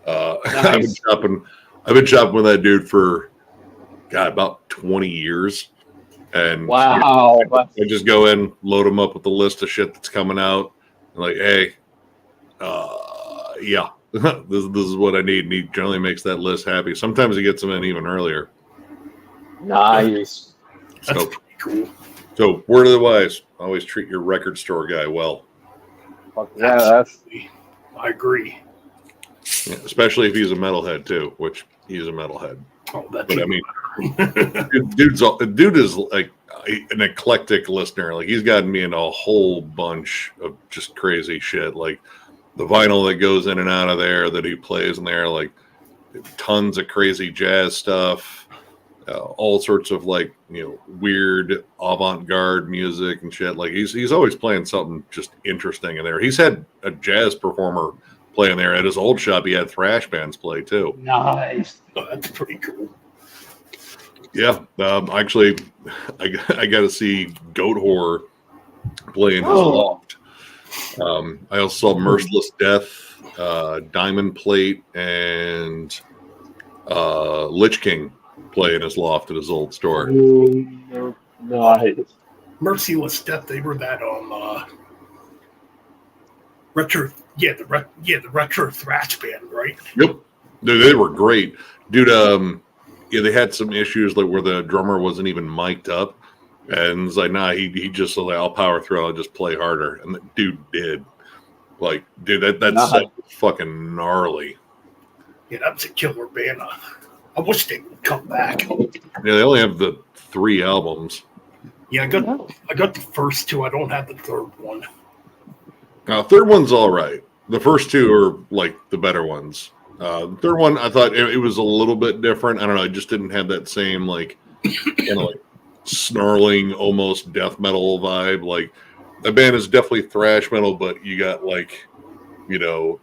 Nice. I've been shopping with that dude for about 20 years. And wow! I just go in, load him up with the list of shit that's coming out. I'm like, hey, yeah, this is what I need. And he generally makes that list happy. Sometimes he gets them in even earlier. Nice. That's So, pretty cool. so word of the wise, always treat your record store guy well. Fuck yeah, that's I agree. Yeah, especially if he's a metalhead too, which he's a metalhead. Oh, that's But I mean, dude is like an eclectic listener. Like, he's gotten me into a whole bunch of just crazy shit. Like the vinyl that goes in and out of there that he plays in there, like tons of crazy jazz stuff, all sorts of like weird avant-garde music and shit. Like he's always playing something just interesting in there. He's had a jazz performer playing there at his old shop. He had thrash bands play too. nice. Oh, that's pretty cool. Yeah, actually, I got to see Goat Horror play in his loft. I also saw Merciless Death, Diamond Plate, and Lich King play in his loft at his old store. Nice. Merciless Death. They were that retro. Yeah, the retro thrash band, right? Yep, they were great, dude. Yeah, they had some issues like where the drummer wasn't even mic'd up, and it's like, nah, he just was like, I'll power through, I'll just play harder, and the dude did. Like, dude, that's Nice. fucking gnarly. Yeah, that was a killer band. I wish they would come back. Yeah, they only have the 3 albums. Yeah, I got the first 2. I don't have the third one. Third one's all right. The first two are like the better ones. The third one, I thought it was a little bit different. I don't know. It just didn't have that same like kind of like snarling, almost death metal vibe. Like the band is definitely thrash metal, but you got like, you know,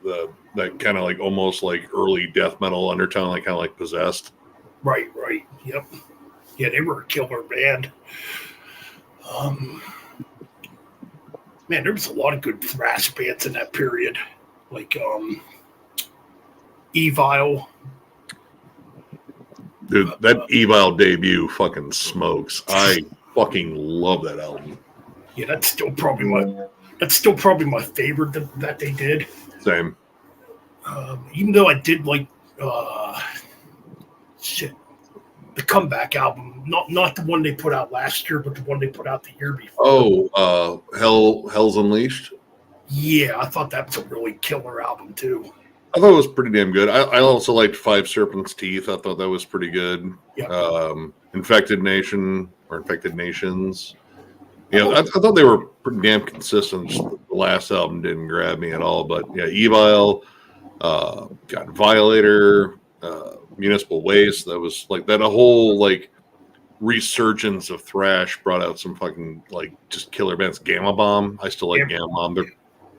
that kind of like almost like early death metal undertone, like kind of like Possessed. Right. Yep. Yeah, they were a killer band. Man, there was a lot of good thrash bands in that period, like Evil. Dude, that Evil debut fucking smokes. I fucking love that album. Yeah, that's still probably my favorite that they did. Same. Even though I did like the Comeback album, not the one they put out last year, but the one they put out the year before. Hell's Unleashed. Yeah, I thought that was a really killer album too. I thought it was pretty damn good. I also liked Five Serpents' Teeth. I thought that was pretty good. Yeah. Infected Nation or Infected Nations. Yeah, I thought they were pretty damn consistent. Just the last album didn't grab me at all. But yeah, Evil, got Violator, Municipal Waste. That was like that. A whole like resurgence of thrash brought out some fucking like just killer bands. Gamma Bomb. I still like Gamma Bomb.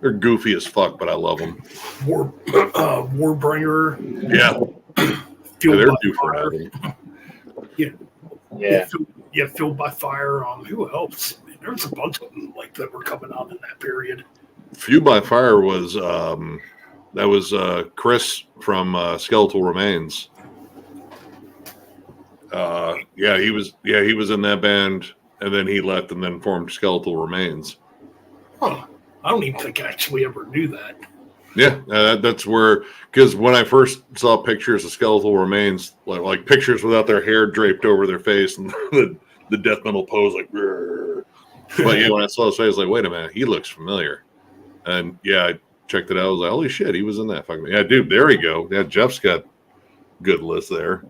They're goofy as fuck, but I love them. Warbringer. Yeah. They're due for an album. Yeah. Fueled by Fire. Who else? There was a bunch of them like that were coming out in that period. Fueled by Fire was Chris from Skeletal Remains. He was in that band, and then he left and then formed Skeletal Remains. Huh. I don't even think I actually ever knew that. Yeah, that's where, because when I first saw pictures of Skeletal Remains, like pictures without their hair draped over their face and the death metal pose, like, brrr. But yeah, when I saw his face, I was like, wait a minute, he looks familiar. And yeah, I checked it out. I was like, holy shit, he was in that fucking. Yeah, dude, there we go. Yeah, Jeff's got good list there.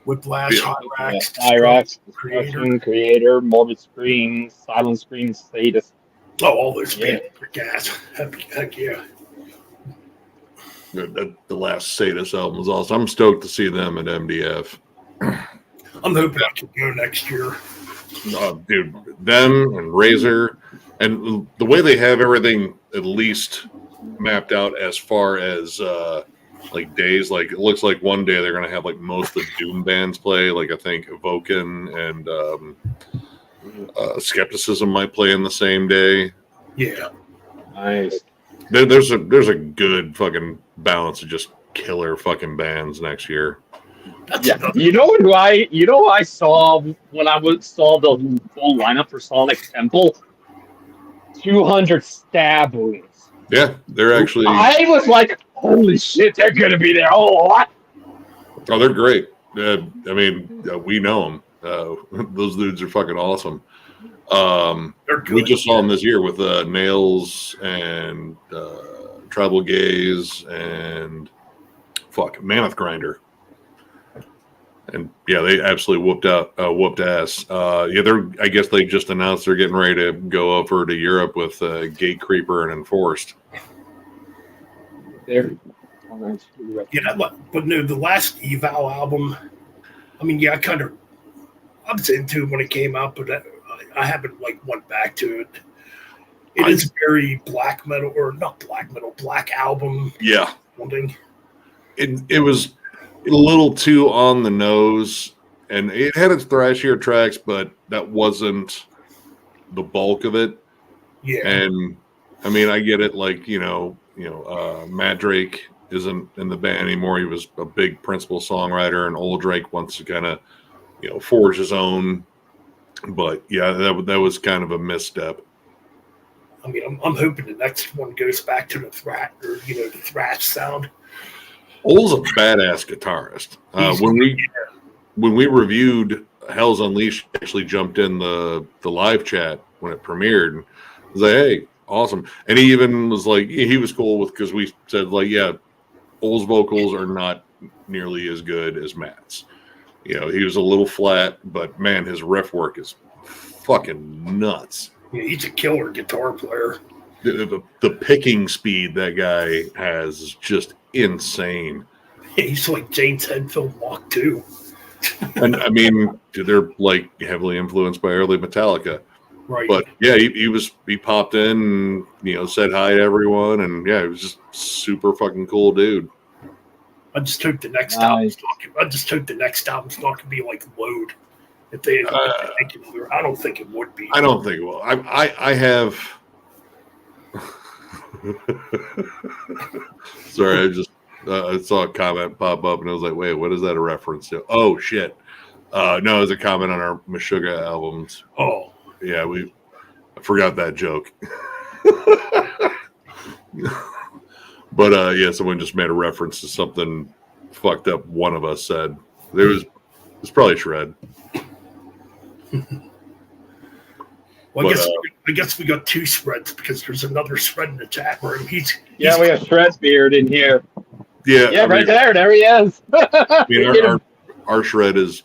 Whiplash, Hyrax, Creator, Morbid Scream, Silent Scream, Sadist. Oh, all those bands are gas. Heck yeah. The last Sadist album was awesome. I'm stoked to see them at MDF. I'm hoping I can go next year. Dude, them and Razor, and the way they have everything at least mapped out as far as like days, like it looks like one day they're gonna have like most of the Doom bands play. Like I think Evoken and Skepticism might play in the same day. Yeah, nice. There's a good fucking balance of just killer fucking bands next year. Yeah, you know who I saw when I saw the full lineup for Sonic Temple? 200 Stab Wounds. Yeah, they're actually. I was like, holy shit, they're gonna be there. Oh, what? Oh, they're great. I mean, we know them. Those dudes are fucking awesome. We just saw them this year with Nails and Tribal Gaze and Mammoth Grinder. And yeah, they absolutely whooped ass. I guess they just announced they're getting ready to go over to Europe with Gate Creeper and Enforced. Yeah, but no, the last Eval album. I mean, yeah, I was into it when it came out, but I haven't went back to it. It is very black metal, or not black metal, black album. Yeah, something. It was a little too on the nose, and it had its thrashier tracks, but that wasn't the bulk of it. Yeah, and I mean, I get it. Like Matt Drake isn't in the band anymore. He was a big principal songwriter, and Old Drake wants to kind of forge his own. But yeah, that was kind of a misstep. I mean, I'm hoping the next one goes back to the thrash, or the thrash sound. Old's a badass guitarist. When we reviewed Hell's Unleashed, actually jumped in the live chat when it premiered. And was like, hey, awesome. And he even was like, he was cool with, because we said yeah, Old's vocals are not nearly as good as Matt's. He was a little flat, but man, his riff work is fucking nuts. Yeah, he's a killer guitar player. the picking speed that guy has is just insane. Yeah, he's like James Hetfield Walk too. And I mean, they're like heavily influenced by early Metallica. Right. But yeah, he popped in and, you know, said hi to everyone, and yeah, he was just super fucking cool dude. I just hope the next album's not. I just hope the next album's not gonna be like Load. If they make it, I don't think it would be. I don't think it will. I have. Sorry, I saw a comment pop up and I was like, wait, what is that a reference to? Oh shit. No, it was a comment on our Meshuggah albums. Oh. Yeah, I forgot that joke. But yeah, someone just made a reference to something fucked up one of us said. It was probably Shred. Well, I guess we got two Shreds because there's another Shred in the chat room. We have Shred's beard in here. Yeah, right there he is. I mean, our Shred is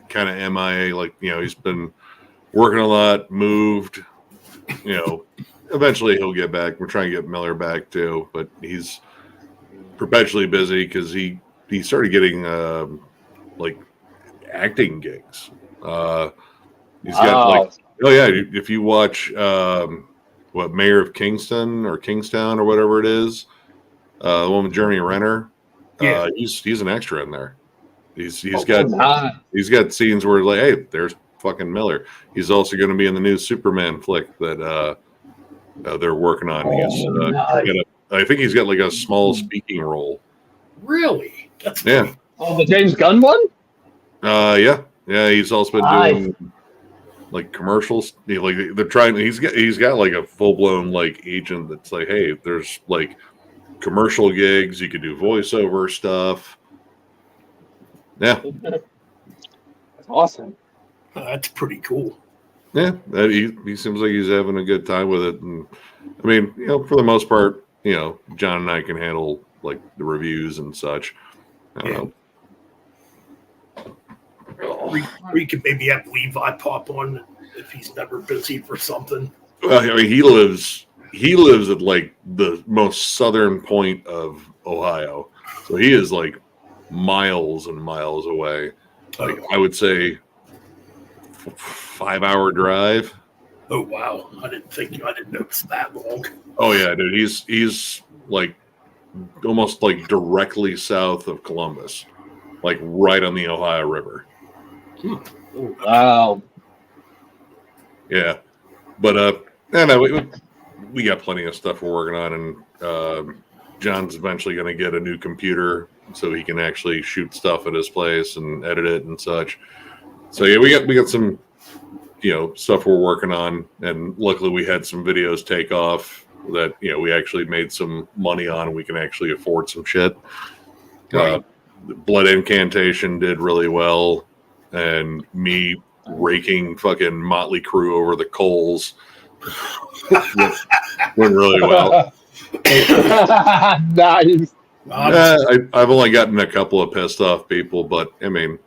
kind of MIA. Like, you know, he's been working a lot, moved. You know, eventually he'll get back. We're trying to get Miller back too, but he's perpetually busy because he started getting like acting gigs. He's got like, oh yeah, if you watch what Mayor of Kingston or Kingstown or whatever it is, the one with Jeremy Renner, he's an extra in there. He's got scenes where like, hey, there's fucking Miller. He's also going to be in the new Superman flick that they're working on. I think he's got like a small speaking role. Really? That's yeah. Oh, the James Gunn one? Yeah. He's also been doing like commercials. Like they're trying. He's got like a full blown like agent that's like, hey, there's like commercial gigs. You could do voiceover stuff. Yeah, that's awesome. That's pretty cool. Yeah, he seems like he's having a good time with it. And I mean, you know, for the most part, you know, John and I can handle like the reviews and such. I don't know. We could maybe have Levi pop on if he's never busy for something. Well, I mean, he lives at like the most southern point of Ohio, so he is like miles and miles away. Like I would say, 5-hour drive. Oh wow! I didn't know it's that long. Oh yeah, dude. He's like almost like directly south of Columbus, like right on the Ohio River. Wow. Yeah, but no, we got plenty of stuff we're working on, and John's eventually going to get a new computer so he can actually shoot stuff at his place and edit it and such. So yeah, we got some, you know, stuff we're working on, and luckily we had some videos take off that, you know, we actually made some money on, and we can actually afford some shit. Right. Blood Incantation did really well, and me raking fucking Motley Crue over the coals went really well. Nice. I've only gotten a couple of pissed off people, but I mean,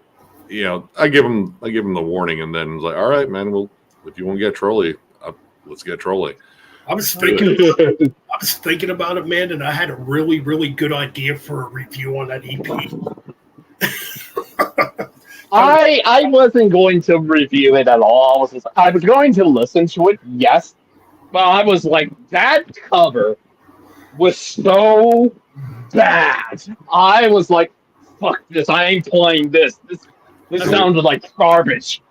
you know, I give them the warning, and then it's like, all right, man, well, if you want to get trolly, let's get trolly. I was thinking about it, man, and I had a really, really good idea for a review on that EP. I wasn't going to review it at all. I was going to listen to it, yes, but I was like, that cover was so bad. I was like, fuck this, I ain't playing this. This sounded like garbage.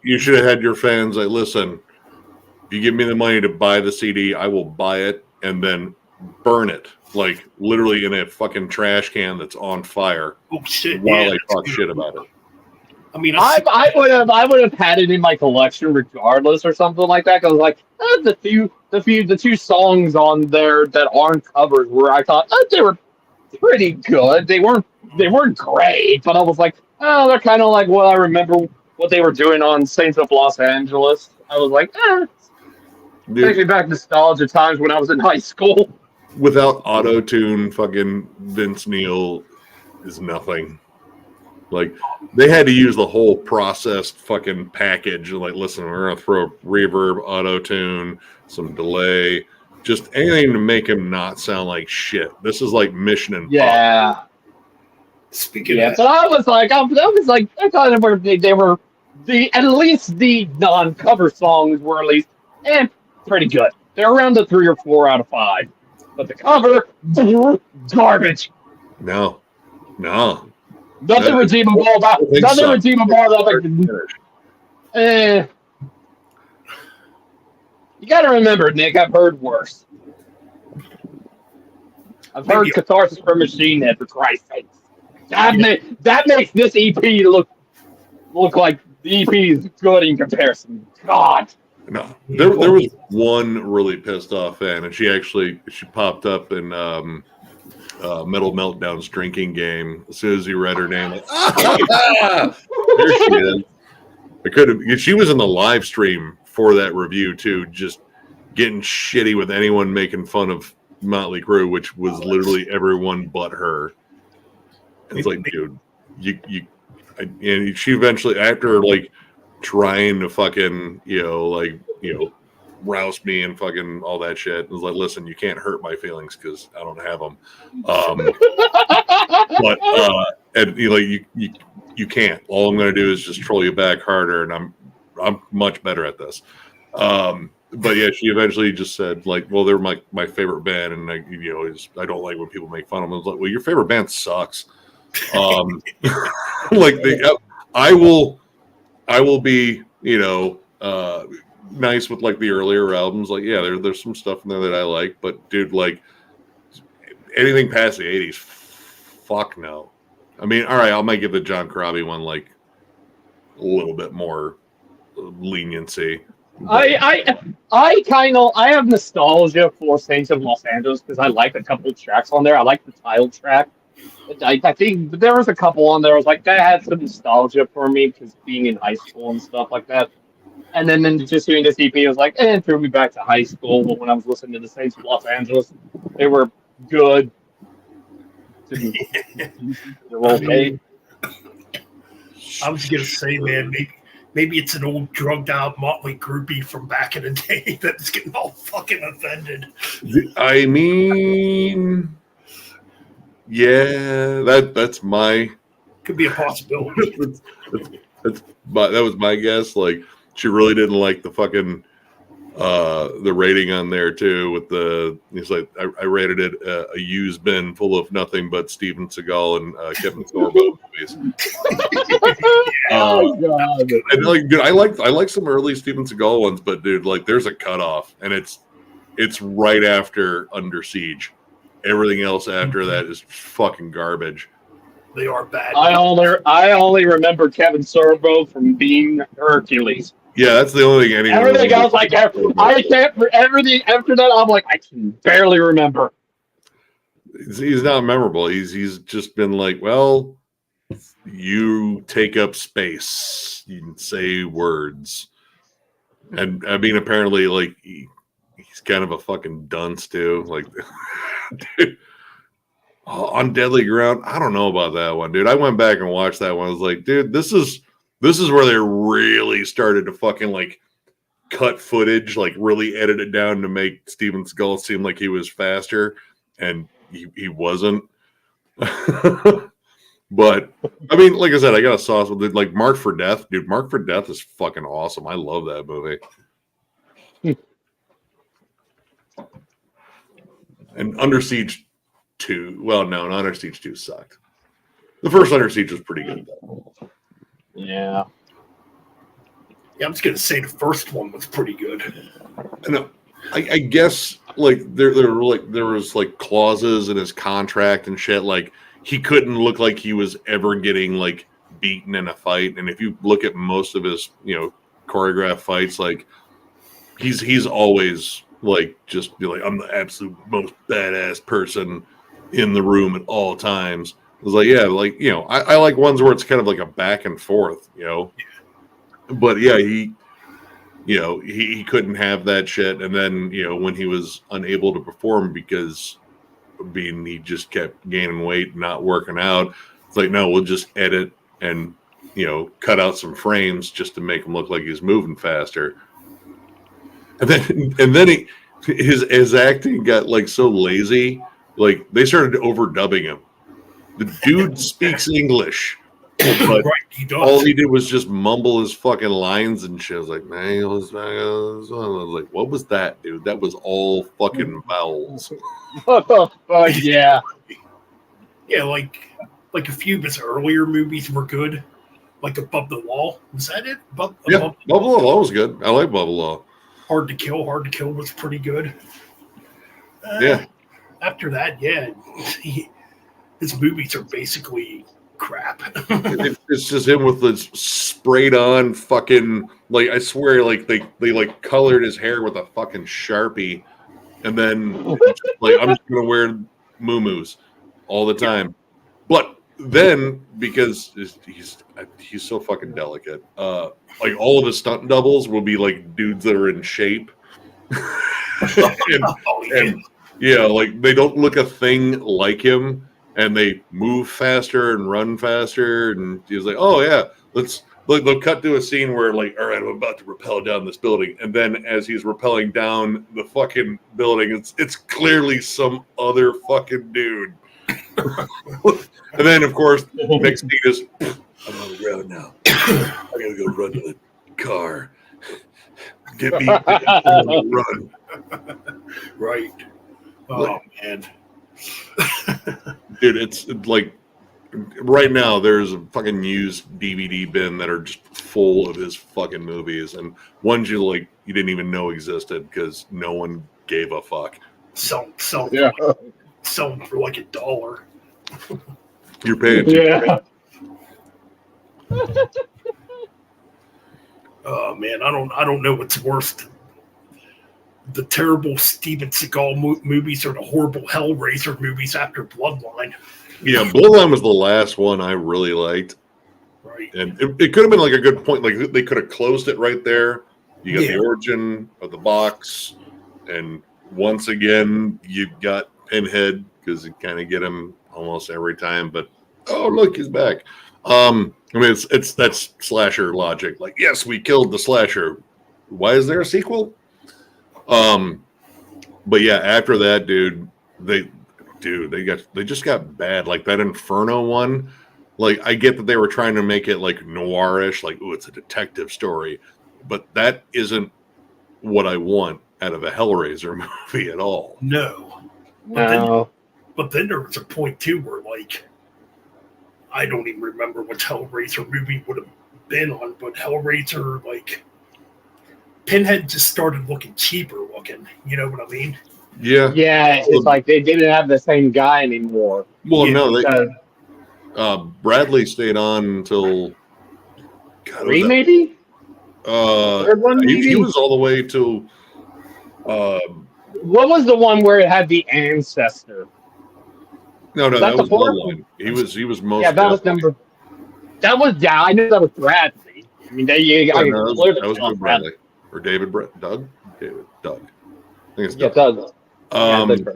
You should have had your fans like, listen, if you give me the money to buy the CD, I will buy it and then burn it, like literally in a fucking trash can that's on fire. Oh shit! While I talk shit about it. I mean, I would have had it in my collection regardless or something like that. Cause like the two songs on there that aren't covers where I thought they were pretty good. They weren't great, but I was like, oh, they're kind of like what I remember what they were doing on Saints of Los Angeles. I was like, takes me back nostalgia times when I was in high school. Without auto-tune, fucking Vince Neil is nothing. Like, they had to use the whole processed fucking package. Like, listen, we're going to throw reverb, auto-tune, some delay, Just anything to make him not sound like shit. This is like Mission Impossible. Yeah. Speaking Yeah, of so I was like, I thought they were at least the non-cover songs were at least pretty good. They're around the 3 or 4 out of 5, but the cover garbage. No. Nothing redeemable about it. You got to remember, Nick. I've heard worse. I've heard Catharsis for Machine Head, for Christ's sake. That makes this EP look like the EP is good in comparison. God. No, there was one really pissed off fan, and she popped up in Metal Meltdown's drinking game as soon as he read her name. Like, there she is. She was in the live stream for that review too, just getting shitty with anyone making fun of Motley Crue, which was literally everyone but her. It's like, dude, and she eventually, after like trying to fucking, rouse me and fucking all that shit, was like, listen, you can't hurt my feelings because I don't have them. And you can't. All I'm gonna do is just troll you back harder, and I'm much better at this. But yeah, she eventually just said, like, well, they're my favorite band, and I don't like when people make fun of them. I was like, well, your favorite band sucks. I will be, nice with like the earlier albums. Like, yeah, there's some stuff in there that I like, but dude, like anything past the 80s, fuck no. I mean, all right, I might give the John Corabi one like a little bit more leniency. I have nostalgia for Saints of Los Angeles because I like a couple of tracks on there. I like the title track. I think there was a couple on there. I was like, that had some nostalgia for me because being in high school and stuff like that. And then just hearing this EP, I was like, it threw me back to high school. But when I was listening to the Saints of Los Angeles, they were good. They were okay. I was gonna say, man, maybe it's an old drugged out Motley groupie from back in the day that's getting all fucking offended. I mean, yeah, that's my could be a possibility. that was my guess. Like, she really didn't like the fucking the rating on there too. With it's like I rated it a used bin full of nothing but Steven Seagal and Kevin Sorbo movies. God. And like, dude, I like some early Steven Seagal ones, but dude, like, there's a cutoff, and it's right after Under Siege. Everything else after that is fucking garbage. They are bad. I only remember Kevin Sorbo from being Hercules. Yeah, that's the only thing. Everything else, I can't. Everything after that, I'm like, I can barely remember. He's not memorable. He's just been like, well, you take up space, you can say words, and I mean, apparently, like, he's kind of a fucking dunce too. Like, dude, on Deadly Ground, I don't know about that one, dude. I went back and watched that one. I was like, dude, this is where they really started to fucking like cut footage, like really edit it down to make Steven Seagal seem like he was faster, and he wasn't. But I mean, like I said, I got a sauce with it. Like Marked for Death, dude. Marked for Death is fucking awesome. I love that movie. And Under Siege 2. Well, no, Under Siege 2 sucked. The first Under Siege was pretty good though. Yeah. Yeah, I'm just gonna say the first one was pretty good. I guess like there was like clauses in his contract and shit. Like, he couldn't look like he was ever getting like beaten in a fight. And if you look at most of his choreographed fights, like he's always like just be like, I'm the absolute most badass person in the room at all times. I was like, yeah, like, I like ones where it's kind of like a back and forth, But yeah, he couldn't have that shit. And then, when he was unable to perform because he just kept gaining weight, not working out, it's like, no, we'll just edit and, cut out some frames just to make him look like he's moving faster. And then his acting got like so lazy. Like they started overdubbing him. The dude speaks English, but Right, he does. all he did was just mumble his fucking lines and shit. I was like, man, I was like, what was that, dude? That was all fucking vowels. What the fuck? Yeah. Yeah, like a few of his earlier movies were good. Like Above the Law. Was that it? Yeah, Bubble Law was good. I like Bubble Law. Hard to Kill. Hard to Kill was pretty good. Yeah. After that, yeah, his movies are basically crap. It's just him with this sprayed on fucking, like, I swear, like they like colored his hair with a fucking Sharpie, and then like I'm just gonna wear muumuus all the time. But then because he's so fucking delicate, like all of his stunt doubles will be like dudes that are in shape. and yeah, like they don't look a thing like him, and they move faster and run faster. And he's like, "Oh yeah, let's." Like they'll cut to a scene where like, all right, I'm about to rappel down this building, and then as he's rappelling down the fucking building, it's clearly some other fucking dude. And then of course, next scene is, I'm on the ground now. I gotta go run to the car. Get me run. Right. Oh man. Dude, it's like right now there's a fucking used DVD bin that are just full of his fucking movies, and ones you didn't even know existed because no one gave a fuck. Selling for like $1. You're paying. Yeah. Oh man, I don't know what's worse. The terrible Steven Seagal movies or the horrible Hellraiser movies after Bloodline. Yeah, Bloodline was the last one I really liked. Right. And it could have been like a good point. Like they could have closed it right there. You got the origin of the box, and once again you got Pinhead because you kind of get him almost every time. But oh look, he's back. I mean, it's that's slasher logic. Like, yes, we killed the slasher. Why is there a sequel? But yeah, after that, dude, they just got bad. Like that Inferno one. Like, I get that they were trying to make it like noirish, like, oh, it's a detective story, but that isn't what I want out of a Hellraiser movie at all. No. But then there was a point too where like I don't even remember which Hellraiser movie would have been on, but Hellraiser, like Pinhead just started looking cheaper looking. You know what I mean? Yeah. Yeah, it's like they didn't have the same guy anymore. Well, Yeah, no, they, Bradley stayed on until three, maybe? Third one, he maybe? was all the way to What was the one where it had the ancestor? no, Was that that was the fourth? Bloodline. He was most Yeah, that was definitely- number. That was I knew that was Bradley. I mean, I Yeah, can no, clearly that was tell Doug Bradley or David Doug. I think it's Yeah, Doug. Doug. Yeah, that's right.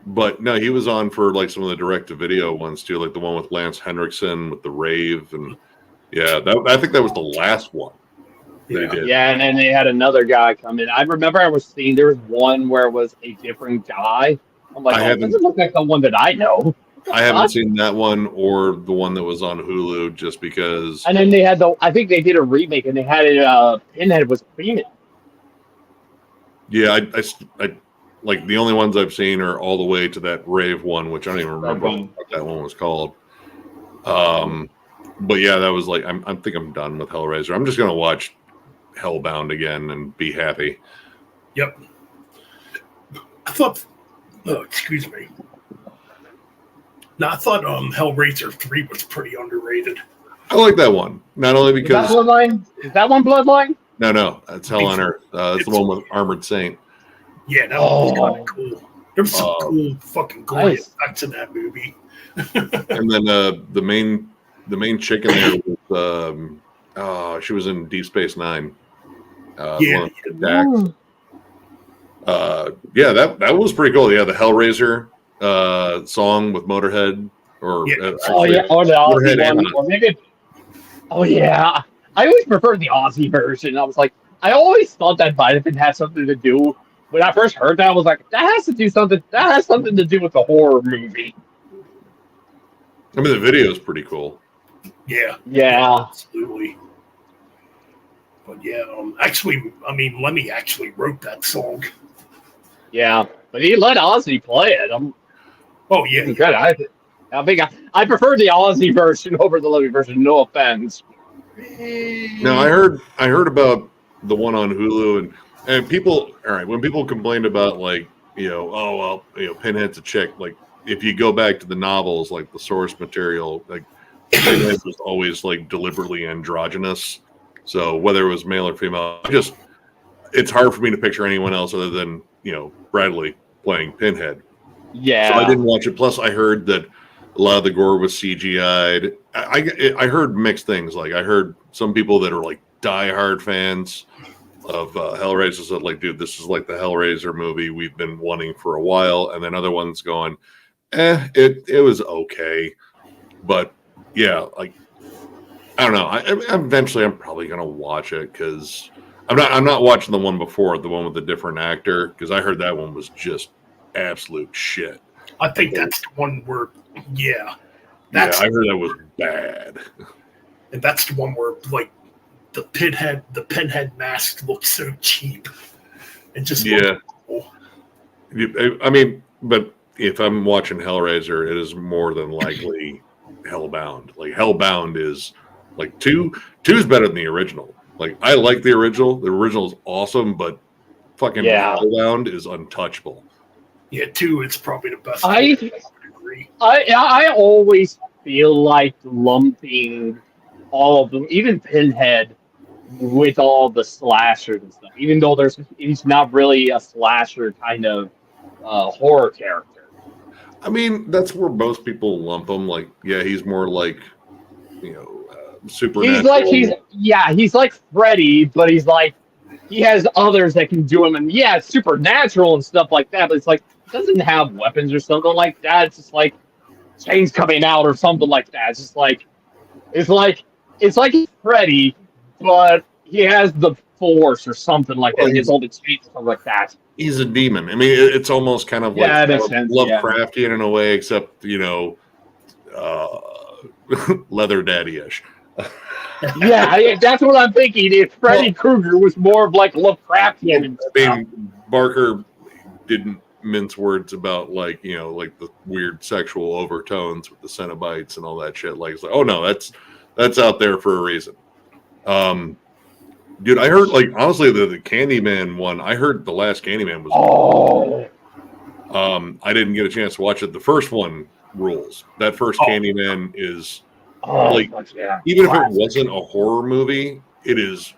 But no, he was on for like some of the direct-to-video ones too, like the one with Lance Henriksen with the rave, and yeah, I think that was the last one they did. Yeah, and then they had another guy come in. I remember I was seeing there was one where it was a different guy. I'm like, it doesn't look like the one that I know. I haven't seen that one or the one that was on Hulu, just because. And then they had I think they did a remake, and they had it. Pinhead was female. Yeah, I like the only ones I've seen are all the way to that rave one, which I don't even remember what that one was called. But yeah, that was like I think I'm done with Hellraiser. I'm just gonna watch Hellbound again and be happy. Yep. I thought. Oh, excuse me. No, I thought Hellraiser 3 was pretty underrated. I like that one, not only Is that because Bloodline? Is that one Bloodline? no, that's Hell on Earth. That's the one with Armored Saint. Yeah, that one was kind of cool. There was some Oh. cool fucking gory Nice. effects in that movie. And then the main chick in there was she was in Deep Space Nine. Yeah, Yeah, that was pretty cool. Yeah, the Hellraiser song with Motorhead, or Oh yeah, or the Motorhead Aussie and one, or maybe. Oh yeah, I always preferred the Aussie version. I was like, I always thought that might have had something to do when I first heard that, I was like, that has something to do with the horror movie. I mean, the video is pretty cool. Yeah. Yeah. Absolutely. But yeah, actually, I mean, Lemmy actually wrote that song. Yeah, but he let Ozzy play it. Oh yeah, good. I think I prefer the Ozzy version over the Lemmy version. No offense. No, I heard about the one on Hulu, and people. All right, when people complained about like oh well, Pinhead's a chick. Like if you go back to the novels, like the source material, like Pinhead was always like deliberately androgynous. So whether it was male or female, it's hard for me to picture anyone else other than Bradley playing Pinhead. Yeah. So I didn't watch it. Plus, I heard that a lot of the gore was CGI'd. I heard mixed things. Like I heard some people that are like diehard fans of Hellraiser said like, dude, this is like the Hellraiser movie we've been wanting for a while. And then other ones going, it was okay. But yeah, like, I don't know. Eventually I'm probably going to watch it because I'm not watching the one before, the one with the different actor, because I heard that one was just absolute shit. I think that's the one where, I heard that was bad. And that's the one where like the pinhead mask looks so cheap. And just cool. I mean, but if I'm watching Hellraiser, it is more than likely Hellbound. Like Hellbound is like two is better than the original. Like I like the original. The original is awesome, but fucking Hellbound is untouchable. Yeah, 2 is probably the best. I always feel like lumping all of them, even Pinhead, with all the slashers and stuff. Even though he's not really a slasher kind of horror character. I mean, that's where most people lump him. Like, yeah, he's more like supernatural. He's like Freddy, but he's like he has others that can do him, and it's supernatural and stuff like that. But it's like he doesn't have weapons or something like that. It's just like chains coming out or something like that. It's just like it's like Freddy, but he has the Force or something like that. He has all the chains and stuff like that. He's a demon. I mean, it's almost kind of like Lovecraftian in a way, except Leather Daddy-ish. Yeah, that's what I'm thinking. If Freddy Krueger was more of like Lovecraftian. I mean, Barker didn't mince words about like the weird sexual overtones with the Cenobites and all that shit. Like, it's like, oh no, that's out there for a reason. Dude, I heard like honestly the Candyman one. I heard the last Candyman was. I didn't get a chance to watch it. The first one rules. That first Candyman is. Even if it wasn't a horror movie, it is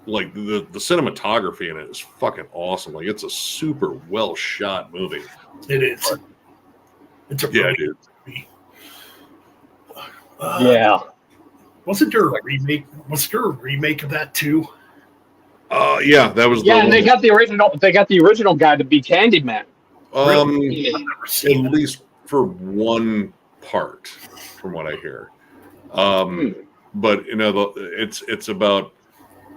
like the cinematography in it is fucking awesome. Like it's a super well shot movie. It is. It's a dude. Movie. Wasn't there a remake? Was there a remake of that too? Yeah, that was. And they got the original. They got the original guy to be Candyman. At least for one part, from what I hear. But it's about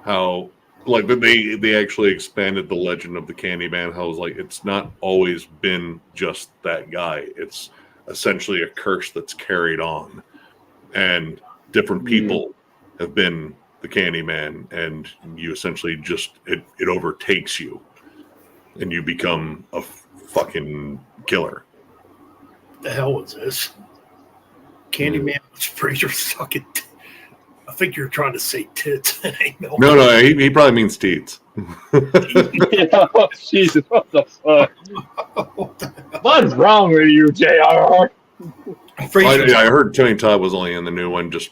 how like they actually expanded the legend of the Candyman. How it's like it's not always been just that guy. It's essentially a curse that's carried on, and different people have been the Candyman, and you essentially just it overtakes you, and you become a fucking killer. The hell is this? Candyman was Fraser's fucking. I think you're trying to say tits. No, he probably means teats. Jesus, what the fuck? What's wrong with you, JR? I heard Tony Todd was only in the new one just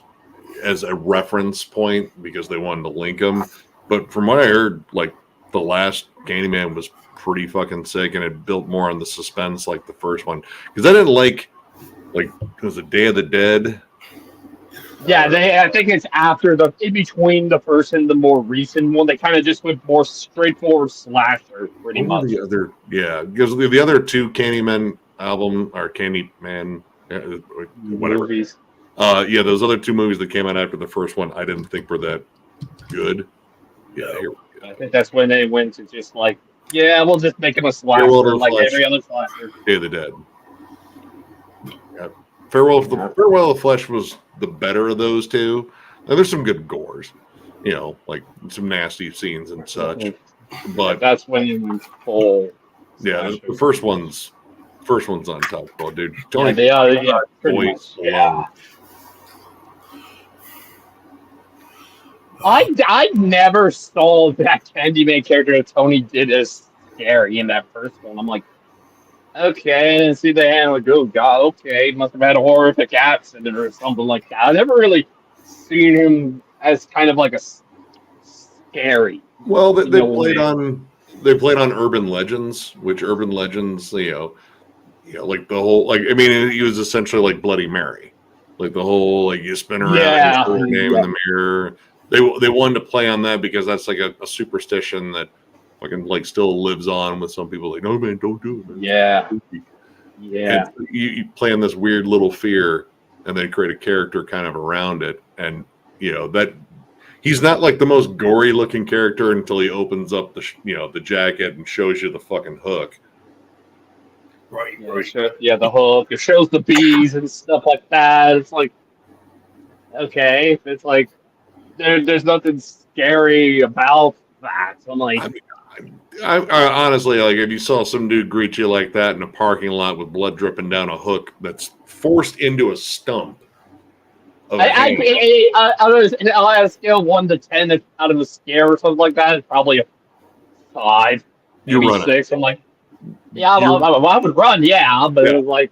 as a reference point because they wanted to link him. But from what I heard, like the last Candyman was pretty fucking sick, and it built more on the suspense like the first one. Because I didn't like was it Day of the Dead? Yeah, I think it's in between the first and the more recent one. They kind of just went more straightforward slasher, pretty much. Because the other two Candyman album or Candyman, whatever. Movies. Those other two movies that came out after the first one, I didn't think were that good. Yeah, I think that's when they went to just like Yeah, we'll just make him a Farewell to slasher the like Flesh. every other slasher. Day of the Dead. Yeah. Farewell to the Flesh was the better of those two. Now, there's some good gores, you know, like some nasty scenes and such. But that's when you went full. yeah, the first one's untouchable, dude. Yeah, they are. Yeah, pretty much. voice Yeah. alone. I never saw that Candyman character that Tony did as scary in that first one. I'm like, okay, I didn't see the hand. Like, oh god, okay, must have had a horrific accident or something like that. I never really seen him as kind of like a scary. Well, they No played way. on urban legends, which urban legends, you know, like the whole, like, I mean, he was essentially like Bloody Mary, like the whole, like, you spin around Yeah. and show your name in the mirror. They wanted to play on that because that's like a superstition that fucking like still lives on with some people. Like, no man, don't do it, man. Yeah. Yeah. And you play on this weird little fear, and then create a character kind of around it, and you know that. He's not like the most gory looking character until he opens up the jacket and shows you the fucking hook. Right. Yeah, the hook. It shows the bees and stuff like that. It's like, okay, it's like there's nothing scary about that. So I'm like, I honestly, like, if you saw some dude greet you like that in a parking lot with blood dripping down a hook that's forced into a stump. Of hand, I'll add a scale of 1 to 10 out of a scare or something like that. It's probably a 5, You're maybe running. 6. I'm like, yeah, I would run, yeah, but it was like,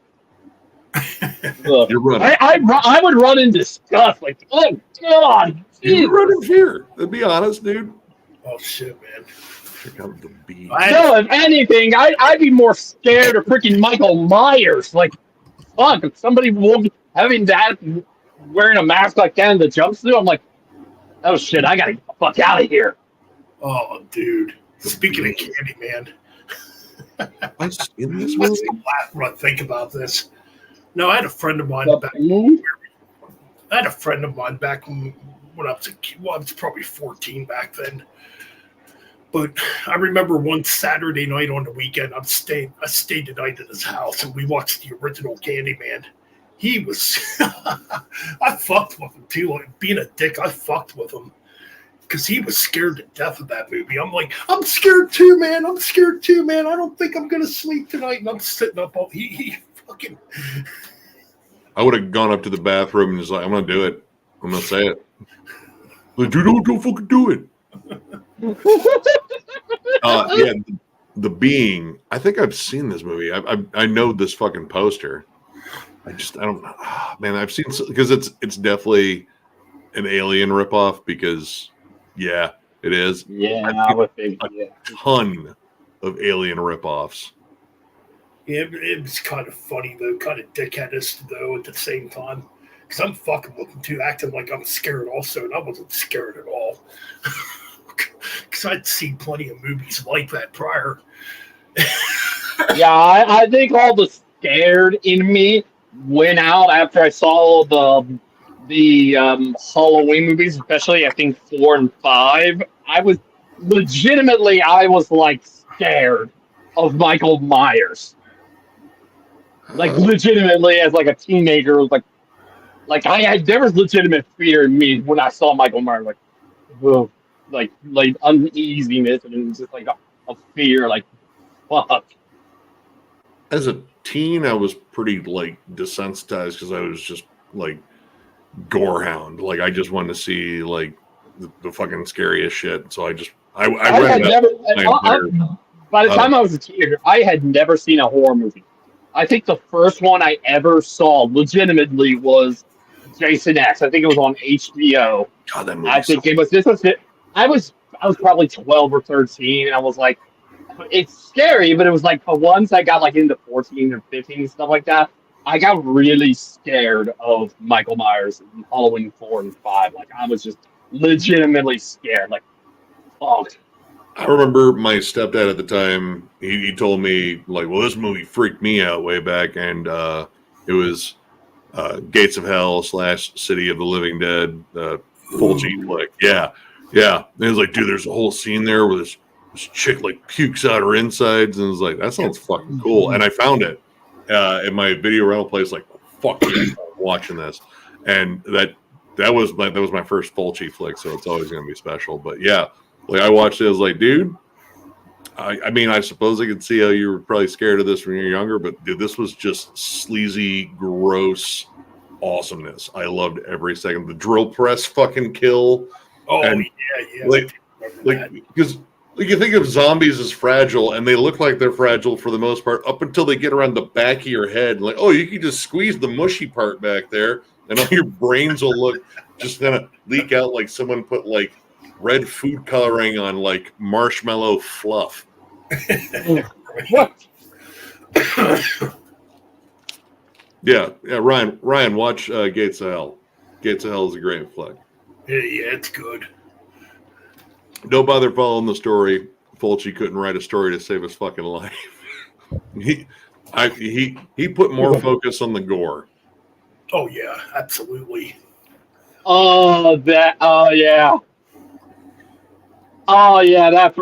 ugh. You're running. I would run in disgust, like, oh god, You're running fear. To be honest, dude. Oh shit, man. Check out the bee. No, if anything, I'd be more scared of freaking Michael Myers. Like, fuck, if somebody having that, wearing a mask like that in the jumpsuit, I'm like, oh shit, I gotta get the fuck out of here. Oh, dude. Speaking of Candyman, I've seen this what's movie. the last one I think about this? No, I had a friend of mine back. I had a friend of mine back when I was a kid. Well, I was probably 14 back then. But I remember one Saturday night on the weekend, I stayed the night at his house, and we watched the original Candyman. He was, I fucked with him too. Like, being a dick, I fucked with him because he was scared to death of that movie. I'm like, I'm scared too, man. I'm scared too, man. I don't think I'm gonna sleep tonight. And I'm sitting up all he fucking. I would have gone up to the bathroom and just like, I'm gonna do it. I'm gonna say it. Like, dude, don't fucking do it. Yeah, the Being. I think I've seen this movie. I know this fucking poster. I don't know, man. I've seen, because it's definitely an Alien ripoff, because yeah, it is. Yeah, I would think. Yeah. Ton of Alien ripoffs. Yeah, it was kind of funny though, kind of dickheadish though at the same time. Because I'm fucking with him too, acting like I'm scared also, and I wasn't scared at all. Because I'd seen plenty of movies like that prior. Yeah, I think all the scared in me went out after I saw the Halloween movies, especially I think 4 and 5. I was like scared of Michael Myers. Like legitimately, as like a teenager, was like there was legitimate fear in me when I saw Michael Myers. Like, whoa, like uneasiness, and it was just like a fear. Like, fuck. As a teen, I was pretty like desensitized because I was just like gorehound. Like, I just wanted to see like the fucking scariest shit. So I read that. By the time I was a teenager, I had never seen a horror movie. I think the first one I ever saw legitimately was Jason X. I think it was on HBO. God, that movie. I think it was this was it. I was probably 12 or 13, and I was like, it's scary, but it was like once I got like into 14 or 15 and stuff like that, I got really scared of Michael Myers in Halloween 4 and 5. Like, I was just legitimately scared. Like, fuck. I remember my stepdad at the time, he told me, like, well, this movie freaked me out way back, and it was Gates of Hell / City of the Living Dead, full G flick. Yeah. And he was like, dude, there's a whole scene there where this this chick like pukes out her insides, and was like, that sounds fucking cool. And I found it in my video rental place. Like, fuck yeah, I'm watching this, and that was my first Fulci flick, so it's always gonna be special. But yeah, like I watched it, I was like, dude. I mean, I suppose I could see how you were probably scared of this when you were younger, but dude, this was just sleazy, gross awesomeness. I loved every second. The drill press fucking kill. Oh, and yeah. Like because you think of zombies as fragile, and they look like they're fragile for the most part up until they get around the back of your head. Like, oh, you can just squeeze the mushy part back there, and all your brains will look just gonna leak out like someone put like red food coloring on like marshmallow fluff. What? Yeah. Ryan, watch Gates of Hell. Gates of Hell is a great flick. Yeah, it's good. Don't bother following the story. Fulci couldn't write a story to save his fucking life. He put more focus on the gore. Oh yeah, absolutely. Oh yeah. That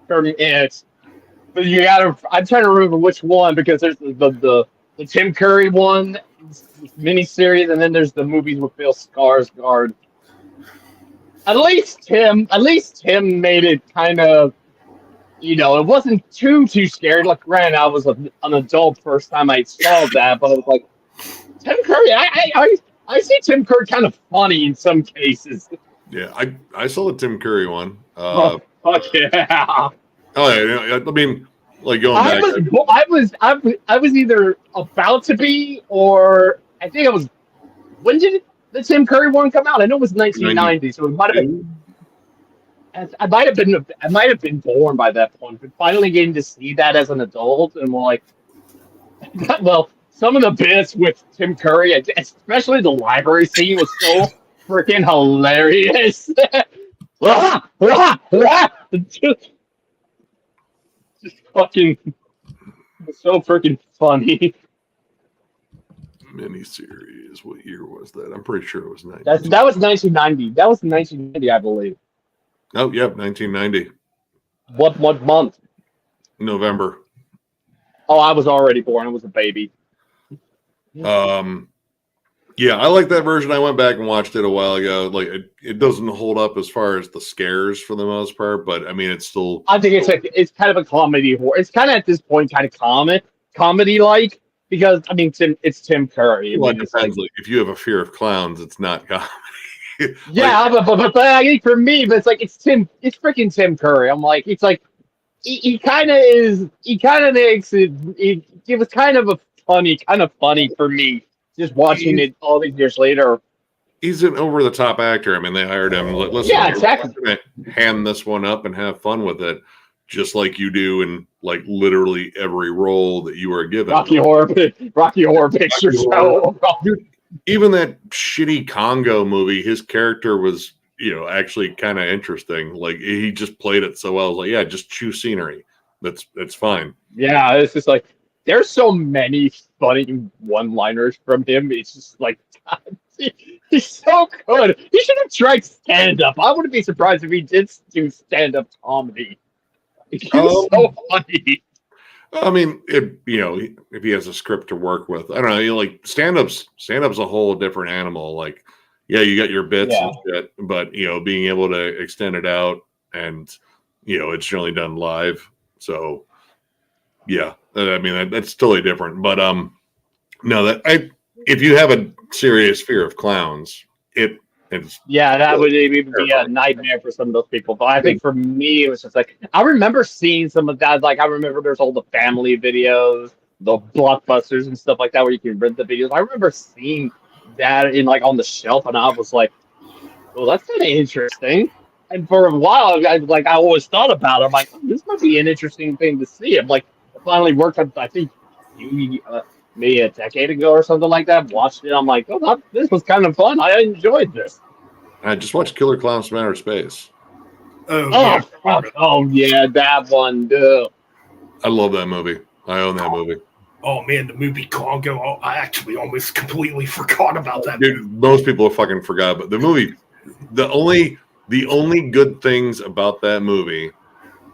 for me, it's. But you gotta. I'm trying to remember which one because there's the Tim Curry one miniseries, and then there's the movies with Bill Skarsgård. At least Tim made it kind of, it wasn't too scary. Like, granted, I was an adult first time I saw that, but I was like, Tim Curry. I see Tim Curry kind of funny in some cases. Yeah, I saw the Tim Curry one. Fuck yeah. Oh yeah, I mean, like going back. I was either about to be, or I think I was. When did the Tim Curry one come out? I know it was 1990, so it might have been. I might have been born by that point, but finally getting to see that as an adult, and like, well, some of the bits with Tim Curry, especially the library scene, was so freaking hilarious. Just fucking so freaking funny. Miniseries. What year was that? I'm pretty sure it was 90. That was 1990. That was 1990, I believe. Oh, yeah, 1990. What month? November. Oh, I was already born. I was a baby. Yeah, I like that version. I went back and watched it a while ago. Like it doesn't hold up as far as the scares for the most part, but I mean it's still. I think it's kind of a comedy horror. It's kind of at this point kind of comedy like because I mean it's Tim Curry. Well, it depends. Like, if you have a fear of clowns, it's not comedy. Yeah, but I think for me, but it's freaking Tim Curry. I'm like, it's like he kind of makes it. It was kind of funny for me. Just watching it all these years later. He's an over-the-top actor. I mean, they hired him. Listen, yeah, exactly. We're gonna hand this one up and have fun with it, just like you do in like literally every role that you are given. Rocky Horror Picture Show. Dude, even that shitty Congo movie, his character was, actually kind of interesting. Like he just played it so well. I was like, yeah, just chew scenery. That's fine. Yeah, it's just like. There's so many funny one-liners from him. It's just like, God, he's so good. He should have tried stand-up. I wouldn't be surprised if he did do stand-up comedy. He's so funny. I mean, if he has a script to work with, I don't know. Like stand-up's a whole different animal. Like, yeah, you got your bits and shit, but being able to extend it out and it's generally done live. So, yeah. I mean, that's totally different. But no, if you have a serious fear of clowns, it's that would even be a nightmare for some of those people. But I think for me, it was just like I remember seeing some of that. Like I remember there's all the family videos, the Blockbusters and stuff like that, where you can rent the videos. I remember seeing that in like on the shelf, and I was like, "Well, that's kind of interesting." And for a while, I always thought about it. I'm like, this might be an interesting thing to see. I'm like. Finally worked on, I think, maybe a decade ago or something like that. Watched it. I'm like, oh, this was kind of fun. I enjoyed this. I just watched Killer Clowns from Outer Space. Oh yeah, that one. Dude. I love that movie. I own that movie. Oh man, the movie Congo. I actually almost completely forgot about that. Dude, most people have fucking forgot, but the movie, the only good things about that movie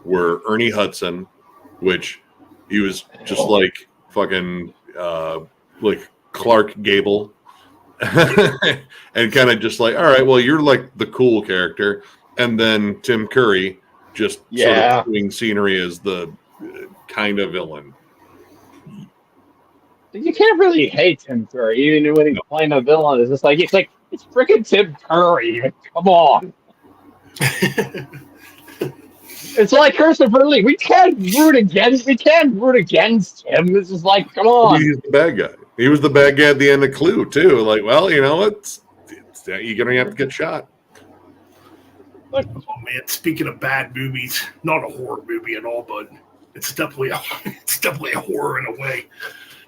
were Ernie Hudson, which he was just like fucking like Clark Gable. And kind of just like, all right, well, you're like the cool character. And then Tim Curry just sort of doing scenery as the kind of villain. You can't really hate Tim Curry, even when he's playing a villain. It's just like it's freaking Tim Curry. Come on. It's like Christopher Lee. We can't root against him. It's just like, come on. He's the bad guy. He was the bad guy at the end of Clue too. Like, well, you know, you're gonna have to get shot. Oh man, speaking of bad movies, not a horror movie at all, but it's definitely a horror in a way.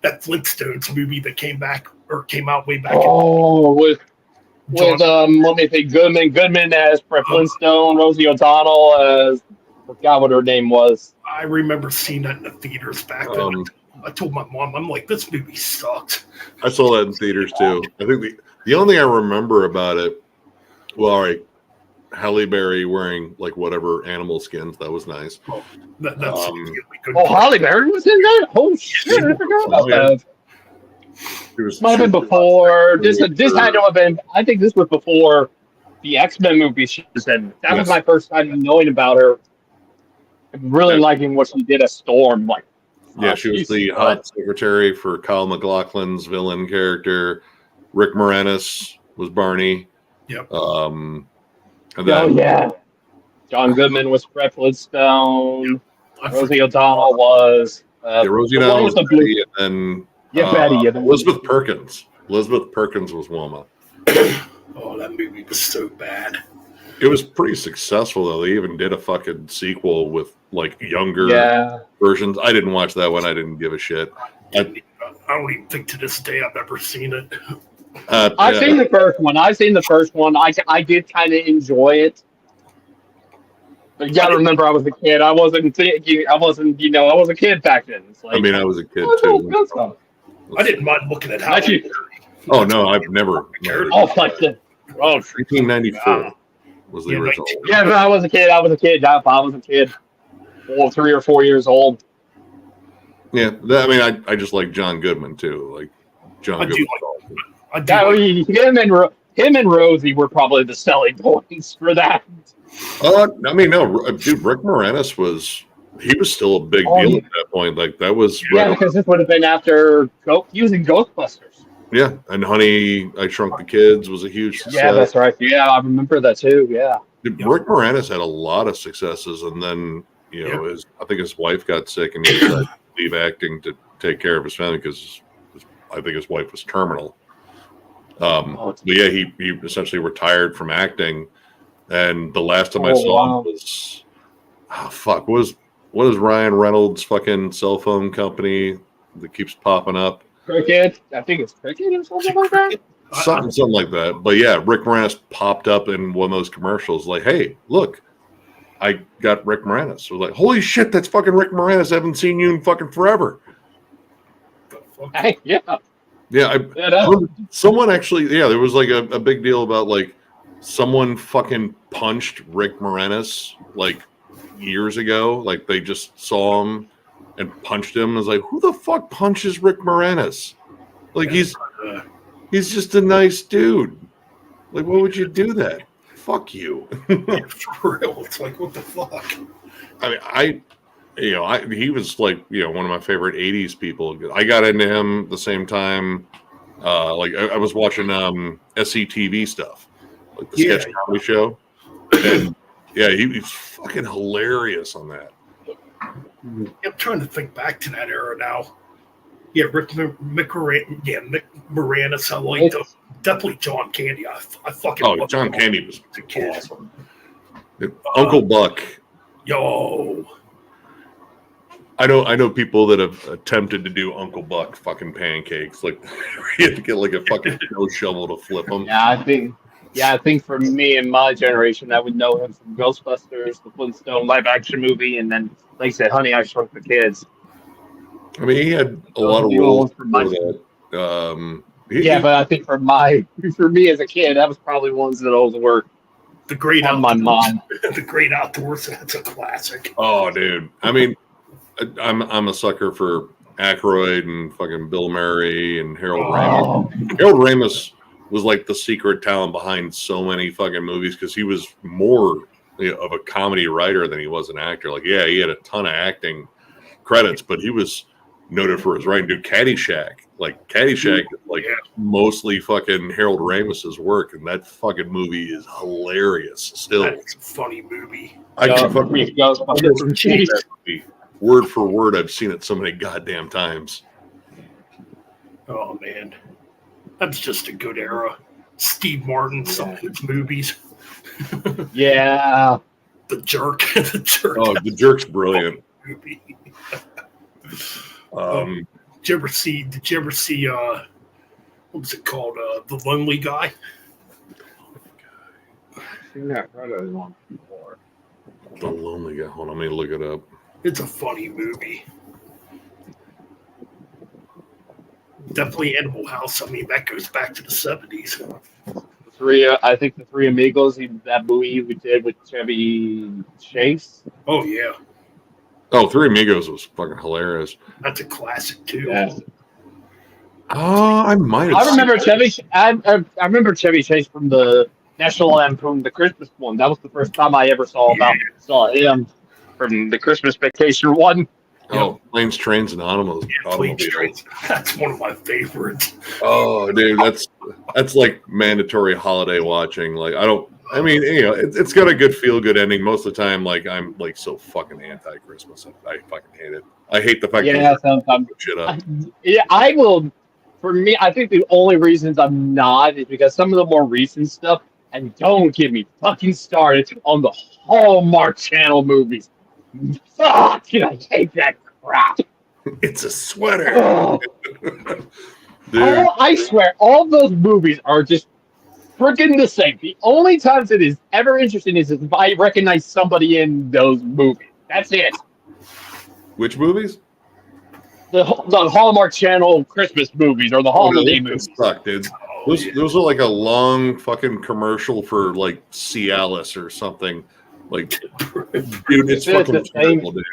That Flintstones movie that came out way back. With let me think, Goodman as Fred Flintstone, Rosie O'Donnell as, I forgot what her name was. I remember seeing that in the theaters back then. I told my mom, I'm like, this movie sucked. I saw that in theaters too. I think the only thing I remember about it, well, all right, Halle Berry wearing like whatever animal skins, that was nice. Oh, that's really good. Halle Berry was in that? Oh shit, I forgot about that. Might have been before. This had to have been. I think this was before the X-Men movie she was in. That was my first time knowing about her. And really liking what she did as Storm. Like, she was the hot secretary for Kyle MacLachlan's villain character. Rick Moranis was Barney. Yep. And then, John Goodman was Fred Flintstone. Yep. Rosie O'Donnell was. Rosie O'Donnell was Betty, and then Betty. Elizabeth Perkins. Elizabeth Perkins was Wilma. Oh, that movie was so bad. It was pretty successful though. They even did a fucking sequel with like younger versions. I didn't watch that one. I didn't give a shit. I don't even think to this day I've ever seen it. I've seen the first one. I did kind of enjoy it. But you gotta remember, I was a kid. I was a kid back then. It's like, I was a kid too. I didn't mind looking at how. Oh no, I've never. Oh, fuck it. 1994 was the original. Yeah, but I was a kid. I was a kid. 3 or 4 years old. Yeah, I just like John Goodman too. Like John Goodman. Him and Rosie were probably the selling points for that. No, dude, Rick Moranis was still a big deal at that point. Like that was because this would have been after using Ghostbusters. Yeah, and Honey, I Shrunk the Kids was a huge success. Yeah, that's right. Yeah, I remember that too. Yeah. Rick Moranis had a lot of successes, and then I think his wife got sick, and he had to leave acting to take care of his family because I think his wife was terminal. But yeah, he essentially retired from acting, and the last time I saw him was what is Ryan Reynolds' fucking cell phone company that keeps popping up? Cricket, I think it's Cricket or something like that. Something like that. But yeah, Rick Moranis popped up in one of those commercials. Like, hey, look, I got Rick Moranis. So like, holy shit, that's fucking Rick Moranis. I haven't seen you in fucking forever. Yeah. Yeah, someone actually, there was like a big deal about like someone fucking punched Rick Moranis like years ago. Like they just saw him and punched him. I was like, who the fuck punches Rick Moranis? Like he's just a nice dude. Like, why would you do that? Fuck you. For real, it's like, what the fuck? He was like, one of my favorite 80s people. I got into him the same time. I was watching SCTV stuff, like the sketch comedy show. And he's fucking hilarious on that. I'm trying to think back to that era now. Yeah, Rick Moranis. I like definitely John Candy. I fucking John Candy was awesome. Uncle Buck. Yo. I know people that have attempted to do Uncle Buck fucking pancakes. Like you have to get like a fucking snow shovel to flip them. Yeah, I think for me and my generation, I would know him from Ghostbusters, the Flintstone live action movie, and then, like I said, Honey, I Shrunk the Kids. He had a lot of roles for that. But I think for me as a kid, that was probably ones that always were The Great On my mom. The Great Outdoors. That's a classic. Oh, dude. I mean, I'm a sucker for Aykroyd and fucking Bill Murray and Harold Ramis. Harold Ramis was like the secret talent behind so many fucking movies because he was more of a comedy writer than he was an actor. Like, yeah, he had a ton of acting credits, but he was noted for his writing. Dude, Caddyshack. Like, Caddyshack is like mostly fucking Harold Ramis's work, and that fucking movie is hilarious still. That's a funny movie. I can fucking Jeez. that movie word for word. I've seen it so many goddamn times. Oh, man. That's just a good era. Steve Martin, some of his movies. Yeah. The Jerk. The Jerk. Oh, The Jerk's brilliant. Movie. Did you ever see what was it called? The Lonely Guy? The Lonely Guy. Hold on, let me look it up. It's a funny movie. Definitely Animal House. I mean, that goes back to the 70s. I think the Three Amigos, that movie we did with Chevy Chase. Oh, yeah. Oh, Three Amigos was fucking hilarious. That's a classic, too. Yeah. Oh, I might have I remember seen Chevy. I remember Chevy Chase from the National Lampoon, the Christmas one. That was the first time I ever saw him from the Christmas Vacation one. Oh, Planes, Trains, and Planes, Trains. That's one of my favorites. Oh, dude, that's like mandatory holiday watching. Like, I mean, you know, it's got a good feel-good ending. Most of the time, like, I'm like so fucking anti-Christmas. I fucking hate it. I hate the fact that sometimes shit up. I will. For me, I think the only reasons I'm not is because some of the more recent stuff, and don't get me fucking started on the Hallmark Channel movies. Fuck, I hate that crap. It's a sweater. Dude. I swear, all those movies are just freaking the same. The only times it is ever interesting is if I recognize somebody in those movies. That's it. Which movies? The Hallmark Channel Christmas movies or the holiday movies. Suck, dude. Those are like a long fucking commercial for like Cialis or something. Like, dude, it's fucking terrible, dude.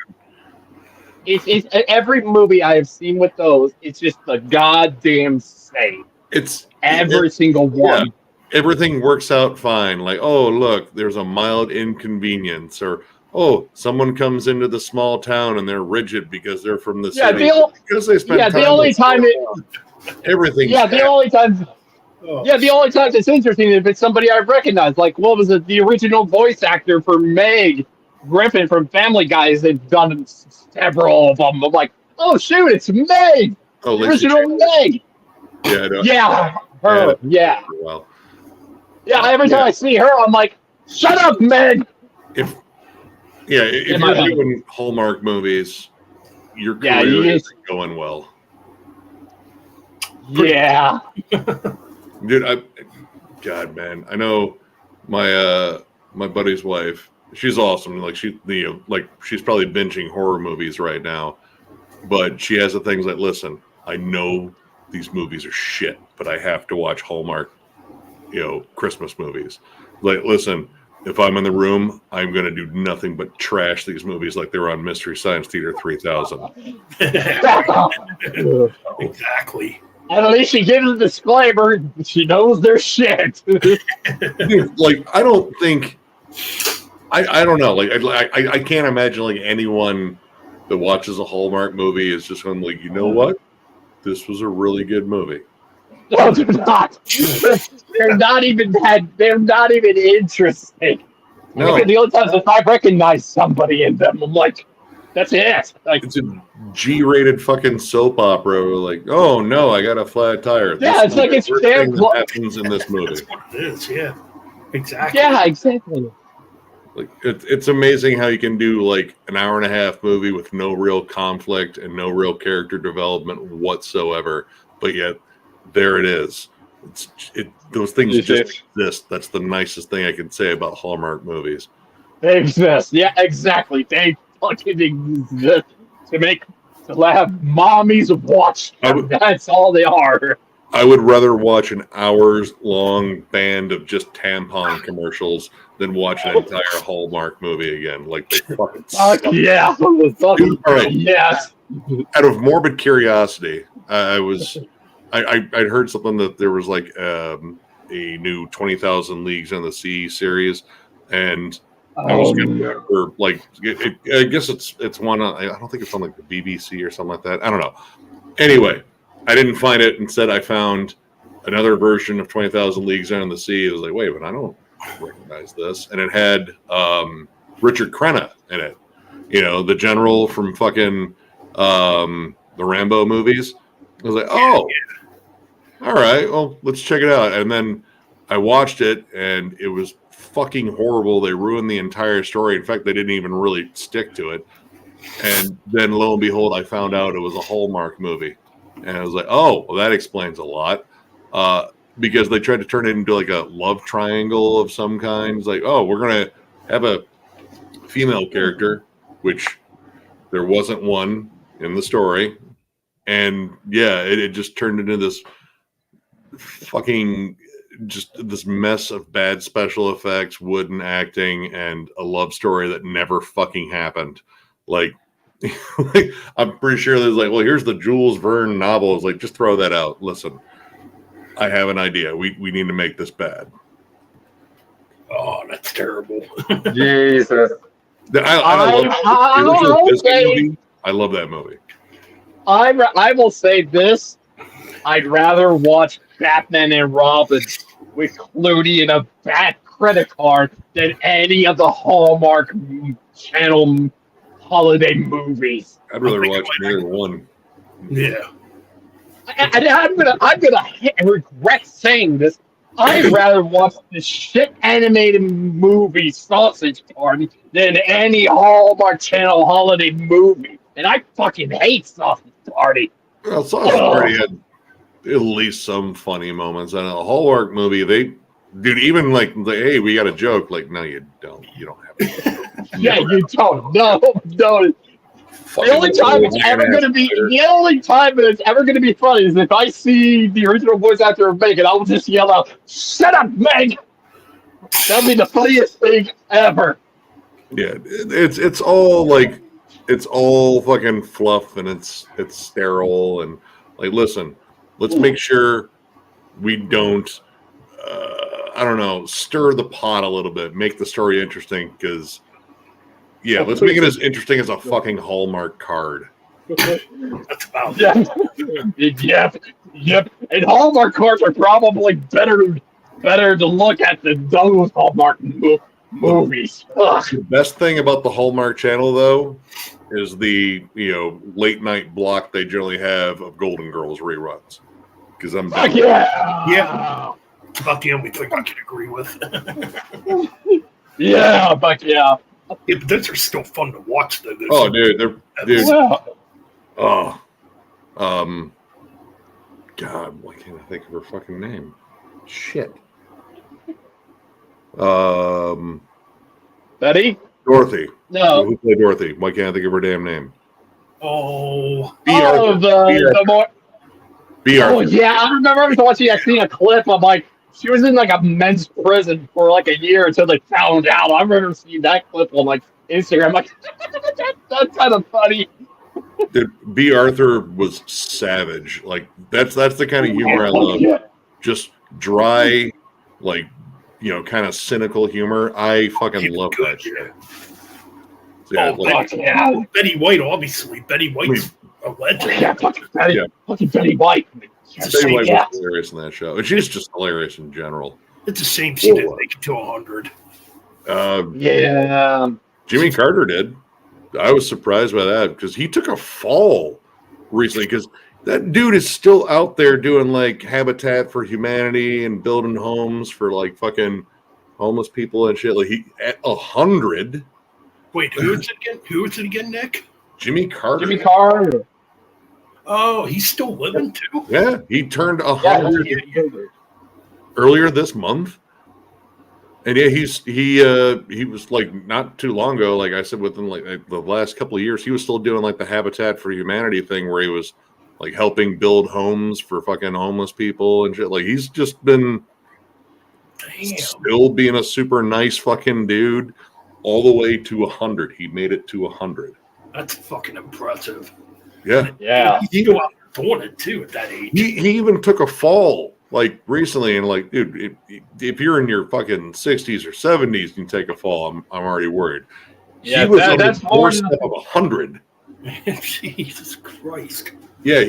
It's every movie I have seen with those. It's just the goddamn same. It's every single one. Yeah, everything works out fine. Like, oh look, there's a mild inconvenience, or oh, someone comes into the small town and they're rigid because they're from the city. Because they spent time. The only time everything. Yeah, the only time. Yeah, the only time it's interesting is if it's somebody I recognize. Like, what was it? The original voice actor for Meg Griffin from Family Guy. They've done several of them. I'm like, oh shoot, it's Meg. Oh, the original Meg. Yeah, I know. Yeah, her. Yeah. Well. Yeah. Every time I see her, I'm like, shut up, Meg. If you're doing Hallmark movies, your career isn't going well. Yeah. Dude, God, man, I know my buddy's wife. She's awesome. Like she's probably binging horror movies right now, but she has the things like, listen, I know these movies are shit, but I have to watch Hallmark, Christmas movies. Like, listen, if I'm in the room, I'm going to do nothing but trash these movies like they were on Mystery Science Theater 3000. Exactly. At least she gives a disclaimer. She knows their shit. Dude, like, I don't think... I don't know. Like, I can't imagine, like, anyone that watches a Hallmark movie is just going to, like, you know what? This was a really good movie. No, they're not. They're not even interesting. No. The only times if I recognize somebody in them, I'm like, that's it. Like, it's a G-rated fucking soap opera. Like, oh no, I got a flat tire. Yeah, it's like it's their that happens in this movie. That's what it is. Yeah, exactly. Yeah, exactly. Like, it's amazing how you can do like an hour and a half movie with no real conflict and no real character development whatsoever, but yet there it is. Those things just exist. That's the nicest thing I can say about Hallmark movies. They exist. Yeah, exactly. They fucking exist to have mommies watch them. That's all they are. I would rather watch an hours-long band of just tampon commercials than watch an entire Hallmark movie again. Like they fucking Fuck suck. yeah. Dude, all right. Yes. Out of morbid curiosity, I'd heard something that there was like a new 20,000 Leagues Under the Sea series, and I was gonna or like I guess it's one on, I don't think it's on like the BBC or something like that. I don't know. Anyway, I didn't find it. Instead, I found another version of 20,000 Leagues Under the Sea. It was like, wait, but I don't recognize this, and it had Richard Crenna in it. You know, the general from fucking the Rambo movies. I was like, oh, all right, well, let's check it out. And then I watched it, and it was fucking horrible. They ruined the entire story. In fact, they didn't even really stick to it. And then lo and behold, I found out it was a Hallmark movie. And I was like, oh, well, that explains a lot. Because they tried to turn it into like a love triangle of some kind. It's like, oh, we're going to have a female character, which there wasn't one in the story. And yeah, it just turned into this fucking just this mess of bad special effects, wooden acting, and a love story that never fucking happened. Like, I'm pretty sure there's like, well, here's the Jules Verne novel. It's like, just throw that out. Listen, I have an idea. We need to make this bad. Oh, that's terrible. Jesus. I love that movie. I will say this. I'd rather watch Batman and Robin with Clooney and a bad credit card than any of the Hallmark Channel holiday movies. I'd rather watch neither one. Yeah. And I'm gonna regret saying this. I'd rather watch the shit animated movie Sausage Party than any Hallmark Channel holiday movie. And I fucking hate Sausage Party. Well, Sausage Party had at least some funny moments. And a Hallmark movie, dude, even like, hey, we got a joke. Like, no, you don't. You don't have a joke. Yeah, you don't. No. The only time it's ever going to be funny is if I see the original voice actor of Megan, I will just yell out, "Shut up, Meg!" That'd be the funniest thing ever. Yeah, it's all like, it's all fucking fluff, and it's sterile, and like, listen, let's make sure we don't, I don't know, stir the pot a little bit, make the story interesting, because. Yeah, let's make it as interesting as a fucking Hallmark card. That's about Yep. And Hallmark cards are probably better to look at than those Hallmark movies. Ugh. The best thing about the Hallmark Channel, though, is the late night block they generally have of Golden Girls reruns. Because I'm done. Yeah. It's about the only thing I can agree with. Yeah. Yeah, but those are still fun to watch, though. Oh, dude, Yeah. God, why can't I think of her fucking name? Shit. Betty? Dorothy. No. Who played Dorothy? Why can't I think of her damn name? Oh. B. Arthur. Oh, yeah, I remember watching. I seen a clip. I'm like, she was in like a men's prison for like a year until they found out. I remember seeing that clip on like Instagram. I'm like, that's kind of funny. Dude, B. Arthur was savage. Like that's the kind of humor I love. Just dry, like kind of cynical humor. I fucking love that shit. So, yeah, Betty White, obviously. Betty White's a legend. Yeah, fucking Betty White. Betty White was hilarious in that show, and she's just hilarious in general. It's a shame she didn't make it to 100. Yeah, Jimmy Carter did. I was surprised by that because he took a fall recently. Because that dude is still out there doing like Habitat for Humanity and building homes for like fucking homeless people and shit. Like he at 100. Wait, who is it again? Who is it again, Nick? Jimmy Carter. Jimmy Carter. Oh, he's still living too? Yeah, he turned 100 earlier this month. And yeah, he was like not too long ago, like I said, within like the last couple of years, he was still doing like the Habitat for Humanity thing where he was like helping build homes for fucking homeless people and shit. Like he's just been still being a super nice fucking dude all the way to 100. He made it to 100. That's fucking impressive. Yeah. He's still out there doing it too at that age. He even took a fall like recently, and like, dude, if you're in your fucking 60s or 70s and you take a fall, I'm already worried. Yeah, he was on that's the more doorstep of 100. Jesus Christ. Yeah,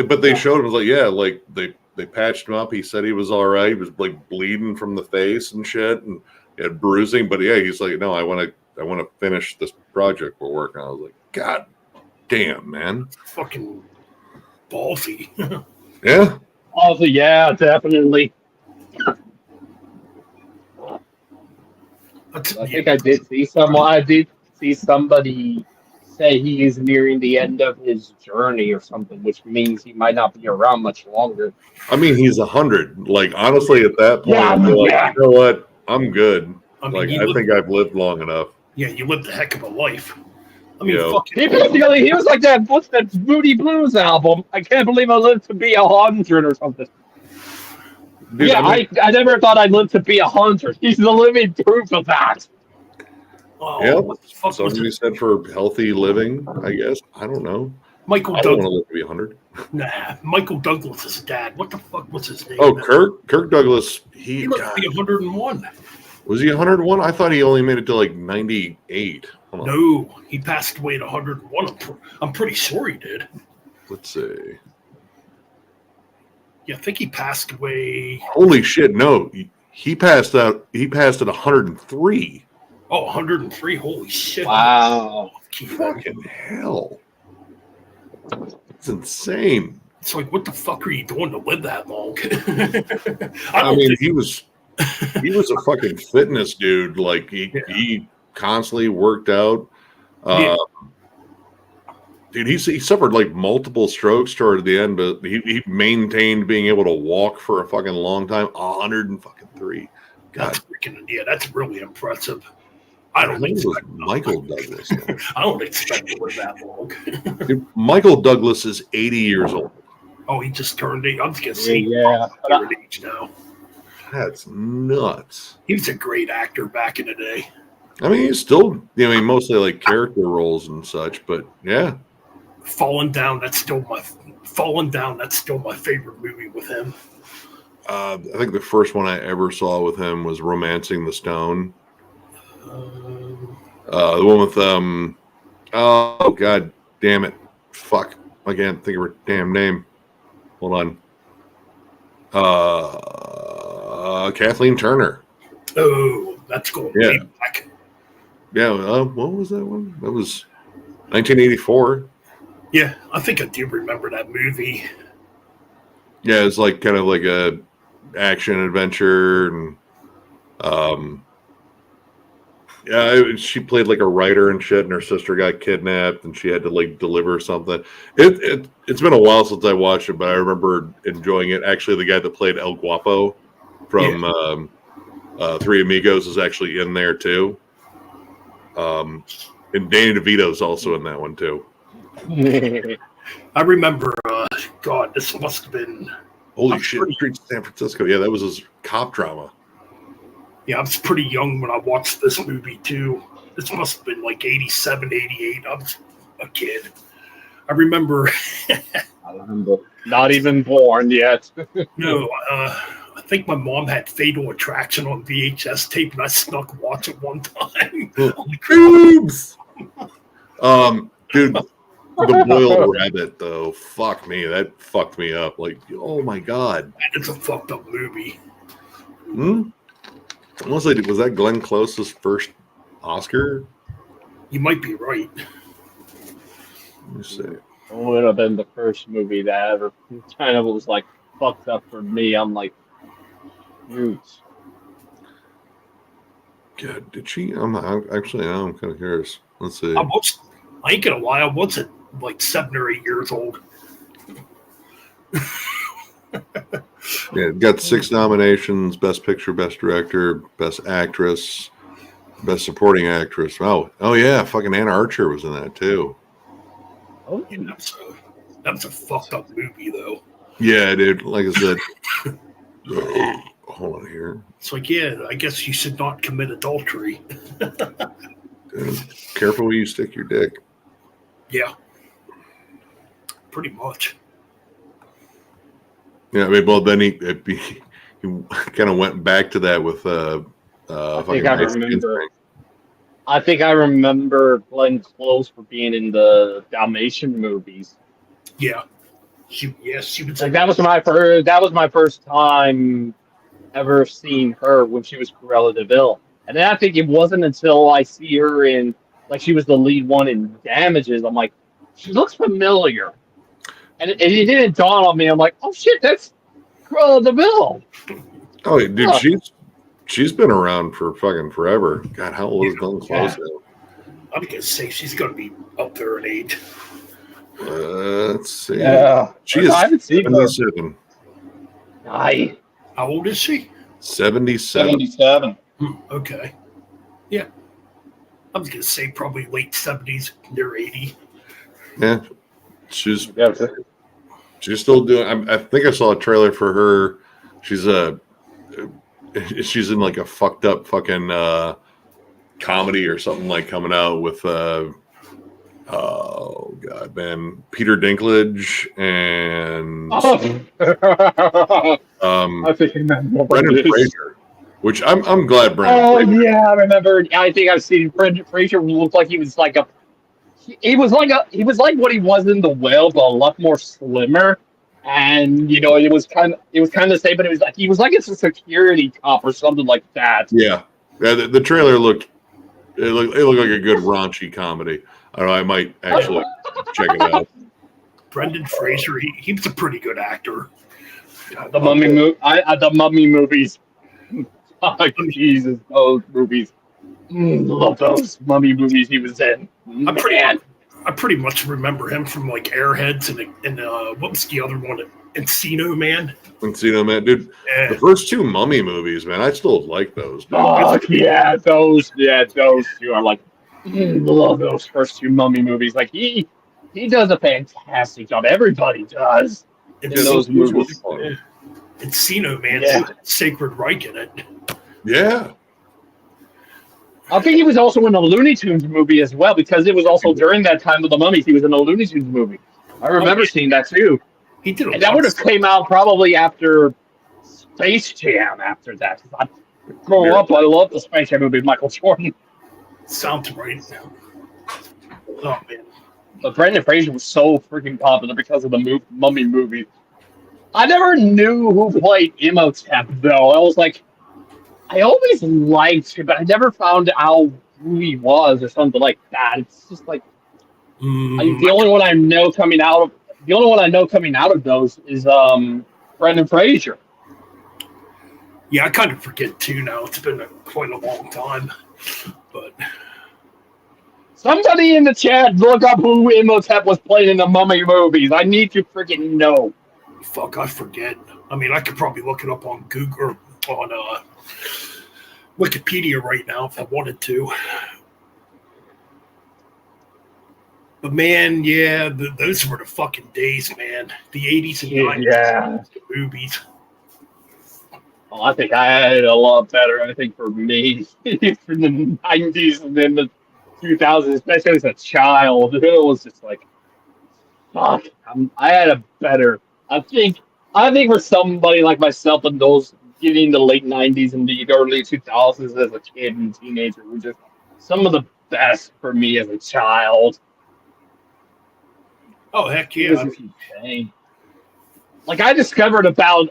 but they showed him, like, yeah, like they patched him up. He said he was all right. He was like bleeding from the face and shit, and he had bruising. But yeah, he's like, no, I want to finish this project we're working on. I was like, God damn, man, fucking ballsy. Yeah. Also, yeah, definitely. I think I did see someone. I did see somebody say he is nearing the end of his journey or something, which means he might not be around much longer. I mean, he's 100. Like, honestly, at that point, Yeah, I'm like, yeah. you know what? I'm good. I mean, Like, you I look- think I've lived long enough. Yeah, you lived a heck of a life. I mean, Yeah. fucking. He basically, he was like that. What's that Moody Blues album? I can't believe I lived to be 100 or something. Dude, yeah, I mean- I never thought I'd live to be 100. He's the living proof of that. Oh, Yeah, what the fuck was somebody it? said for healthy living, I guess. I don't know. Michael I don't want to Douglas. live to be 100. Nah, Michael Douglas's dad. What the fuck was his name? Oh, Kirk Douglas. He lived to be 101. Was he 101? I thought he only made it to like 98. Hold on. No, he passed away at 101. I'm pretty sure he did. Let's see. Yeah, I think he passed away. Holy shit! No, he passed out. He passed at 103. Oh, 103. Holy shit. Wow. Fucking hell. It's insane. It's like, what the fuck are you doing to live that long? I mean, he was a fucking fitness dude. Like he constantly worked out. Dude, he suffered like multiple strokes toward the end, but he maintained being able to walk for a fucking long time. 103. God, That's freaking, yeah, that's really impressive. I don't think it was expect Michael Douglas. I don't expect to live that long. Dude, Michael Douglas is 80 years old. Oh, he just turned 8. I'm just gonna say Yeah. age now. That's nuts. He was a great actor back in the day. I mean, he's still, I mean, mostly like character roles and such, but yeah. Falling Down, that's still my favorite movie with him. I think the first one I ever saw with him was Romancing the Stone. The one with oh god damn it, fuck, I can't think of her damn name. Hold on. Kathleen Turner. Oh, that's going way back. Yeah, what was that one? That was 1984. Yeah, I think I do remember that movie. Yeah, it's like kind of like a action adventure, and she played like a writer and shit, and her sister got kidnapped, and she had to like deliver something. It's been a while since I watched it, but I remember enjoying it. Actually, the guy that played El Guapo from Three Amigos is actually in there too. And Danny DeVito's also in that one too. I remember, God, this must have been. Holy shit! Streets of San Francisco. Yeah, that was his cop drama. Yeah, I was pretty young when I watched this movie too. This must have been like 87, 88. I was a kid. I remember. Not even born yet. No, I think my mom had Fatal Attraction on VHS tape, and I snuck watch it one time. Holy Boobs! Dude, the boiled rabbit though, fuck me, that fucked me up. Like, oh my god, it's a fucked up movie. Was that Glenn Close's first Oscar? You might be right. Let me see. It would have been the first movie that ever kind of was like fucked up for me. I'm like, roots. God, did she? Actually now I'm kind of curious. Let's see. I ain't gonna lie, I wasn't like 7 or 8 years old. Yeah, it got 6 nominations: Best Picture, Best Director, Best Actress, Best Supporting Actress. Oh yeah, fucking Anna Archer was in that too. Oh, You know, so That was a fucked up movie, though. Yeah, dude. Like I said, hold on here. It's like, yeah, I guess you should not commit adultery. Dude, careful where you stick your dick. Yeah. Pretty much. Yeah, I mean, well, then he kind of went back to that with I think I remember Glenn Close for being in the Dalmatian movies. Yeah. She was Like that was my first time ever seeing her when she was Cruella de Vil. And then I think it wasn't until I see her in, like, she was the lead one in Damages. I'm like, she looks familiar. And it didn't dawn on me. I'm like, oh shit, that's Cruella de Vil. Oh, dude, she's been around for fucking forever. God, how old is Glenn Close now? I'm gonna say she's gonna be up there in age. Let's see. Yeah, she is 77. How old is she? 77. 77. Okay. Yeah. I was gonna say probably late 70s, near 80. Yeah, she's still doing. I think I saw a trailer for her. She's in like a fucked up fucking comedy or something, like coming out with oh god, man, Peter Dinklage and I think I remember Brendan Fraser. Which I'm glad Brendan. Oh yeah, I remember. I think I've seen Brendan Fraser looked like he was like he was like what he was in The Whale, but a lot more slimmer. And it was kind of the same, but he was like a security cop or something like that. Yeah, the trailer looked like a good raunchy comedy. I don't know, I might actually check it out. Brendan Fraser, he was a pretty good actor. The Mummy movies. Oh, Jesus, those movies. Love those Mummy movies he was in. I pretty much remember him from like Airheads and what was the other one? Encino Man. Encino Man, dude. Yeah. The first two Mummy movies, man, I still like those. Dude. Oh yeah, those two are like, love those first two Mummy movies. Like he does a fantastic job. Everybody does in those movies. Really Encino Man, Sacred Reich in it. Yeah. I think he was also in a Looney Tunes movie as well, because it was also during that time of the Mummies. He was in a Looney Tunes movie. I remember seeing that too. He did, and that would have came out probably after Space Jam. After that, I grew up. I love the Space Jam movie with Michael Jordan. Sounds right. Oh man! But Brendan Fraser was so freaking popular because of the Mummy movie. I never knew who played Imhotep though. I was like, I always liked him, but I never found out who he was or something like that. It's just like the only one I know coming out of those is Brendan Fraser. Yeah, I kind of forget too now. It's been quite a long time, but somebody in the chat look up who Imhotep was playing in the Mummy movies. I need to freaking know. Fuck, I forget. I mean, I could probably look it up on Google or on Wikipedia right now if I wanted to. But man, yeah, those were the fucking days, man. The 80s and 90s movies. Well, I think I had it a lot better. I think for me, for the 90s and then the 2000s, especially as a child, it was just like, fuck. I had a better. I think for somebody like myself and those getting the late 90s and the early 2000s as a kid and teenager were just some of the best for me as a child. Oh, heck yeah. Like, I discovered about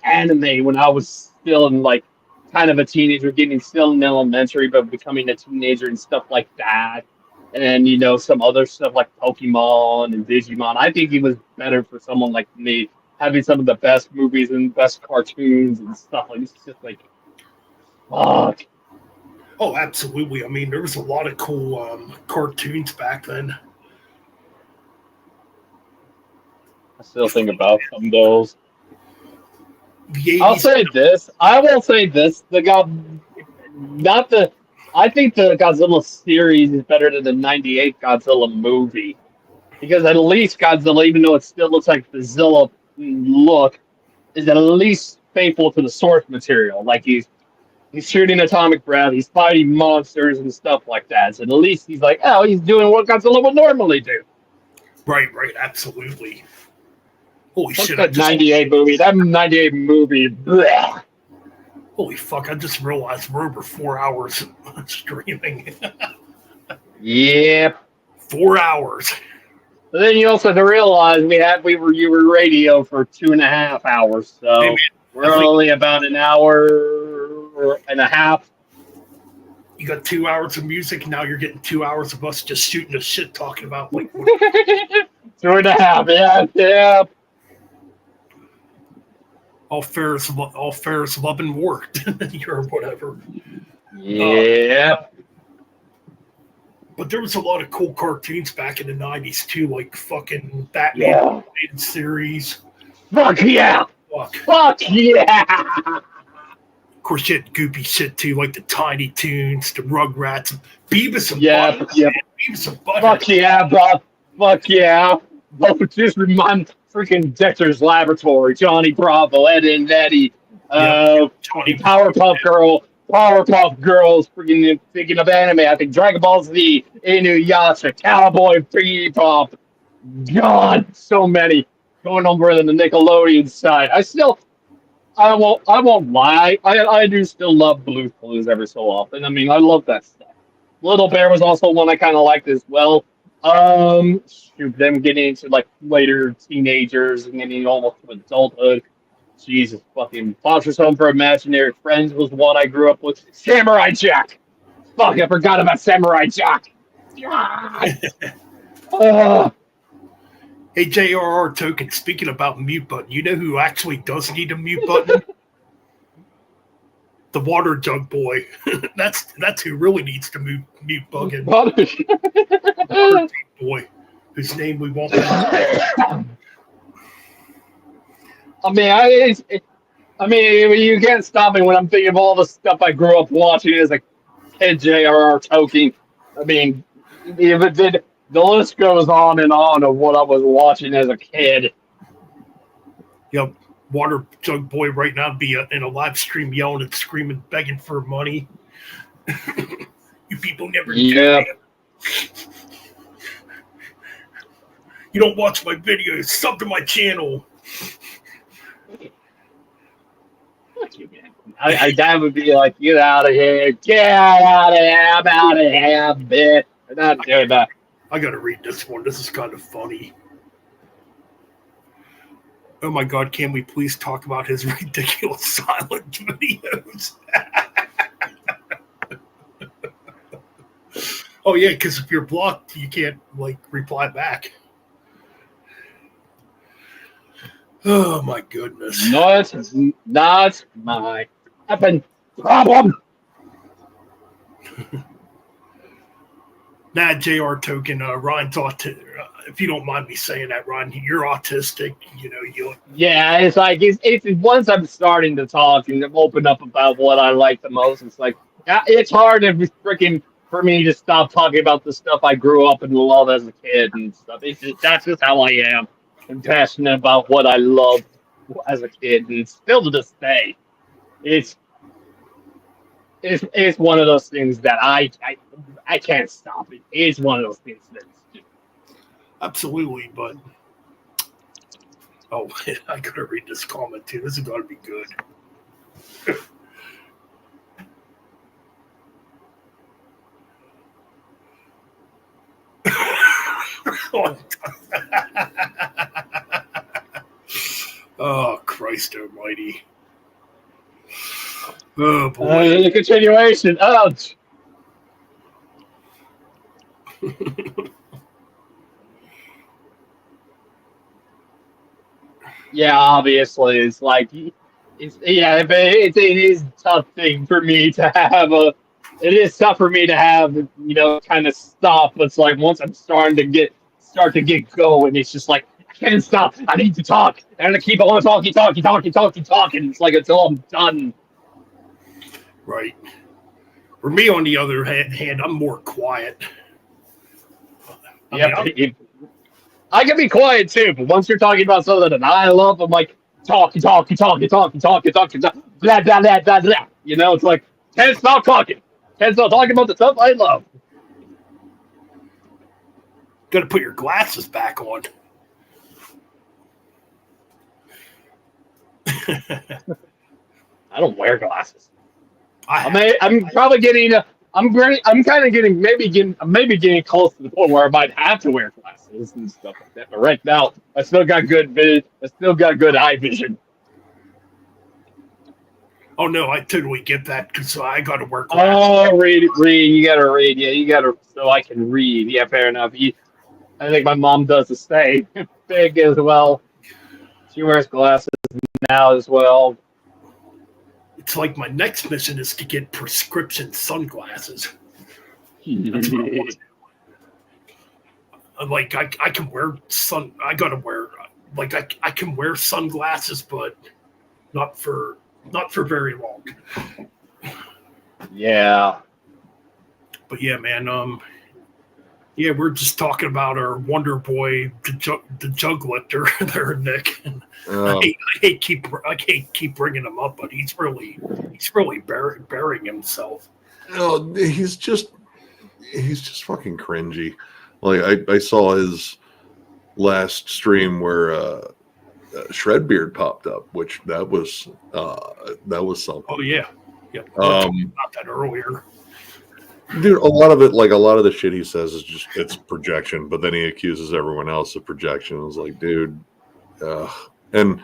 anime when I was still in, like, kind of a teenager, still in elementary, but becoming a teenager and stuff like that. And then, some other stuff like Pokemon and Digimon. I think it was better for someone like me, having some of the best movies and best cartoons and stuff like this. It's just like, fuck. Oh, absolutely. I mean, there was a lot of cool cartoons back then. I still think about some of those. I will say this. I think the Godzilla series is better than the '98 Godzilla movie. Because at least Godzilla, even though it still looks like the Zilla look, is at least faithful to the source material. Like he's shooting atomic breath, he's fighting monsters and stuff like that. So at least he's like, oh, he's doing what Godzilla would normally do. Right, absolutely. Holy Fuck shit! that 98 movie. That 98 movie. Bleh. Holy fuck! I just realized we're over 4 hours streaming. Yep. 4 hours. But then you also have to realize you were radio for 2.5 hours, so Hey, we're only about an hour and a half. You got 2 hours of music, and now you're getting 2 hours of us just shooting the shit, talking about like 2.5, yeah. all fair is love and war, or whatever. Yeah. But there was a lot of cool cartoons back in the 90s too, like fucking Batman animated series. Fuck yeah! Fuck yeah! Of course, you had goopy shit too, like the Tiny Toons, the Rugrats, Beavis and Yeah, Butthead. yeah. Beavis and Butthead. Fuck yeah, bro. Fuck yeah. Oh, just remind freaking Dexter's Laboratory, Johnny Bravo, Ed and Eddie, Johnny Powerpuff Girls, freaking thinking of anime. I think Dragon Ball Z, Inuyasha, Cowboy Bebop. God, so many going over in the Nickelodeon side. I won't lie. I do still love Blue's Clues every so often. I mean, I love that stuff. Little Bear was also one I kind of liked as well. Shoot, them getting into like later teenagers and getting almost to adulthood. Jesus, fucking Foster's Home for Imaginary Friends was one I grew up with. Samurai Jack. Fuck, I forgot about Samurai Jack. God. Hey, JRR Token, speaking about mute button, you know who actually does need a mute button? The water jug boy. That's who really needs to mute button. Water jug boy, whose name we won't. I mean, you can't stop me when I'm thinking of all the stuff I grew up watching as a kid. JRR Token. I mean, the list goes on and on of what I was watching as a kid. Yep, water jug boy right now be in a live stream yelling and screaming, begging for money. You people never. Yeah. You don't watch my videos. Sub to my channel. Fuck you, man. That would be like, get out of here. Get out of here. I'm out of here, bitch. I'm not doing that. I gotta read this one. This is kind of funny. Oh my god, can we please talk about his ridiculous silent videos? Oh yeah, because if you're blocked, you can't like reply back. Oh my goodness. Not my effing problem. Nah, JR Token, Ryan's if you don't mind me saying that, Ryan, you're autistic. You know, Yeah, it's like it's once I'm starting to talk and open up about what I like the most, it's like it's hard for me to stop talking about the stuff I grew up and love as a kid and stuff. That's just how I am. I'm passionate about what I loved as a kid, and still to this day, it's one of those things that I can't stop it. It's one of those things that absolutely, but I gotta read this comment too. This is gotta be good. Oh, Christ almighty. Oh, boy. the continuation. Ouch. Yeah, obviously, it's like, it is a tough thing for me to have it is tough for me to have, kind of stop. It's like once I'm start to get going, it's just like, I can't stop. I need to talk. I'm going to keep on talking. It's like until I'm done. Right. For me, on the other hand, I'm more quiet. I can be quiet too, but once you're talking about something that I love, I'm like, talk, blah, blah, blah, blah, blah, blah. You know, it's like, can't stop talking. Can't stop talking about the stuff I love. Got to put your glasses back on. I don't wear glasses. I'm probably getting. I'm kind of getting getting close to the point where I might have to wear glasses and stuff like that. But right now, I still got good vision. I still got good eye vision. Oh no, I totally get that because I got to wear glasses. Oh, read. You got to read. Yeah, you got to so I can read. Yeah, fair enough. I think my mom does the same. Big as well. She wears glasses now as well. It's like my next mission is to get prescription sunglasses. That's what I want to do. Like I can wear I gotta wear like I can wear sunglasses, but not for very long. Yeah. But yeah, man. Yeah, we're just talking about our Wonder Boy, the jug lifter there, Nick. I hate keep bringing him up, but he's really burying himself. No, he's just fucking cringy. Like I saw his last stream where Shredbeard popped up, which that was something. Oh yeah. About that earlier. Dude, a lot of the shit he says is just it's projection, but then he accuses everyone else of projection. It's like, dude, and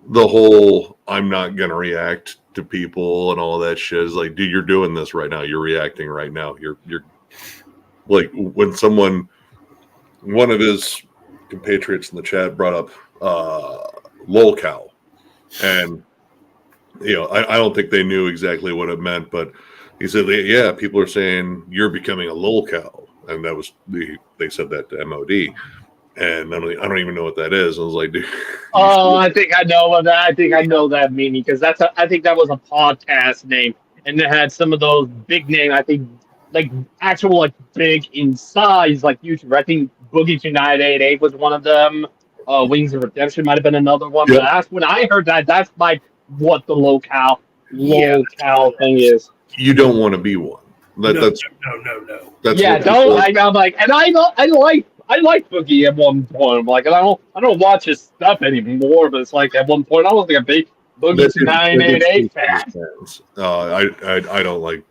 the whole I'm not gonna react to people and all that shit is like, dude, you're doing this right now. You're reacting right now. You're like when one of his compatriots in the chat brought up lolcow, and you know, I don't think they knew exactly what it meant, but he said, yeah, people are saying you're becoming a lolcow. And that was, they said that to MOD. And I don't even know what that is. I was like, dude. Oh, I think I know what that. I think I know that meaning because I think that was a podcast name. And it had some of those big name, I think, like actual, like big in size, like YouTuber. I think Boogie 2988 was one of them. Wings of Redemption might have been another one. Yeah. But that's when I heard that. That's what the lolcow thing is. You don't want to be one. No. That's Yeah, I'm like, and I like Boogie at one point. I'm like, and I don't watch his stuff anymore. But it's like at one point I was like a big Boogie 988 fan. I don't like.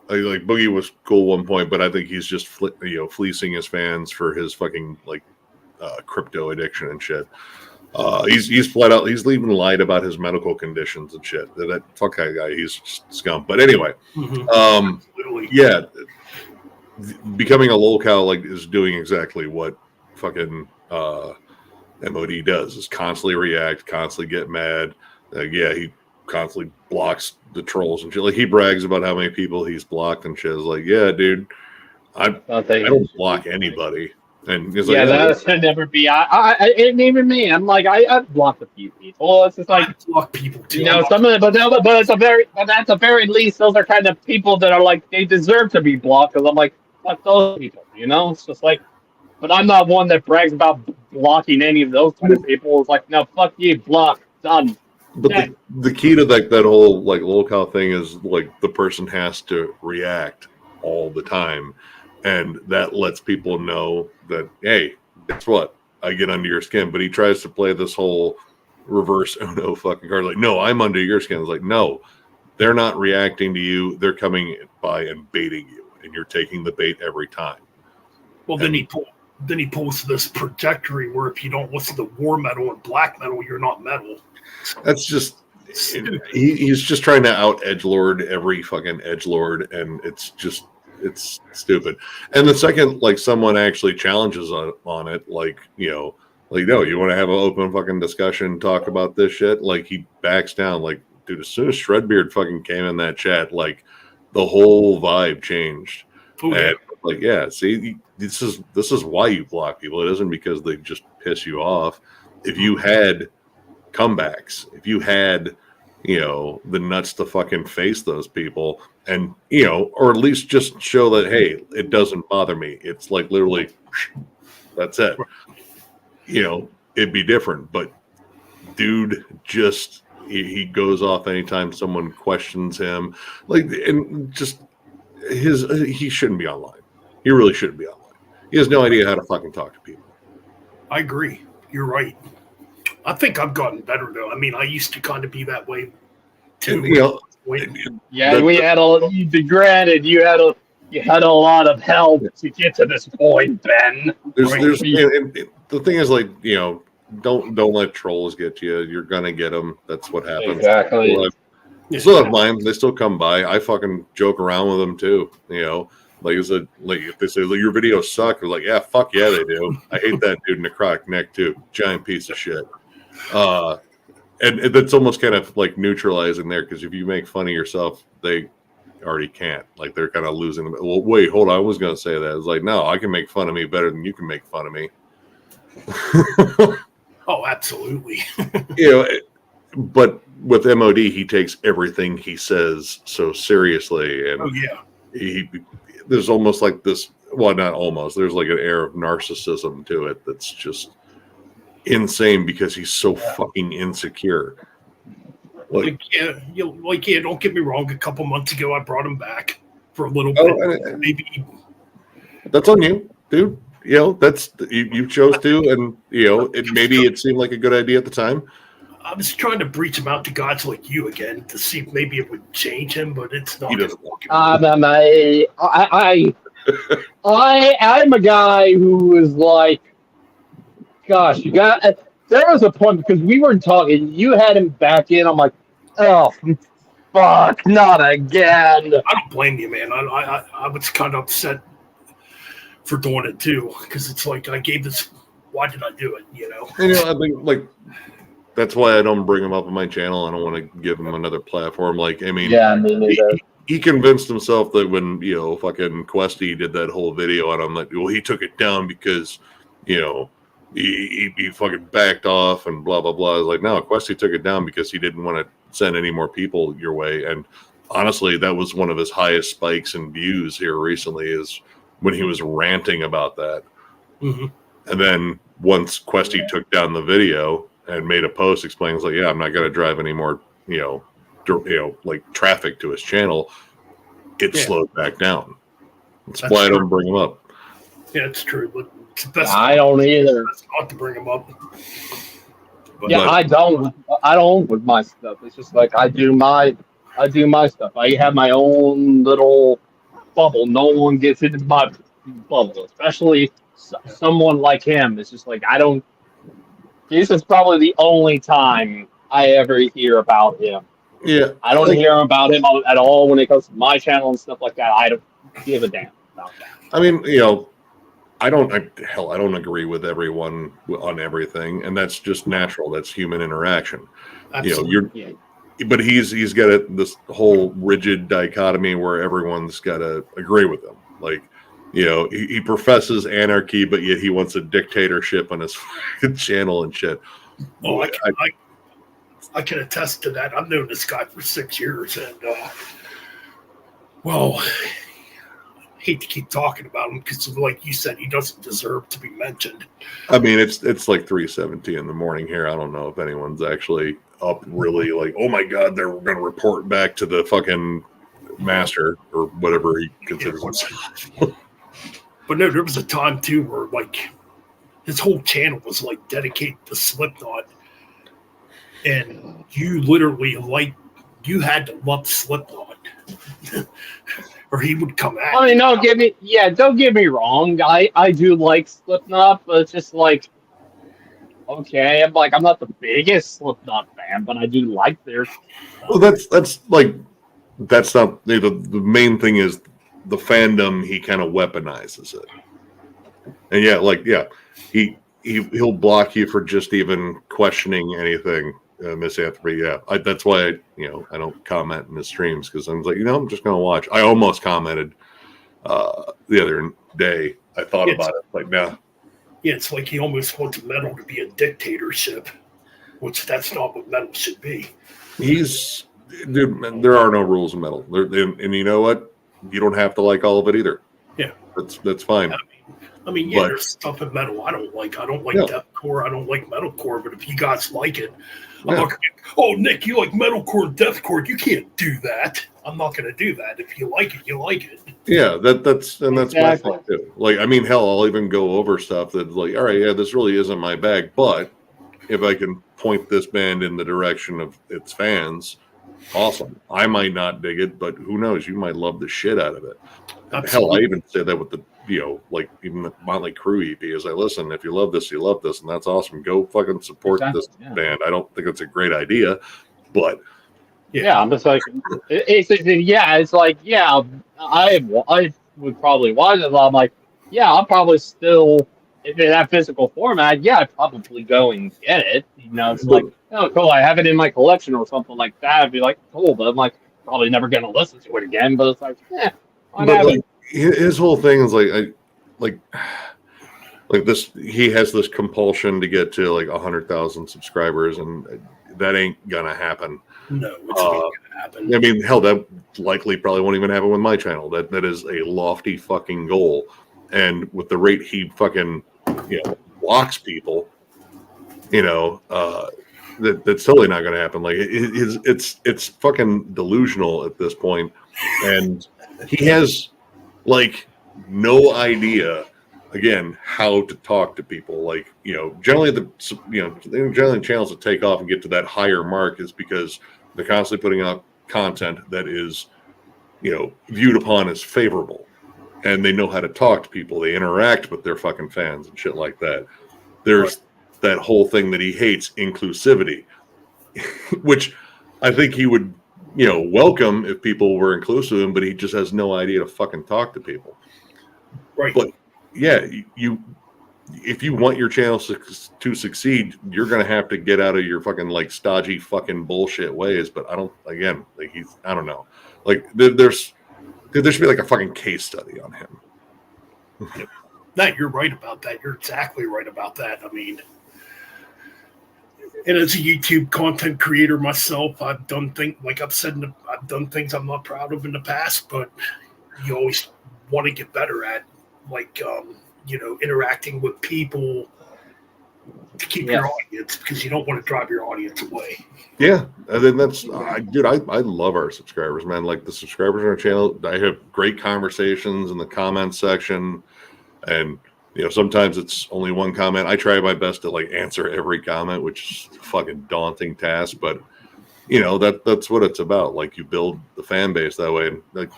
I like Boogie was cool at one point, but I think he's just fleecing his fans for his fucking like crypto addiction and shit. He's flat out. He's even lied about his medical conditions and shit. That fuck that guy. He's just scum. But anyway, yeah, becoming a lolcow like is doing exactly what fucking MOD does. Is constantly react, constantly get mad. Yeah, he constantly blocks the trolls and shit. Like he brags about how many people he's blocked and shit. It's like, yeah, dude, I don't block anybody. And he's like, yeah, that should never be. And even me, I'm like, I've blocked a few people. It's just like I block people too. You know, some of it, but at the very least, those are kind of people that are like they deserve to be blocked. Because I'm like, fuck those people. You know, it's just like, but I'm not one that brags about blocking any of those kind of people. It's like, no, fuck you, block, done. But the key to that whole like lolcow thing is like the person has to react all the time. And that lets people know that, hey, guess what? I get under your skin. But he tries to play this whole reverse no fucking card. Like, no, I'm under your skin. It's like, no, they're not reacting to you. They're coming by and baiting you. And you're taking the bait every time. Well, then he pulls this trajectory where if you don't listen to war metal and black metal, you're not metal. That's just, he's just trying to out edgelord every fucking edgelord. And it's stupid. And the second like someone actually challenges on it, like, you know, like, no, you want to have an open fucking discussion, talk about this shit, like he backs down. Like, dude, as soon as Shredbeard fucking came in that chat, like the whole vibe changed. Ooh. And like, yeah, see, this is why you block people. It isn't because they just piss you off. If you had comebacks, if you had, you know, the nuts to fucking face those people and, you know, or at least just show that, hey, it doesn't bother me. It's like literally, that's it. it'd be different. But dude, just he goes off anytime someone questions him, and just he shouldn't be online. He really shouldn't be online. He has no idea how to fucking talk to people. I agree. You're right. I think I've gotten better though. I mean, I used to kind of be that way too. Yeah, we had granted, you had a lot of help to get to this point, Ben. The thing is, don't let trolls get you. You're gonna get them. That's what happens. Exactly. Still have mine. They still come by. I fucking joke around with them too. Like I said, if they say your videos suck, they're like, yeah, fuck yeah, they do. I hate that dude in the croc neck too. Giant piece of shit. And that's almost kind of like neutralizing there, because if you make fun of yourself, they already can't. Like they're kind of losing them. Well, wait, hold on. I was going to say that. It's like, no, I can make fun of me better than you can make fun of me. Oh, absolutely. But with MOD, he takes everything he says so seriously, and there's almost like this. Well, not almost. There's like an air of narcissism to it that's just insane because he's so fucking insecure. Don't get me wrong. A couple months ago, I brought him back for a little bit. Maybe that's on you, dude. That's you chose to, and maybe it seemed like a good idea at the time. I was trying to breach him out to guys like you again to see if maybe it would change him, but it's not. He doesn't. I'm a guy who is like, gosh, there was a point because we were talking, you had him back in. I'm like, oh, fuck, not again. I don't blame you, man. I was kind of upset for doing it too, because it's like I gave this. Why did I do it? I think that's why I don't bring him up on my channel. I don't want to give him another platform. Me neither. He convinced himself that when fucking Questy did that whole video on him, that he took it down because he fucking backed off and blah blah blah. I was like, no, Questy took it down because he didn't want to send any more people your way. And honestly, that was one of his highest spikes in views here recently, is when he was ranting about that. Mm-hmm. And then once Questy took down the video and made a post explaining, like, yeah, I'm not going to drive any more, traffic to his channel, it slowed back down. That's why I don't bring him up. Yeah, it's true. But it's the best. I don't either. Not to bring him up. I don't with my stuff. It's just like I do my stuff. I have my own little bubble. No one gets into my bubble, especially someone like him. It's just like this is probably the only time I ever hear about him. Yeah, I don't hear about him at all when it comes to my channel and stuff like that. I don't give a damn about that. I mean, I don't agree with everyone on everything, and that's just natural. That's human interaction. Absolutely. But he's got this whole rigid dichotomy where everyone's got to agree with him. Like, he professes anarchy, but yet he wants a dictatorship on his channel and shit. Oh, I can attest to that. I've known this guy for 6 years, and I hate to keep talking about him because, like you said, he doesn't deserve to be mentioned. I mean, it's like 3:17 in the morning here. I don't know if anyone's actually up really like, oh my god, they're going to report back to the fucking master or whatever he considers himself. But no, there was a time too where his whole channel was dedicated to Slipknot, and you literally you had to love Slipknot, or he would come at. I mean, don't get me wrong. I do like Slipknot, but it's just like, okay, I'm not the biggest Slipknot fan, but I do like their. Well, that's not the main thing. Is the fandom, he kind of weaponizes it, and he'll block you for just even questioning anything. Misanthropy, that's why I don't comment in his streams, because I'm like, I'm just gonna watch. I almost commented the other day. I thought about it, like, nah. Yeah, it's like he almost wants metal to be a dictatorship, which that's not what metal should be. Dude, there are no rules in metal. And you know what? You don't have to like all of it either. Yeah. That's fine. I mean, yeah, But- there's stuff in metal I don't like. I don't like Yeah. deathcore. I don't like metalcore. But if you guys like it, I'm Yeah. not gonna, oh, Nick, you like metalcore and deathcore. You can't do that. I'm not going to do that. If you like it, you like it. Yeah, that's my Exactly. thing too. Like, I mean, hell, I'll even go over stuff that's like, all right, yeah, this really isn't my bag, but if I can point this band in the direction of its fans, awesome. I might not dig it, but who knows? You might love the shit out of it. Hell, I Absolutely. even said that with the, like even the Motley Crue EP is like, listen, if you love this, you love this, and that's awesome. Go fucking support Exactly, this yeah. band. I don't think it's a great idea, but Yeah, I'm just like, it's like, yeah, I would probably watch it. I'm like, yeah, I'll probably still, if it had physical format, yeah, I'd probably go and get it. You know, it's like, oh, cool, I have it in my collection or something like that. I'd be like, cool, but I'm like, probably never going to listen to it again. But it's like, I'm but having, like, his whole thing is like this. He has this compulsion to get to like 100,000 subscribers, and that ain't gonna happen. No, it's not going to happen. I mean, hell, that likely probably won't even happen with my channel. That is a lofty fucking goal, and with the rate he fucking blocks people, that's totally not going to happen. Like it's fucking delusional at this point, and he has like no idea again how to talk to people. Like generally generally channels that take off and get to that higher mark is because they're constantly putting out content that is viewed upon as favorable, and they know how to talk to people. They interact with their fucking fans and shit like that. There's that whole thing that he hates, inclusivity, which I think he would welcome if people were inclusive of him, but he just has no idea to fucking talk to people. Right. But yeah, if you want your channel to succeed, you're going to have to get out of your fucking like stodgy fucking bullshit ways. But I don't know. Like there should be like a fucking case study on him. No, you're right about that. You're exactly right about that. I mean, and as a YouTube content creator myself, I've done things like I've said, I've done things I'm not proud of in the past, but you always want to get better at, like, interacting with people to keep your audience, because you don't want to drive your audience away. Yeah, and then I love our subscribers, man. Like the subscribers on our channel, I have great conversations in the comments section, and sometimes it's only one comment. I try my best to like answer every comment, which is a fucking daunting task, but that's what it's about. Like you build the fan base that way, and like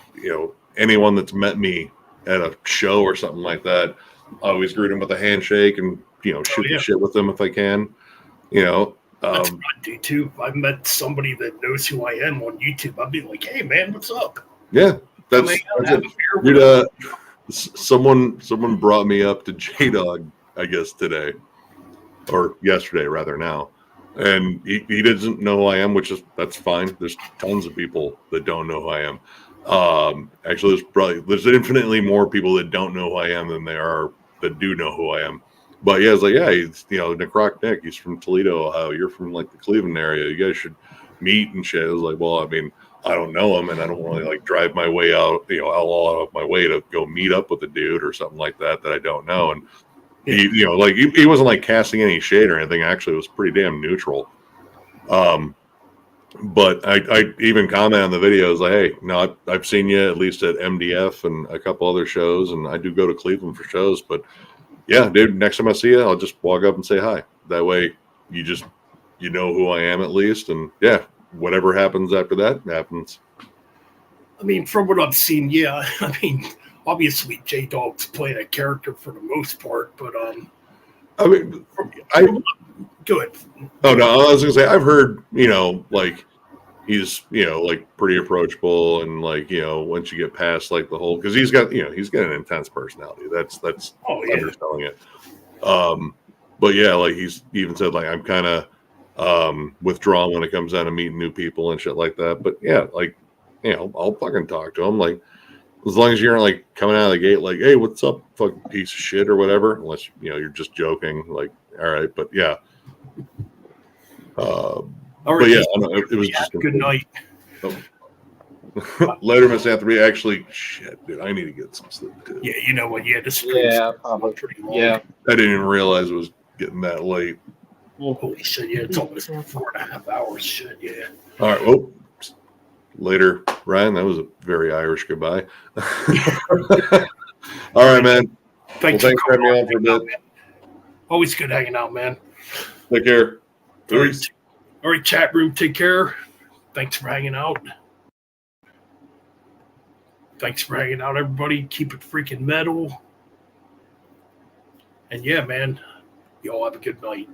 anyone that's met me at a show or something like that, I always greet them with a handshake and shoot the shit with them if I can. That's what I do too. If I met somebody that knows who I am on YouTube, I'd be like, "Hey, man, what's up?" Yeah, that's have it. a beer with Dude, someone brought me up to J-Dog, I guess today or yesterday rather now, and he doesn't know who I am, that's fine. There's tons of people that don't know who I am. Actually, there's infinitely more people that don't know who I am than there are that do know who I am. But yeah, it's like, yeah, he's Nick Rock Nick. He's from Toledo, Ohio. You're from like the Cleveland area. You guys should meet and shit. I was like, well, I mean, I don't know him, and I don't want to like drive my way out, all out of my way to go meet up with a dude or something like that I don't know. And he, like he wasn't like casting any shade or anything. Actually, it was pretty damn neutral. But I even comment on the videos like, hey, no, I've seen you at least at MDF and a couple other shows, and I do go to Cleveland for shows. But yeah, dude, next time I see you, I'll just walk up and say hi. That way, you know who I am at least, and yeah, whatever happens after that happens. I mean, from what I've seen, yeah. I mean, obviously, J-Dog's playing a character for the most part, but I mean, go ahead. Oh no, I was gonna say I've heard like he's like pretty approachable, and like once you get past like the whole, because he's got an intense personality. That's underselling it. But yeah, like he's even said like I'm kind of withdrawn when it comes down to meeting new people and shit like that. But yeah, like I'll fucking talk to him, like as long as you're not like coming out of the gate like, hey, what's up, fucking piece of shit or whatever, unless you're just joking, like all right. But yeah. All right, but yeah, it was just good night. Oh. Later, Miss Anthony. Actually, shit, dude, I need to get some sleep too. Yeah, you know what? Yeah, this is probably. pretty long. Yeah. I didn't even realize it was getting that late. Holy shit, yeah, it's almost 4.5 hours. Shit, yeah. All right, well, later, Ryan. That was a very Irish goodbye. All right, man. Thanks for having me on for a bit. Man. Always good hanging out, man. Take care. Peace. All right, chat room, take care. Thanks for hanging out. Thanks for hanging out, everybody. Keep it freaking metal. And yeah, man, y'all have a good night.